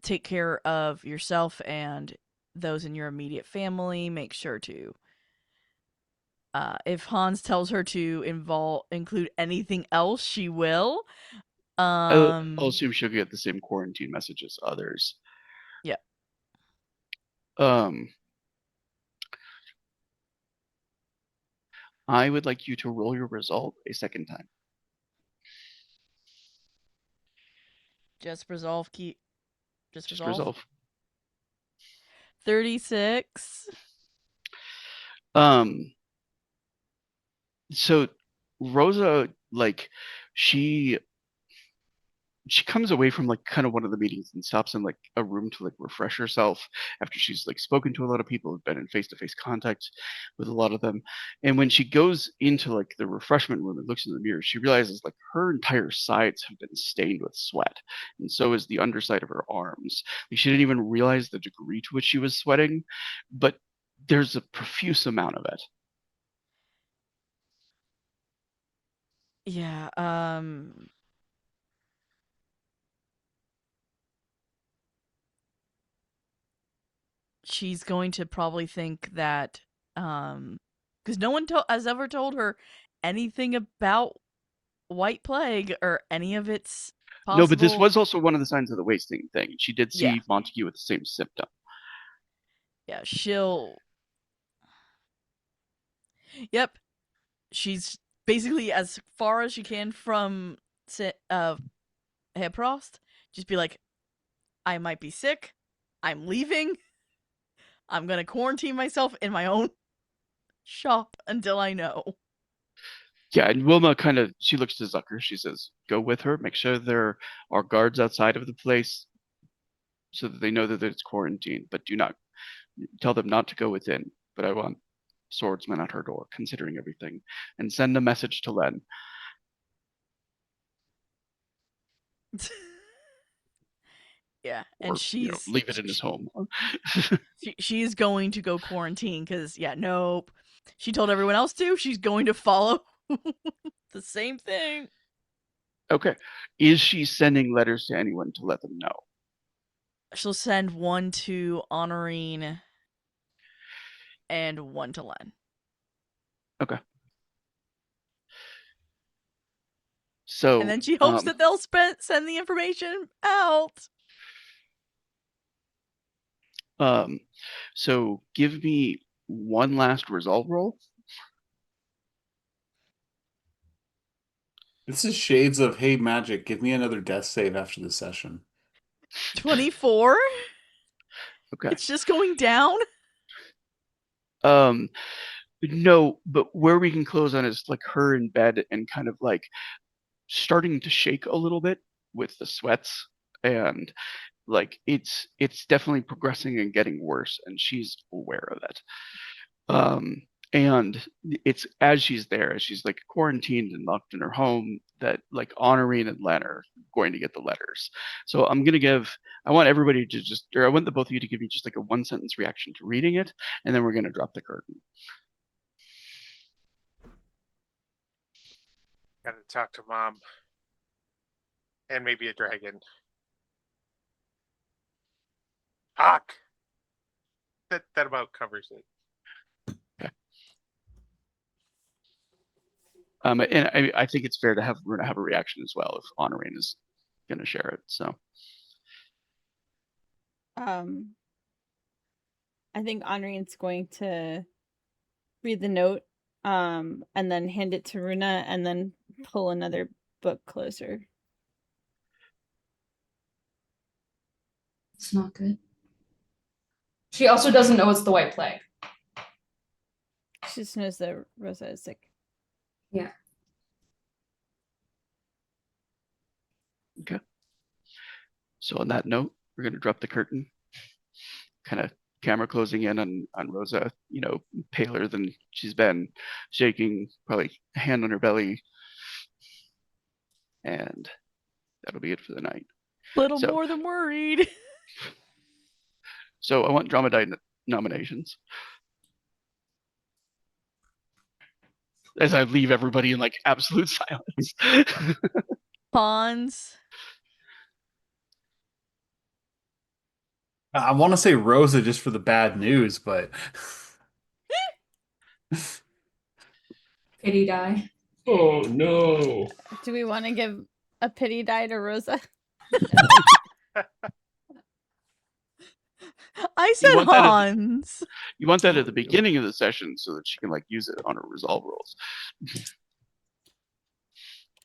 take care of yourself and those in your immediate family, make sure to if Hans tells her to include anything else, she will. I'll assume she'll get the same quarantine message as others. Yeah. I would like you to roll your resolve a second time. Just resolve. Just resolve. Resolve. 36. So Rosa, like, she she comes away from like kind of one of the meetings and stops in like a room to like refresh herself after she's like spoken to a lot of people, been in face-to-face contact with a lot of them. And when she goes into like the refreshment room and looks in the mirror, she realizes like her entire sides have been stained with sweat, and so is the underside of her arms. Like, she didn't even realize the degree to which she was sweating, but there's a profuse amount of it. Yeah, she's going to probably think that, because no one has ever told her anything about White Plague or any of its No, but this possible. was also one of the signs of the wasting thing. She did Yeah. see Montague with the same symptom. Yeah, she'll. Yep, she's basically as far as she can from Heprost. Just be like, I might be sick. I'm leaving. I'm gonna quarantine myself in my own shop until I know. Yeah, and Wilma she looks to Zucker. She says, "Go with her. Make sure there are guards outside of the place so that they know that it's quarantined. But do not tell them not to go within. But I want swordsmen at her door, considering everything, and send a message to Len." Yeah, Or, and she's leave it in his home. she's going to go quarantine because nope. She told everyone else to. She's going to follow the same thing. Okay. Is she sending letters to anyone to let them know? She'll send one to Honorine and one to Len. Okay. So, and then she hopes that they'll send the information out. So give me one last resolve roll. This is shades of Hey Magic. Give me another death save after the session. 24. Okay. It's just going down. No, but where we can close on is like her in bed and kind of like starting to shake a little bit with the sweats, and like it's definitely progressing and getting worse, and she's aware of it. And it's as she's like quarantined and locked in her home, that like Honorine and Len are going to get the letters. So I want everybody to I want the both of you to give me just like a 1-sentence reaction to reading it, and then we're going to drop the curtain. Gotta talk to Mom. And maybe a dragon. Fuck! That about covers it. Okay. And I think it's fair to have Runa have a reaction as well if Honorine is going to share it. So, I think Honorine's going to read the note, and then hand it to Runa, and then pull another book closer. It's not good. She also doesn't know it's the White Plague. She just knows that Rosa is sick. Yeah. Okay. So on that note, we're going to drop the curtain. Kind of camera closing in on Rosa, paler than she's been, shaking, probably hand on her belly. And that'll be it for the night. Little more than worried. So I want Drama Die nominations. As I leave everybody in like absolute silence. Pawns. I want to say Rosa just for the bad news, but Pity die. Oh no. Do we want to give a pity die to Rosa? I said Hans. You want that at the beginning of the session so that she can like use it on her resolve rolls.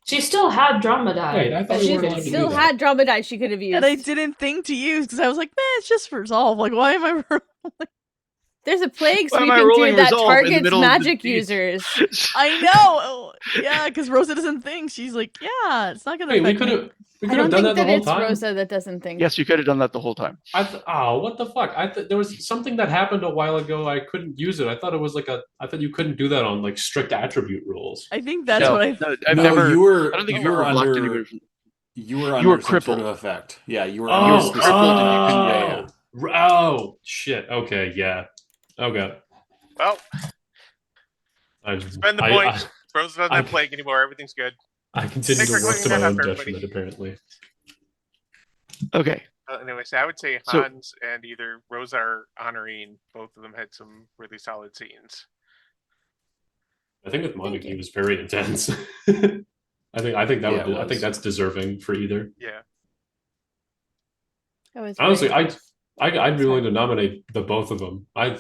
She still had drama die. Wait, I thought we She weren't allowed to do still that. had drama die she could have used. And I didn't think to use because I was like, man, it's just for resolve. Like, why am I rolling? There's a plague Why am I sweeping rolling through that resolve in the targets middle of the magic piece? users. I know. Yeah, because Rosa doesn't think. She's like, yeah, it's not gonna Wait, we affect could me. have We I could have don't done think that the that whole it's time. Rosa that doesn't think. Yes, you could have done that the whole time. Oh, what the fuck? I thought there was something that happened a while ago. I couldn't use it. I thought it was like I thought you couldn't do that on like strict attribute rules. I think that's No, what I. no, I've No, never. you were I don't think you I've were ever blocked under anybody from. you were You under were some sort of crippled. effect. Yeah, you were You under were Oh, specific. crippled and you couldn't- Yeah, yeah. Oh, shit. Okay, yeah. Okay. Well, I spend the I, point. I, Rose doesn't I- have plague anymore. Everything's good. I continue Thanks for to work to clearing my that up, own everybody. detriment, apparently. Okay. Anyway, so I would say So- Hans and either Rosa or Honorine, both of them had some really solid scenes. I think with Montague, you. he was very intense. I think that Yeah, would it I think was. that's deserving for either. Yeah. That was Honestly, very- I'd be willing to nominate the both of them. I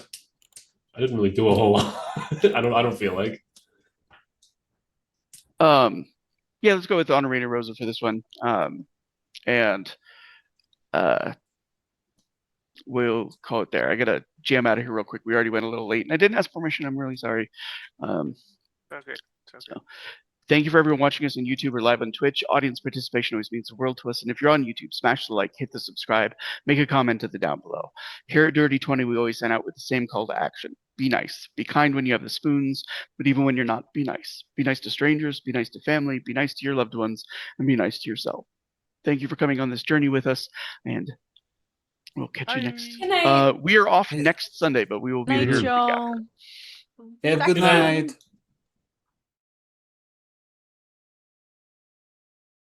didn't really do a whole lot. I don't feel like. Yeah, let's go with Honorine and Rosa for this one. And we'll call it there. I gotta jam out of here real quick. We already went a little late, and I didn't ask permission. I'm really sorry. Okay. Sounds good. Thank you for everyone watching us on YouTube or live on Twitch. Audience participation always means the world to us. And if you're on YouTube, smash the like, hit the subscribe, make a comment at the down below. Here at Dirty 20, we always send out with the same call to action. Be nice. Be kind when you have the spoons, but even when you're not, be nice. Be nice to strangers, be nice to family, be nice to your loved ones, and be nice to yourself. Thank you for coming on this journey with us, and we'll catch you next. Good night. We are off next Sunday, but we will be Night, here the week after. y'all. Have a Good good night. night.